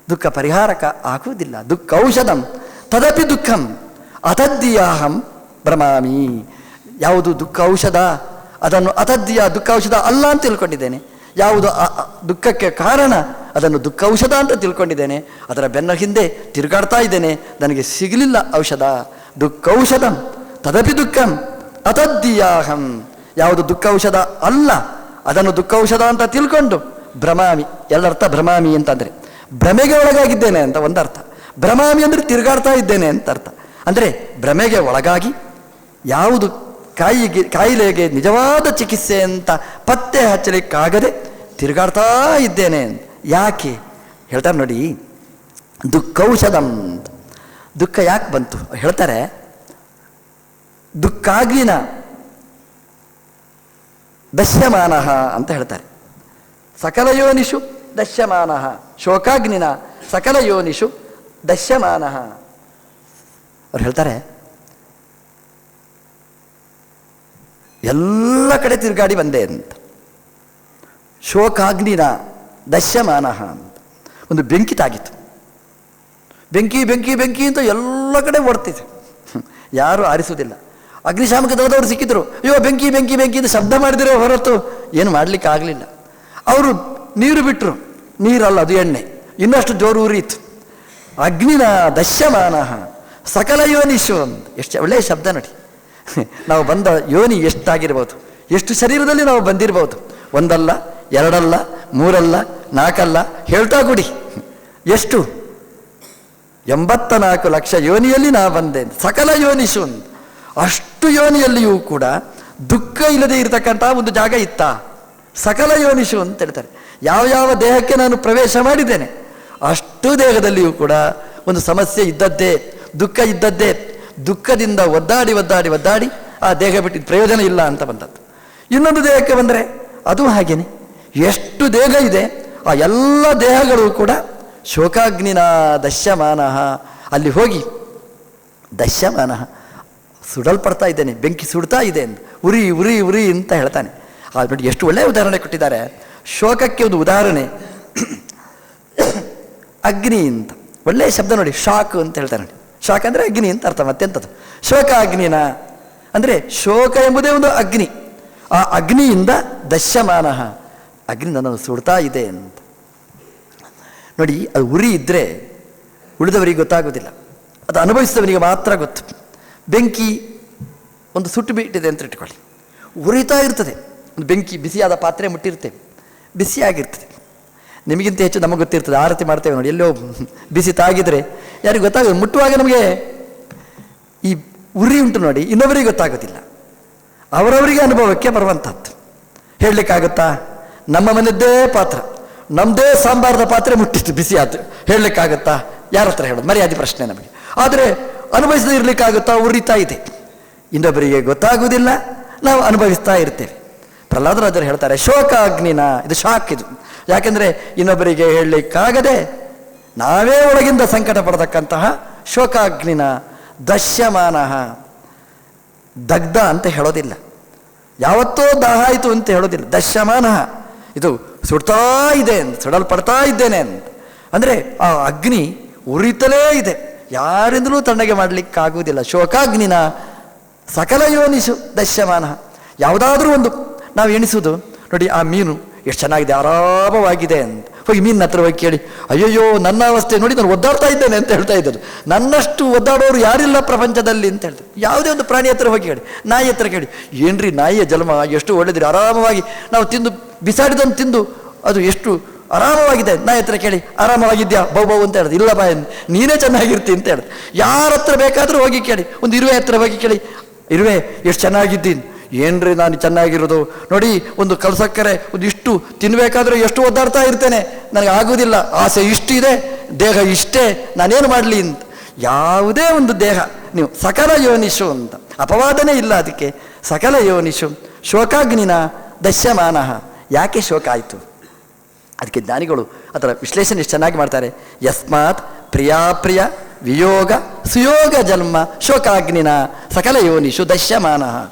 ದುಃಖ ಪರಿಹಾರಕ ಆಗುವುದಿಲ್ಲ. ದುಃಖ ಔಷಧಂ ತದಪಿ ದುಃಖಂ ಅತದ್ಯಾಹಂ ಭ್ರಮಾಮಿ. ಯಾವುದು ದುಃಖ ಔಷಧ, ಅದನ್ನು ಅತದ್ಯ ದುಃಖ ಔಷಧ ಅಲ್ಲ ಅಂತ ತಿಳ್ಕೊಂಡಿದ್ದೇನೆ. ಯಾವುದು ದುಃಖಕ್ಕೆ ಕಾರಣ, ಅದನ್ನು ದುಃಖ ಔಷಧ ಅಂತ ತಿಳ್ಕೊಂಡಿದ್ದೇನೆ. ಅದರ ಬೆನ್ನ ಹಿಂದೆ ತಿರುಗಾಡ್ತಾ ಇದ್ದೇನೆ, ನನಗೆ ಸಿಗಲಿಲ್ಲ ಔಷಧ. ದುಃಖ ಔಷಧಂ ತದಪಿ ದುಃಖಂ ಅತದ್ಯಾಹಂ. ಯಾವುದು ದುಃಖ ಔಷಧ ಅಲ್ಲ, ಅದನ್ನು ದುಃಖ ಔಷಧ ಅಂತ ತಿಳ್ಕೊಂಡು ಭ್ರಮಾಮಿ. ಎಲ್ಲರ್ಥ ಭ್ರಮಾಮಿ ಅಂತಂದರೆ ಭ್ರಮೆಗೆ ಒಳಗಾಗಿದ್ದೇನೆ ಅಂತ ಒಂದರ್ಥ. ಭ್ರಮಾಮಿ ಅಂದರೆ ತಿರುಗಾಡ್ತಾ ಇದ್ದೇನೆ ಅಂತ ಅರ್ಥ. ಅಂದರೆ ಭ್ರಮೆಗೆ ಒಳಗಾಗಿ ಯಾವುದು ಕಾಯಿಲೆಗೆ ನಿಜವಾದ ಚಿಕಿತ್ಸೆ ಅಂತ ಪತ್ತೆ ಹಚ್ಚಲಿಕ್ಕಾಗದೆ ತಿರುಗಾಡ್ತಾ ಇದ್ದೇನೆ. ಯಾಕೆ ಹೇಳ್ತಾರೆ ನೋಡಿ, ದುಃಖೌಷಧಂ. ದುಃಖ ಯಾಕೆ ಬಂತು ಹೇಳ್ತಾರೆ, ದುಃಖಾಗ್ನಿನ ದಶ್ಯಮಾನ ಅಂತ ಹೇಳ್ತಾರೆ. ಸಕಲ ಯೋನಿಷು ದಶ್ಯಮಾನ, ಶೋಕಾಗ್ನಿನ ಸಕಲ ಯೋನಿಷು ದಶ್ಯಮಾನ. ಅವ್ರು ಹೇಳ್ತಾರೆ, ಎಲ್ಲ ಕಡೆ ತಿರುಗಾಡಿ ಬಂದೆ ಅಂತ. ಶೋಕಾಗ್ನಿನ ದಶ್ಯಮಾನ ಅಂತ. ಒಂದು ಬೆಂಕಿ ತಾಗಿತ್ತು, ಬೆಂಕಿ ಬೆಂಕಿ ಬೆಂಕಿ ಅಂತ ಎಲ್ಲ ಕಡೆ ಓಡ್ತಿದೆ, ಯಾರೂ ಆರಿಸುವುದಿಲ್ಲ. ಅಗ್ನಿಶಾಮಕ ದಳದವರು ಸಿಕ್ಕಿದ್ರು, ಅಯ್ಯೋ ಬೆಂಕಿ ಬೆಂಕಿ ಬೆಂಕಿ ಅಂತ ಶಬ್ದ ಮಾಡಿದರೆ ಹೊರತು ಏನು ಮಾಡಲಿಕ್ಕೆ ಆಗಲಿಲ್ಲ. ಅವರು ನೀರು ಬಿಟ್ಟರು, ನೀರಲ್ಲ ಅದು ಎಣ್ಣೆ, ಇನ್ನಷ್ಟು ಜೋರು ಉರಿಯಿತು. ಅಗ್ನಿನ ದಶ್ಯಮಾನ ಸಕಲ ಯೋನಿಷು ಅಂತ. ಎಷ್ಟು ಒಳ್ಳೆಯ ಶಬ್ದ ನೋಡಿ. ನಾವು ಬಂದ ಯೋನಿ ಎಷ್ಟಾಗಿರ್ಬೋದು, ಎಷ್ಟು ಶರೀರದಲ್ಲಿ ನಾವು ಬಂದಿರ್ಬೋದು, ಒಂದಲ್ಲ ಎರಡಲ್ಲ ಮೂರಲ್ಲ ನಾಲ್ಕಲ್ಲ, ಹೇಳ್ತಾ ಕೊಡಿ ಎಷ್ಟು, 84 ಲಕ್ಷ ಯೋನಿಯಲ್ಲಿ ನಾ ಬಂದೆ. ಸಕಲ ಯೋನಿಷು ಅಂತ. ಅಷ್ಟು ಯೋನಿಯಲ್ಲಿಯೂ ಕೂಡ ದುಃಖ ಇಲ್ಲದೆ ಇರತಕ್ಕಂಥ ಒಂದು ಜಾಗ ಇತ್ತ. ಸಕಲ ಯೋನಿಷು ಅಂತ ಹೇಳ್ತಾರೆ. ಯಾವ ಯಾವ ದೇಹಕ್ಕೆ ನಾನು ಪ್ರವೇಶ ಮಾಡಿದ್ದೇನೆ ಅಷ್ಟು ದೇಹದಲ್ಲಿಯೂ ಕೂಡ ಒಂದು ಸಮಸ್ಯೆ ಇದ್ದದ್ದೇ, ದುಃಖ ಇದ್ದದ್ದೇ. ದುಃಖದಿಂದ ಒದ್ದಾಡಿ ಒದ್ದಾಡಿ ಒದ್ದಾಡಿ ಆ ದೇಹ ಬಿಟ್ಟಿದ್ದ ಪ್ರಯೋಜನ ಇಲ್ಲ ಅಂತ ಬಂದದ್ದು. ಇನ್ನೊಂದು ದೇಹಕ್ಕೆ ಬಂದರೆ ಅದು ಹಾಗೇನೆ, ಎಷ್ಟು ದೇಹ ಇದೆ ಆ ಎಲ್ಲ ದೇಹಗಳು ಕೂಡ ಶೋಕಾಗ್ನಿನ ದಶ್ಯಮಾನ, ಅಲ್ಲಿ ಹೋಗಿ ದಶ್ಯಮಾನ ಸುಡಲ್ಪಡ್ತಾ ಇದ್ದೇನೆ, ಬೆಂಕಿ ಸುಡ್ತಾ ಇದೆ ಅಂತ, ಉರಿ ಉರಿ ಉರಿ ಅಂತ ಹೇಳ್ತಾನೆ. ನೋಡಿ ಎಷ್ಟು ಒಳ್ಳೆಯ ಉದಾಹರಣೆ ಕೊಟ್ಟಿದ್ದಾರೆ. ಶೋಕಕ್ಕೆ ಒಂದು ಉದಾಹರಣೆ ಅಗ್ನಿ ಅಂತ, ಒಳ್ಳೆಯ ಶಬ್ದ ನೋಡಿ, ಶಾಕ್ ಅಂತ ಹೇಳ್ತಾರೆ ನೋಡಿ. ಶಾಕ್ ಅಂದರೆ ಅಗ್ನಿ ಅಂತ ಅರ್ಥ, ಮತ್ತೆಂಥದ್ದು ಶೋಕ ಅಗ್ನಿನ ಅಂದರೆ ಶೋಕ ಎಂಬುದೇ ಒಂದು ಅಗ್ನಿ. ಆ ಅಗ್ನಿಯಿಂದ ದಶ್ಯಮಾನ, ಅಗ್ನಿ ನನ್ನನ್ನು ಸುಡ್ತಾ ಇದೆ ಅಂತ. ನೋಡಿ, ಅದು ಉರಿ ಇದ್ದರೆ ಉಳಿದವರಿಗೆ ಗೊತ್ತಾಗೋದಿಲ್ಲ, ಅದು ಅನುಭವಿಸಿದವನಿಗೆ ಮಾತ್ರ ಗೊತ್ತು. ಬೆಂಕಿ ಒಂದು ಸುಟ್ಟು ಬಿಟ್ಟಿದೆ ಅಂತ ಇಟ್ಕೊಳ್ಳಿ, ಉರಿತಾ ಇರ್ತದೆ. ಒಂದು ಬೆಂಕಿ ಬಿಸಿಯಾದ ಪಾತ್ರೆ ಮುಟ್ಟಿರ್ತೇವೆ, ಬಿಸಿಯಾಗಿರ್ತದೆ. ನಿಮಗಿಂತ ಹೆಚ್ಚು ನಮಗೆ ಗೊತ್ತಿರ್ತದೆ. ಆರತಿ ಮಾಡ್ತೇವೆ ನೋಡಿ, ಎಲ್ಲೋ ಬಿಸಿ ತಾಗಿದರೆ ಯಾರಿಗೆ ಗೊತ್ತಾಗೋದು, ಮುಟ್ಟುವಾಗ ನಮಗೆ ಈ ಉರಿ ಉಂಟು ನೋಡಿ, ಇನ್ನೊಬ್ಬರಿಗೆ ಗೊತ್ತಾಗೋದಿಲ್ಲ, ಅವರವರಿಗೆ ಅನುಭವಕ್ಕೆ ಬರುವಂಥದ್ದು. ಹೇಳಲಿಕ್ಕಾಗುತ್ತಾ? ನಮ್ಮ ಮನೆಯದ್ದೇ ಪಾತ್ರ, ನಮ್ಮದೇ ಸಾಂಬಾರದ ಪಾತ್ರೆ ಮುಟ್ಟಿತ್ತು, ಬಿಸಿ ಆಯ್ತು, ಹೇಳಲಿಕ್ಕಾಗುತ್ತಾ? ಯಾರ ಹತ್ರ ಹೇಳೋದು? ಮರ್ಯಾದೆ ಪ್ರಶ್ನೆ ನಮಗೆ. ಆದರೆ ಅನುಭವಿಸದೇ ಇರಲಿಕ್ಕಾಗುತ್ತಾ? ಉರಿತಾ ಇದೆ, ಇನ್ನೊಬ್ಬರಿಗೆ ಗೊತ್ತಾಗುವುದಿಲ್ಲ, ನಾವು ಅನುಭವಿಸ್ತಾ ಇರ್ತೇವೆ. ಪ್ರಹ್ಲಾದರಾಜರು ಹೇಳ್ತಾರೆ, ಶೋಕ ಅಗ್ನಿನ, ಇದು ಶಾಕ್ ಇದು. ಯಾಕೆಂದರೆ ಇನ್ನೊಬ್ಬರಿಗೆ ಹೇಳಲಿಕ್ಕಾಗದೆ ನಾವೇ ಒಳಗಿಂದ ಸಂಕಟ ಪಡತಕ್ಕಂತಹ ಶೋಕಾಗ್ನಿನ ದಶ್ಯಮಾನ, ದಗ್ಧ ಅಂತ ಹೇಳೋದಿಲ್ಲ, ಯಾವತ್ತೋ ದಾಹ ಆಯಿತು ಅಂತ ಹೇಳೋದಿಲ್ಲ. ದಶ್ಯಮಾನ, ಇದು ಸುಡ್ತಾ ಇದೆ ಅಂತ, ಸುಡಲ್ಪಡ್ತಾ ಇದ್ದೇನೆ ಅಂತ. ಅಂದರೆ ಆ ಅಗ್ನಿ ಉರಿತಲೇ ಇದೆ, ಯಾರಿಂದಲೂ ತಣ್ಣಗೆ ಮಾಡಲಿಕ್ಕಾಗುವುದಿಲ್ಲ. ಶೋಕಾಗ್ನಿನ ಸಕಲ ಯೋನಿಸು ದಶ್ಯಮಾನ. ಯಾವುದಾದ್ರೂ ಒಂದು ನಾವು ಎಣಿಸೋದು ನೋಡಿ, ಆ ಮೀನು ಎಷ್ಟು ಚೆನ್ನಾಗಿದೆ, ಆರಾಮವಾಗಿದೆ ಅಂತ ಹೋಗಿ ಮೀನಿನ ಹತ್ರ ಹೋಗಿ ಕೇಳಿ, ಅಯ್ಯಯ್ಯೋ ನನ್ನ ಅವಸ್ಥೆ ನೋಡಿ, ನಾನು ಒದ್ದಾಡ್ತಾ ಇದ್ದೇನೆ ಅಂತ ಹೇಳ್ತಾ ಇದ್ದರು. ನನ್ನಷ್ಟು ಒದ್ದಾಡೋರು ಯಾರಿಲ್ಲ ಪ್ರಪಂಚದಲ್ಲಿ ಅಂತ ಹೇಳ್ತಾರೆ. ಯಾವುದೇ ಒಂದು ಪ್ರಾಣಿ ಹತ್ರ ಹೋಗಿ ಕೇಳಿ, ನಾಯಿ ಹತ್ರ ಕೇಳಿ, ಏನ್ರಿ ನಾಯಿಯ ಜನ್ಮ ಎಷ್ಟು ಒಳ್ಳೆದಿರಿ, ಆರಾಮವಾಗಿ ನಾವು ತಿಂದು ಬಿಸಾಡಿದನ್ನು ತಿಂದು ಅದು ಎಷ್ಟು ಆರಾಮವಾಗಿದೆ. ನಾಯಿ ಹತ್ರ ಕೇಳಿ, ಆರಾಮವಾಗಿದ್ಯಾ ಬೌ ಬೌ ಅಂತ ಹೇಳಿದೆ, ಇಲ್ಲ ಬಾಯ್ ನೀನೇ ಚೆನ್ನಾಗಿರ್ತಿ ಅಂತ ಹೇಳಿದೆ. ಯಾರ ಹತ್ರ ಬೇಕಾದರೂ ಹೋಗಿ ಕೇಳಿ, ಒಂದು ಇರುವೆ ಹತ್ರ ಹೋಗಿ ಕೇಳಿ, ಇರುವೆ ಎಷ್ಟು ಚೆನ್ನಾಗಿದ್ದೀನಿ, ಏನ್ರಿ ನಾನು ಚೆನ್ನಾಗಿರೋದು ನೋಡಿ, ಒಂದು ಕಲ್ಸಕ್ಕರೆ ಒಂದು ಇಷ್ಟು ತಿನ್ನಬೇಕಾದ್ರೆ ಎಷ್ಟು ಒದ್ದಾಡ್ತಾ ಇರ್ತೇನೆ, ನನಗೆ ಆಗೋದಿಲ್ಲ, ಆಸೆ ಇಷ್ಟಿದೆ, ದೇಹ ಇಷ್ಟೇ, ನಾನೇನು ಮಾಡಲಿ ಅಂತ. ಯಾವುದೇ ಒಂದು ದೇಹ ನೀವು ಸಕಲ ಯೋನಿಷು ಅಂತ, ಅಪವಾದನೇ ಇಲ್ಲ ಅದಕ್ಕೆ. ಸಕಲ ಯೋನಿಷು ಶೋಕಾಗ್ನಿನ ದಶ್ಯಮಾನ. ಯಾಕೆ ಶೋಕ ಆಯಿತು? ಅದಕ್ಕೆ ಜ್ಞಾನಿಗಳು ಅದರ ವಿಶ್ಲೇಷಣೆ ಎಷ್ಟು ಚೆನ್ನಾಗಿ ಮಾಡ್ತಾರೆ. ಯಸ್ಮಾತ್ ಪ್ರಿಯಾಪ್ರಿಯ ವಿಯೋಗ ಸುಯೋಗ ಜನ್ಮ ಶೋಕಾಗ್ನಿನ ಸಕಲ ಯೋನಿಷು ದಶ್ಯಮಾನ.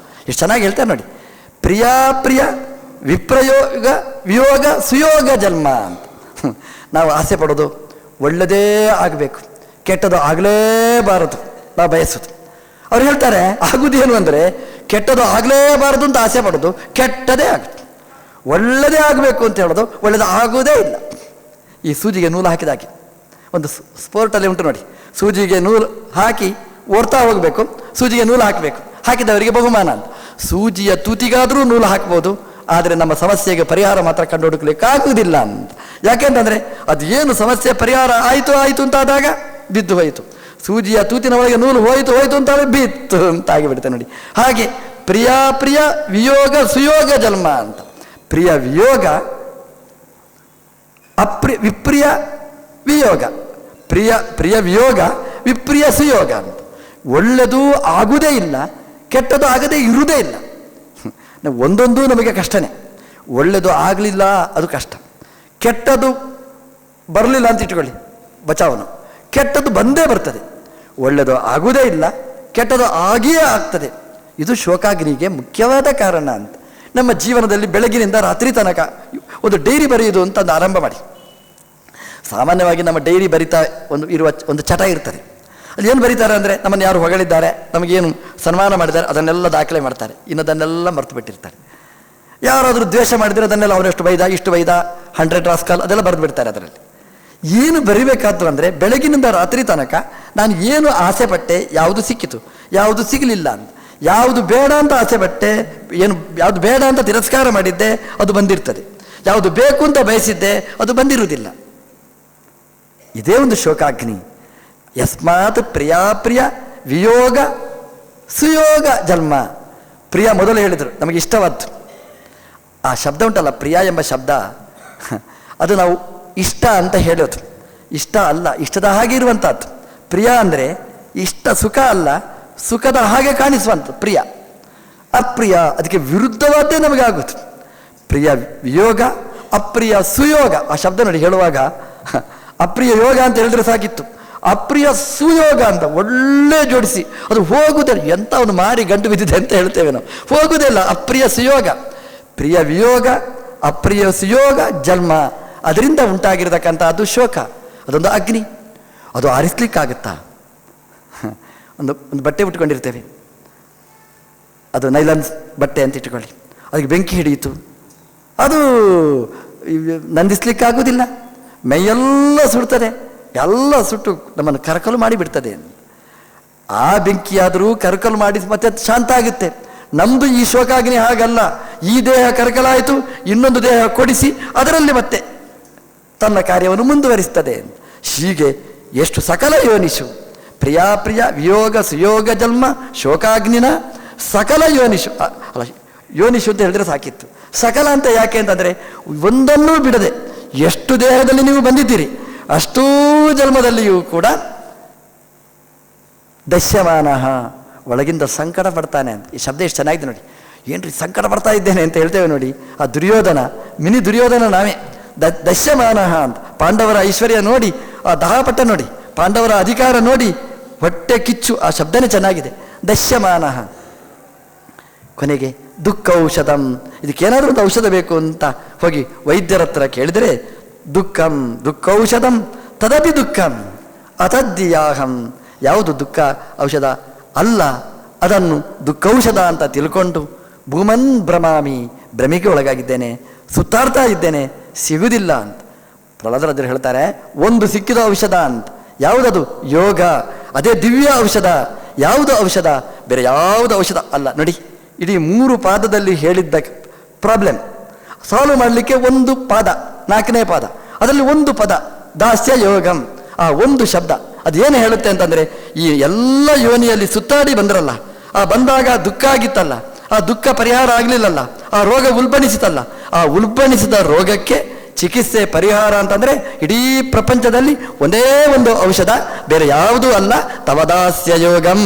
ಎಷ್ಟು ಚೆನ್ನಾಗಿ ಹೇಳ್ತಾರೆ ನೋಡಿ. ಪ್ರಿಯಾಪ್ರಿಯ ವಿಪ್ರಯೋಗ ವಿಯೋಗ ಸುಯೋಗ ಜನ್ಮ ಅಂತ. ನಾವು ಆಸೆ ಪಡೋದು ಒಳ್ಳೆಯದೇ ಆಗಬೇಕು, ಕೆಟ್ಟದು ಆಗಲೇಬಾರದು ನಾವು ಬಯಸೋದು. ಅವ್ರು ಹೇಳ್ತಾರೆ ಆಗುವುದೇನು ಅಂದರೆ, ಕೆಟ್ಟದು ಆಗಲೇಬಾರದು ಅಂತ ಆಸೆ ಪಡೋದು ಕೆಟ್ಟದೇ ಆಗುತ್ತೆ, ಒಳ್ಳೆಯದೇ ಆಗಬೇಕು ಅಂತ ಹೇಳೋದು ಒಳ್ಳೆಯದು ಆಗೋದೇ ಇಲ್ಲ. ಈ ಸೂಜಿಗೆ ನೂಲು ಹಾಕಿದಾಗೆ ಒಂದು ಸ್ಪೋರ್ಟಲ್ಲಿ ಉಂಟು ನೋಡಿ, ಸೂಜಿಗೆ ನೂಲು ಹಾಕಿ ಓಡ್ತಾ ಹೋಗಬೇಕು, ಸೂಜಿಗೆ ನೂಲು ಹಾಕಬೇಕು, ಹಾಕಿದವರಿಗೆ ಬಹುಮಾನ ಅಂತ. ಸೂಜಿಯ ತೂತಿಗಾದರೂ ನೂಲು ಹಾಕ್ಬೋದು, ಆದರೆ ನಮ್ಮ ಸಮಸ್ಯೆಗೆ ಪರಿಹಾರ ಮಾತ್ರ ಕಂಡು ಹುಡುಕ್ಲಿಕ್ಕಾಗುವುದಿಲ್ಲ ಅಂತ. ಯಾಕೆಂತಂದರೆ ಅದು ಏನು ಸಮಸ್ಯೆ ಪರಿಹಾರ ಆಯಿತು ಆಯಿತು ಅಂತ ಆದಾಗ ಬಿದ್ದು ಹೋಯಿತು, ಸೂಜಿಯ ತೂತಿನ ಒಳಗೆ ನೂಲು ಹೋಯಿತು ಹೋಯಿತು ಅಂತಾಳೆ ಬಿತ್ತು ಅಂತ ಆಗಿಬಿಡುತ್ತೆ ನೋಡಿ. ಹಾಗೆ ಪ್ರಿಯ ವಿಯೋಗ ಸುಯೋಗ ಜನ್ಮ ಅಂತ. ಪ್ರಿಯ ವಿಯೋಗ, ವಿಪ್ರಿಯ ವಿಯೋಗ, ಪ್ರಿಯ ವಿಯೋಗ ವಿಪ್ರಿಯ ಸುಯೋಗ ಅಂತ. ಒಳ್ಳೆಯದು ಆಗುವುದೇ ಇಲ್ಲ, ಕೆಟ್ಟದ್ದು ಆಗದೇ ಇರುವುದೇ ಇಲ್ಲ. ಒಂದೊಂದು ನಮಗೆ ಕಷ್ಟನೇ. ಒಳ್ಳೆಯದು ಆಗಲಿಲ್ಲ ಅದು ಕಷ್ಟ, ಕೆಟ್ಟದ್ದು ಬರಲಿಲ್ಲ ಅಂತ ಇಟ್ಕೊಳ್ಳಿ ಬಚಾವನು, ಕೆಟ್ಟದ್ದು ಬಂದೇ ಬರ್ತದೆ. ಒಳ್ಳೆಯದು ಆಗುವುದೇ ಇಲ್ಲ, ಕೆಟ್ಟದ್ದು ಆಗಿಯೇ ಆಗ್ತದೆ. ಇದು ಶೋಕಾಗ್ನಿಗೆ ಮುಖ್ಯವಾದ ಕಾರಣ ಅಂತ. ನಮ್ಮ ಜೀವನದಲ್ಲಿ ಬೆಳಗಿನಿಂದ ರಾತ್ರಿ ತನಕ ಒಂದು ಡೈರಿ ಬರೆಯುವುದು ಅಂತ ಒಂದು ಆರಂಭ ಮಾಡಿ. ಸಾಮಾನ್ಯವಾಗಿ ನಮ್ಮ ಡೈರಿ ಬರಿತಾ ಒಂದು ಚಟ ಇರ್ತದೆ. ಅಲ್ಲಿ ಏನು ಬರೀತಾರೆ ಅಂದರೆ, ನಮ್ಮನ್ನು ಯಾರು ಹೊಗಳಿದ್ದಾರೆ, ನಮಗೇನು ಸನ್ಮಾನ ಮಾಡಿದ್ದಾರೆ ಅದನ್ನೆಲ್ಲ ದಾಖಲೆ ಮಾಡ್ತಾರೆ, ಇನ್ನದನ್ನೆಲ್ಲ ಮರೆತು ಬಿಟ್ಟಿರ್ತಾರೆ. ಯಾರಾದರೂ ದ್ವೇಷ ಮಾಡಿದರೆ ಅದನ್ನೆಲ್ಲ ಅವರೆಷ್ಟು ಬೈದ, ಇಷ್ಟು ಬೈದ, 100 ರಾಸ್ಕಲ್ ಅದೆಲ್ಲ ಬರೆದು ಬಿಡ್ತಾರೆ. ಅದರಲ್ಲಿ ಏನು ಬರಿಬೇಕಾದ್ರು ಅಂದರೆ, ಬೆಳಗಿನಿಂದ ರಾತ್ರಿ ತನಕ ನಾನು ಏನು ಆಸೆ ಪಟ್ಟೆ, ಯಾವುದು ಸಿಕ್ಕಿತು, ಯಾವುದು ಸಿಗಲಿಲ್ಲ ಅಂತ, ಯಾವುದು ಬೇಡ ಅಂತ ಆಸೆ ಪಟ್ಟೆ, ಯಾವುದು ಬೇಡ ಅಂತ ತಿರಸ್ಕಾರ ಮಾಡಿದ್ದೆ ಅದು ಬಂದಿರ್ತದೆ, ಯಾವುದು ಬೇಕು ಅಂತ ಬಯಸಿದ್ದೆ ಅದು ಬಂದಿರುವುದಿಲ್ಲ. ಇದೇ ಒಂದು ಶೋಕಾಗ್ನಿ. ಯಸ್ಮಾತ್ ಪ್ರಿಯಾಪ್ರಿಯ ವಿಯೋಗ ಸುಯೋಗ ಜನ್ಮ. ಪ್ರಿಯ ಮೊದಲು ಹೇಳಿದರು, ನಮಗೆ ಇಷ್ಟವಾದ್ದು ಆ ಶಬ್ದ ಉಂಟಲ್ಲ, ಪ್ರಿಯ ಎಂಬ ಶಬ್ದ, ಅದು ನಾವು ಇಷ್ಟ ಅಂತ ಹೇಳೋದು. ಇಷ್ಟ ಅಲ್ಲ, ಇಷ್ಟದ ಹಾಗೆ ಇರುವಂಥದ್ದು. ಪ್ರಿಯ ಅಂದರೆ ಇಷ್ಟ ಸುಖ ಅಲ್ಲ, ಸುಖದ ಹಾಗೆ ಕಾಣಿಸುವಂಥ ಪ್ರಿಯ. ಅಪ್ರಿಯ ಅದಕ್ಕೆ ವಿರುದ್ಧವಾದ್ದೇ ನಮಗೆ ಆಗುತ್ತೆ. ಪ್ರಿಯ ವಿಯೋಗ ಅಪ್ರಿಯ ಸುಯೋಗ, ಆ ಶಬ್ದ ನೋಡಿ ಹೇಳುವಾಗ ಅಪ್ರಿಯ ಯೋಗ ಅಂತ ಹೇಳಿದ್ರೆ ಸಾಕಿತ್ತು, ಅಪ್ರಿಯ ಸುಯೋಗ ಅಂತ ಒಳ್ಳೆ ಜೋಡಿಸಿ, ಅದು ಹೋಗುವುದಿಲ್ಲ, ಎಂತ ಒಂದು ಮಾರಿ ಗಂಟು ಬಿದ್ದಿದೆ ಅಂತ ಹೇಳ್ತೇವೆ ನಾವು, ಹೋಗುವುದಿಲ್ಲ. ಅಪ್ರಿಯ ಸುಯೋಗ, ಪ್ರಿಯ ವಿಯೋಗ, ಅಪ್ರಿಯ ಸುಯೋಗ ಜನ್ಮ, ಅದರಿಂದ ಉಂಟಾಗಿರತಕ್ಕಂಥ ಅದು ಶೋಕ, ಅದೊಂದು ಅಗ್ನಿ. ಅದು ಆರಿಸ್ಲಿಕ್ಕಾಗುತ್ತಾ? ಒಂದು ಬಟ್ಟೆ ಉಟ್ಕೊಂಡಿರ್ತೇವೆ, ಅದು ನೈಲಾನ್ ಬಟ್ಟೆ ಅಂತ ಇಟ್ಕೊಳ್ಳಿ, ಅದಕ್ಕೆ ಬೆಂಕಿ ಹಿಡಿಯಿತು, ಅದು ನಂದಿಸ್ಲಿಕ್ಕಾಗೋದಿಲ್ಲ, ಮೈಯೆಲ್ಲ ಸುಡ್ತದೆ, ಎಲ್ಲ ಸುಟ್ಟು ನಮ್ಮನ್ನು ಕರಕಲು ಮಾಡಿ ಬಿಡ್ತದೆ. ಆ ಬೆಂಕಿಯಾದರೂ ಕರಕಲು ಮಾಡಿ ಮತ್ತೆ ಶಾಂತ ಆಗುತ್ತೆ. ನಮ್ಮದು ಈ ಶೋಕಾಗ್ನಿ ಹಾಗಲ್ಲ, ಈ ದೇಹ ಕರಕಲಾಯಿತು, ಇನ್ನೊಂದು ದೇಹ ಕೊಡಿಸಿ ಅದರಲ್ಲಿ ಮತ್ತೆ ತನ್ನ ಕಾರ್ಯವನ್ನು ಮುಂದುವರಿಸ್ತದೆ. ಹೀಗೆ ಎಷ್ಟು ಸಕಲ ಯೋನಿಷು, ಪ್ರಿಯಾಪ್ರಿಯ ವಿಯೋಗ ಸುಯೋಗ ಜನ್ಮ ಶೋಕಾಗ್ನಿನ ಸಕಲ ಯೋನಿಷು, ಅಲ್ಲ ಯೋನಿಷು ಅಂತ ಹೇಳಿದ್ರೆ ಸಾಕಿತ್ತು. ಸಕಲ ಅಂತ ಯಾಕೆ ಅಂತಂದರೆ ಒಂದನ್ನೂ ಬಿಡದೆ ಎಷ್ಟು ದೇಹದಲ್ಲಿ ನೀವು ಬಂದಿದ್ದೀರಿ ಅಷ್ಟೂ ಜನ್ಮದಲ್ಲಿಯೂ ಕೂಡ ದಶ್ಯಮಾನ ಒಳಗಿಂದ ಸಂಕಟ ಪಡ್ತಾನೆ ಅಂತ. ಈ ಶಬ್ದ ಎಷ್ಟು ಚೆನ್ನಾಗಿದೆ ನೋಡಿ. ಏನ್ರಿ ಸಂಕಟ ಪಡ್ತಾ ಇದ್ದೇನೆ ಅಂತ ಹೇಳ್ತೇವೆ ನೋಡಿ, ಆ ದುರ್ಯೋಧನ, ಮಿನಿ ದುರ್ಯೋಧನ ನಾವೇ. ದಶ್ಯಮಾನ ಅಂತ ಪಾಂಡವರ ಐಶ್ವರ್ಯ ನೋಡಿ, ಆ ದಹಾಪಟ್ಟ ನೋಡಿ, ಪಾಂಡವರ ಅಧಿಕಾರ ನೋಡಿ, ಹೊಟ್ಟೆ ಕಿಚ್ಚು, ಆ ಶಬ್ದನೇ ಚೆನ್ನಾಗಿದೆ. ದಶ್ಯಮಾನ. ಕೊನೆಗೆ ದುಃಖ ಔಷಧಂ, ಇದಕ್ಕೇನಾದರೂ ಒಂದು ಔಷಧ ಬೇಕು ಅಂತ ಹೋಗಿ ವೈದ್ಯರ ಹತ್ರ ಕೇಳಿದರೆ ದುಃಖಂ ದುಃಖೌಷಧಂ ತದಪಿ ದುಃಖಂ ಅತದ್ದಿಯಾಹಂ, ಯಾವುದು ದುಃಖ ಔಷಧ ಅಲ್ಲ ಅದನ್ನು ದುಃಖೌಷಧ ಅಂತ ತಿಳ್ಕೊಂಡು ಭೂಮನ್ ಭ್ರಮಾಮಿ, ಭ್ರಮಿಗೆ ಒಳಗಾಗಿದ್ದೇನೆ, ಸುತ್ತಾಡ್ತಾ ಇದ್ದೇನೆ, ಸಿಗುವುದಿಲ್ಲ ಅಂತ. ಪ್ರಹ್ಲಾದರಾಜರು ಹೇಳ್ತಾರೆ, ಒಂದು ಸಿಕ್ಕಿದ ಔಷಧ ಅಂತ. ಯಾವುದದು? ಯೋಗ, ಅದೇ ದಿವ್ಯ ಔಷಧ. ಯಾವುದು ಔಷಧ? ಬೇರೆ ಯಾವುದು ಔಷಧ ಅಲ್ಲ. ನೋಡಿ, ಇಡೀ 3 ಪಾದದಲ್ಲಿ ಹೇಳಿದ್ದ ಪ್ರಾಬ್ಲಮ್ ಸಾಲ್ವ್ ಮಾಡಲಿಕ್ಕೆ ಒಂದು ಪಾದ, 4ನೇ ಪಾದ, ಅದರಲ್ಲಿ ಒಂದು ಪದ ದಾಸ್ಯ ಯೋಗಂ. ಆ ಒಂದು ಶಬ್ದ ಅದು ಏನು ಹೇಳುತ್ತೆ ಅಂತಂದರೆ, ಈ ಎಲ್ಲ ಯೋನಿಯಲ್ಲಿ ಸುತ್ತಾಡಿ ಬಂದ್ರಲ್ಲ, ಆ ಬಂದಾಗ ದುಃಖ ಆಗಿತ್ತಲ್ಲ, ಆ ದುಃಖ ಪರಿಹಾರ ಆಗಲಿಲ್ಲಲ್ಲ, ಆ ರೋಗ ಉಲ್ಬಣಿಸಿತಲ್ಲ, ಆ ಉಲ್ಬಣಿಸಿದ ರೋಗಕ್ಕೆ ಚಿಕಿತ್ಸೆ ಪರಿಹಾರ ಅಂತಂದರೆ ಇಡೀ ಪ್ರಪಂಚದಲ್ಲಿ ಒಂದೇ ಒಂದು ಔಷಧ, ಬೇರೆ ಯಾವುದೂ ಅಲ್ಲ. ತವ ದಾಸ್ಯ ಯೋಗಂ,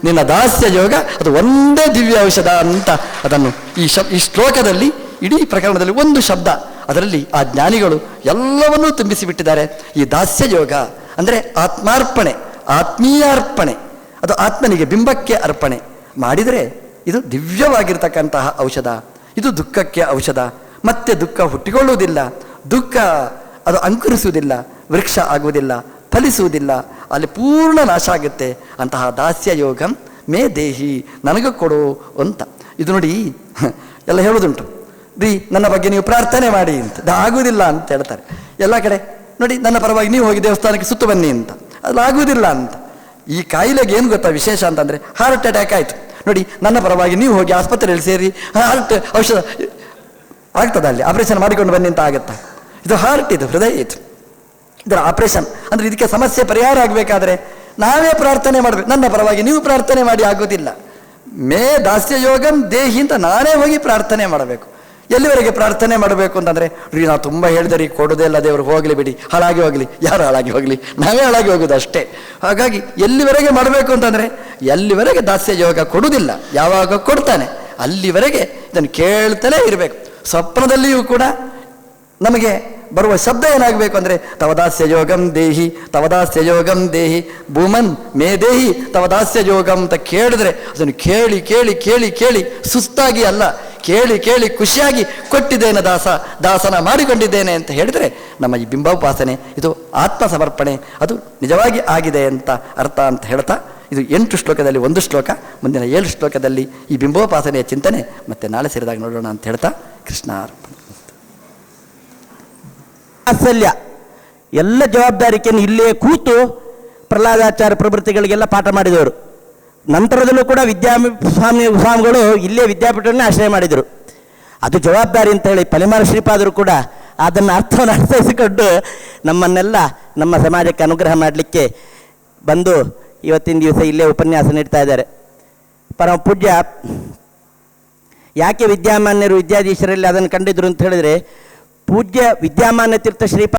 ನಿನ್ನ ದಾಸ್ಯ ಯೋಗ, ಅದು ಒಂದೇ ದಿವ್ಯ ಔಷಧ ಅಂತ ಅದನ್ನು ಈ ಶ್ಲೋಕದಲ್ಲಿ, ಇಡೀ ಪ್ರಕರಣದಲ್ಲಿ ಒಂದು ಶಬ್ದ, ಅದರಲ್ಲಿ ಆ ಜ್ಞಾನಿಗಳು ಎಲ್ಲವನ್ನೂ ತುಂಬಿಸಿಬಿಟ್ಟಿದ್ದಾರೆ. ಈ ದಾಸ್ಯ ಯೋಗ ಅಂದರೆ ಆತ್ಮಾರ್ಪಣೆ, ಆತ್ಮೀಯಾರ್ಪಣೆ, ಅದು ಆತ್ಮನಿಗೆ ಬಿಂಬಕ್ಕೆ ಅರ್ಪಣೆ ಮಾಡಿದರೆ ಇದು ದಿವ್ಯವಾಗಿರ್ತಕ್ಕಂತಹ ಔಷಧ. ಇದು ದುಃಖಕ್ಕೆ ಔಷಧ. ಮತ್ತೆ ದುಃಖ ಹುಟ್ಟಿಕೊಳ್ಳುವುದಿಲ್ಲ, ದುಃಖ ಅದು ಅಂಕುರಿಸುವುದಿಲ್ಲ, ವೃಕ್ಷ ಆಗುವುದಿಲ್ಲ, ಫಲಿಸುವುದಿಲ್ಲ, ಅಲ್ಲಿ ಪೂರ್ಣ ನಾಶ ಆಗುತ್ತೆ. ಅಂತಹ ದಾಸ್ಯ ಯೋಗಂ ಮೇ ದೇಹಿ, ನನಗೆ ಕೊಡು ಅಂತ. ಇದು ನೋಡಿ ಎಲ್ಲ ಹೇಳೋದುಂಟು, ರೀ ನನ್ನ ಬಗ್ಗೆ ನೀವು ಪ್ರಾರ್ಥನೆ ಮಾಡಿ ಅಂತ. ಆಗುವುದಿಲ್ಲ ಅಂತ ಹೇಳ್ತಾರೆ ಎಲ್ಲ ಕಡೆ. ನೋಡಿ, ನನ್ನ ಪರವಾಗಿ ನೀವು ಹೋಗಿ ದೇವಸ್ಥಾನಕ್ಕೆ ಸುತ್ತು ಬನ್ನಿ ಅಂತ, ಅದು ಆಗುವುದಿಲ್ಲ ಅಂತ. ಈ ಕಾಯಿಲೆಗೆ ಏನು ಗೊತ್ತಾ ವಿಶೇಷ ಅಂತಂದರೆ, ಹಾರ್ಟ್ ಅಟ್ಯಾಕ್ ಆಯಿತು ನೋಡಿ, ನನ್ನ ಪರವಾಗಿ ನೀವು ಹೋಗಿ ಆಸ್ಪತ್ರೆಯಲ್ಲಿ ಸೇರಿ ಹಾರ್ಟ್ ಔಷಧ ಆಗ್ತದೆ, ಅಲ್ಲಿ ಆಪರೇಷನ್ ಮಾಡಿಕೊಂಡು ಬನ್ನಿ ಅಂತ ಆಗುತ್ತಾ? ಇದು ಹಾರ್ಟ್, ಇದು ಹೃದಯ, ಇದರ ಆಪರೇಷನ್ ಅಂದರೆ ಇದಕ್ಕೆ ಸಮಸ್ಯೆ ಪರಿಹಾರ ಆಗಬೇಕಾದ್ರೆ ನಾವೇ ಪ್ರಾರ್ಥನೆ ಮಾಡಬೇಕು. ನನ್ನ ಪರವಾಗಿ ನೀವು ಪ್ರಾರ್ಥನೆ ಮಾಡಿ ಆಗೋದಿಲ್ಲ. ಮೇ ದಾಸ್ಯ ಯೋಗಂ ದೇಹಿ ಅಂತ ನಾನೇ ಹೋಗಿ ಪ್ರಾರ್ಥನೆ ಮಾಡಬೇಕು. ಎಲ್ಲಿವರೆಗೆ ಪ್ರಾರ್ಥನೆ ಮಾಡಬೇಕು ಅಂತಂದರೆ, ನಾವು ತುಂಬ ಹೇಳಿದರೆ ಕೊಡೋದೇ ಇಲ್ಲ ದೇವರು, ಹೋಗಲಿ ಬಿಡಿ, ಹಾಳಾಗಿ ಹೋಗಲಿ. ಯಾರು ಹಾಳಾಗಿ ಹೋಗಲಿ? ನಾವೇ ಹಾಳಾಗಿ ಹೋಗೋದು ಅಷ್ಟೇ. ಹಾಗಾಗಿ ಎಲ್ಲಿವರೆಗೆ ಮಾಡಬೇಕು ಅಂತಂದರೆ, ಎಲ್ಲಿವರೆಗೆ ದಾಸ್ಯ ಯೋಗ ಕೊಡುವುದಿಲ್ಲ, ಯಾವಾಗ ಕೊಡ್ತಾನೆ ಅಲ್ಲಿವರೆಗೆ ಇದನ್ನು ಕೇಳ್ತಲೇ ಇರಬೇಕು. ಸ್ವಪ್ನದಲ್ಲಿಯೂ ಕೂಡ ನಮಗೆ ಬರುವ ಶಬ್ದ ಏನಾಗಬೇಕು ಅಂದರೆ, ತವದಾಸ್ಯ ಯೋಗಂ ದೇಹಿ, ತವದಾಸ್ಯ ಯೋಗಂ ದೇಹಿ, ಭೂಮನ್ ಮೇ ದೇಹಿ ತವದಾಸ್ಯ ಯೋಗಂ ಅಂತ ಕೇಳಿದ್ರೆ ಅದನ್ನು ಕೇಳಿ ಕೇಳಿ ಕೇಳಿ ಕೇಳಿ ಸುಸ್ತಾಗಿ ಅಲ್ಲ, ಕೇಳಿ ಕೇಳಿ ಖುಷಿಯಾಗಿ ಕೊಟ್ಟಿದ್ದೇನೆ ದಾಸನ ಮಾಡಿಕೊಂಡಿದ್ದೇನೆ ಅಂತ ಹೇಳಿದರೆ ನಮ್ಮ ಈ ಬಿಂಬೋಪಾಸನೆ, ಇದು ಆತ್ಮ ಸಮರ್ಪಣೆ, ಅದು ನಿಜವಾಗಿ ಆಗಿದೆ ಅಂತ ಅರ್ಥ ಅಂತ ಹೇಳ್ತಾ, ಇದು 8 ಶ್ಲೋಕದಲ್ಲಿ ಒಂದು ಶ್ಲೋಕ, ಮುಂದಿನ 7 ಶ್ಲೋಕದಲ್ಲಿ ಈ ಬಿಂಬೋಪಾಸನೆಯ ಚಿಂತನೆ ಮತ್ತೆ ನಾಳೆ ಸೇರಿದಾಗ ನೋಡೋಣ ಅಂತ ಹೇಳ್ತಾ ಕೃಷ್ಣಾರ್ಪಣ. ವಾತ್ಸಲ್ಯ ಎಲ್ಲ ಜವಾಬ್ದಾರಿಕೆಯನ್ನು ಇಲ್ಲೇ ಕೂತು ಪ್ರಹ್ಲಾದಾಚಾರ್ಯ ಪ್ರವೃತ್ತಿಗಳಿಗೆಲ್ಲ ಪಾಠ ಮಾಡಿದವರು. ನಂತರದಲ್ಲೂ ಕೂಡ ಸ್ವಾಮಿಗಳು ಇಲ್ಲೇ ವಿದ್ಯಾಪೀಠವನ್ನೇ ಆಶ್ರಯ ಮಾಡಿದರು. ಅದು ಜವಾಬ್ದಾರಿ ಅಂತ ಹೇಳಿ ಪಲಿಮಾರ ಶ್ರೀಪಾದರು ಕೂಡ ಅದನ್ನು ಅರ್ಥವನ್ನು ಅರ್ಥೈಸಿಕೊಂಡು ನಮ್ಮನ್ನೆಲ್ಲ ನಮ್ಮ ಸಮಾಜಕ್ಕೆ ಅನುಗ್ರಹ ಮಾಡಲಿಕ್ಕೆ ಬಂದು ಇವತ್ತಿನ ದಿವಸ ಇಲ್ಲೇ ಉಪನ್ಯಾಸ ನೀಡ್ತಾ ಇದ್ದಾರೆ. ಪರಮ ಪೂಜ್ಯ ಯಾಕೆ ವಿದ್ಯಾಮಾನ್ಯರು ವಿದ್ಯಾಧೀಶರಲ್ಲಿ ಅದನ್ನು ಕಂಡಿದ್ರು ಅಂತ ಹೇಳಿದರೆ, ಪೂಜ್ಯ ವಿದ್ಯಾಮಾನ್ಯ ತೀರ್ಥ ಶ್ರೀಪಾದ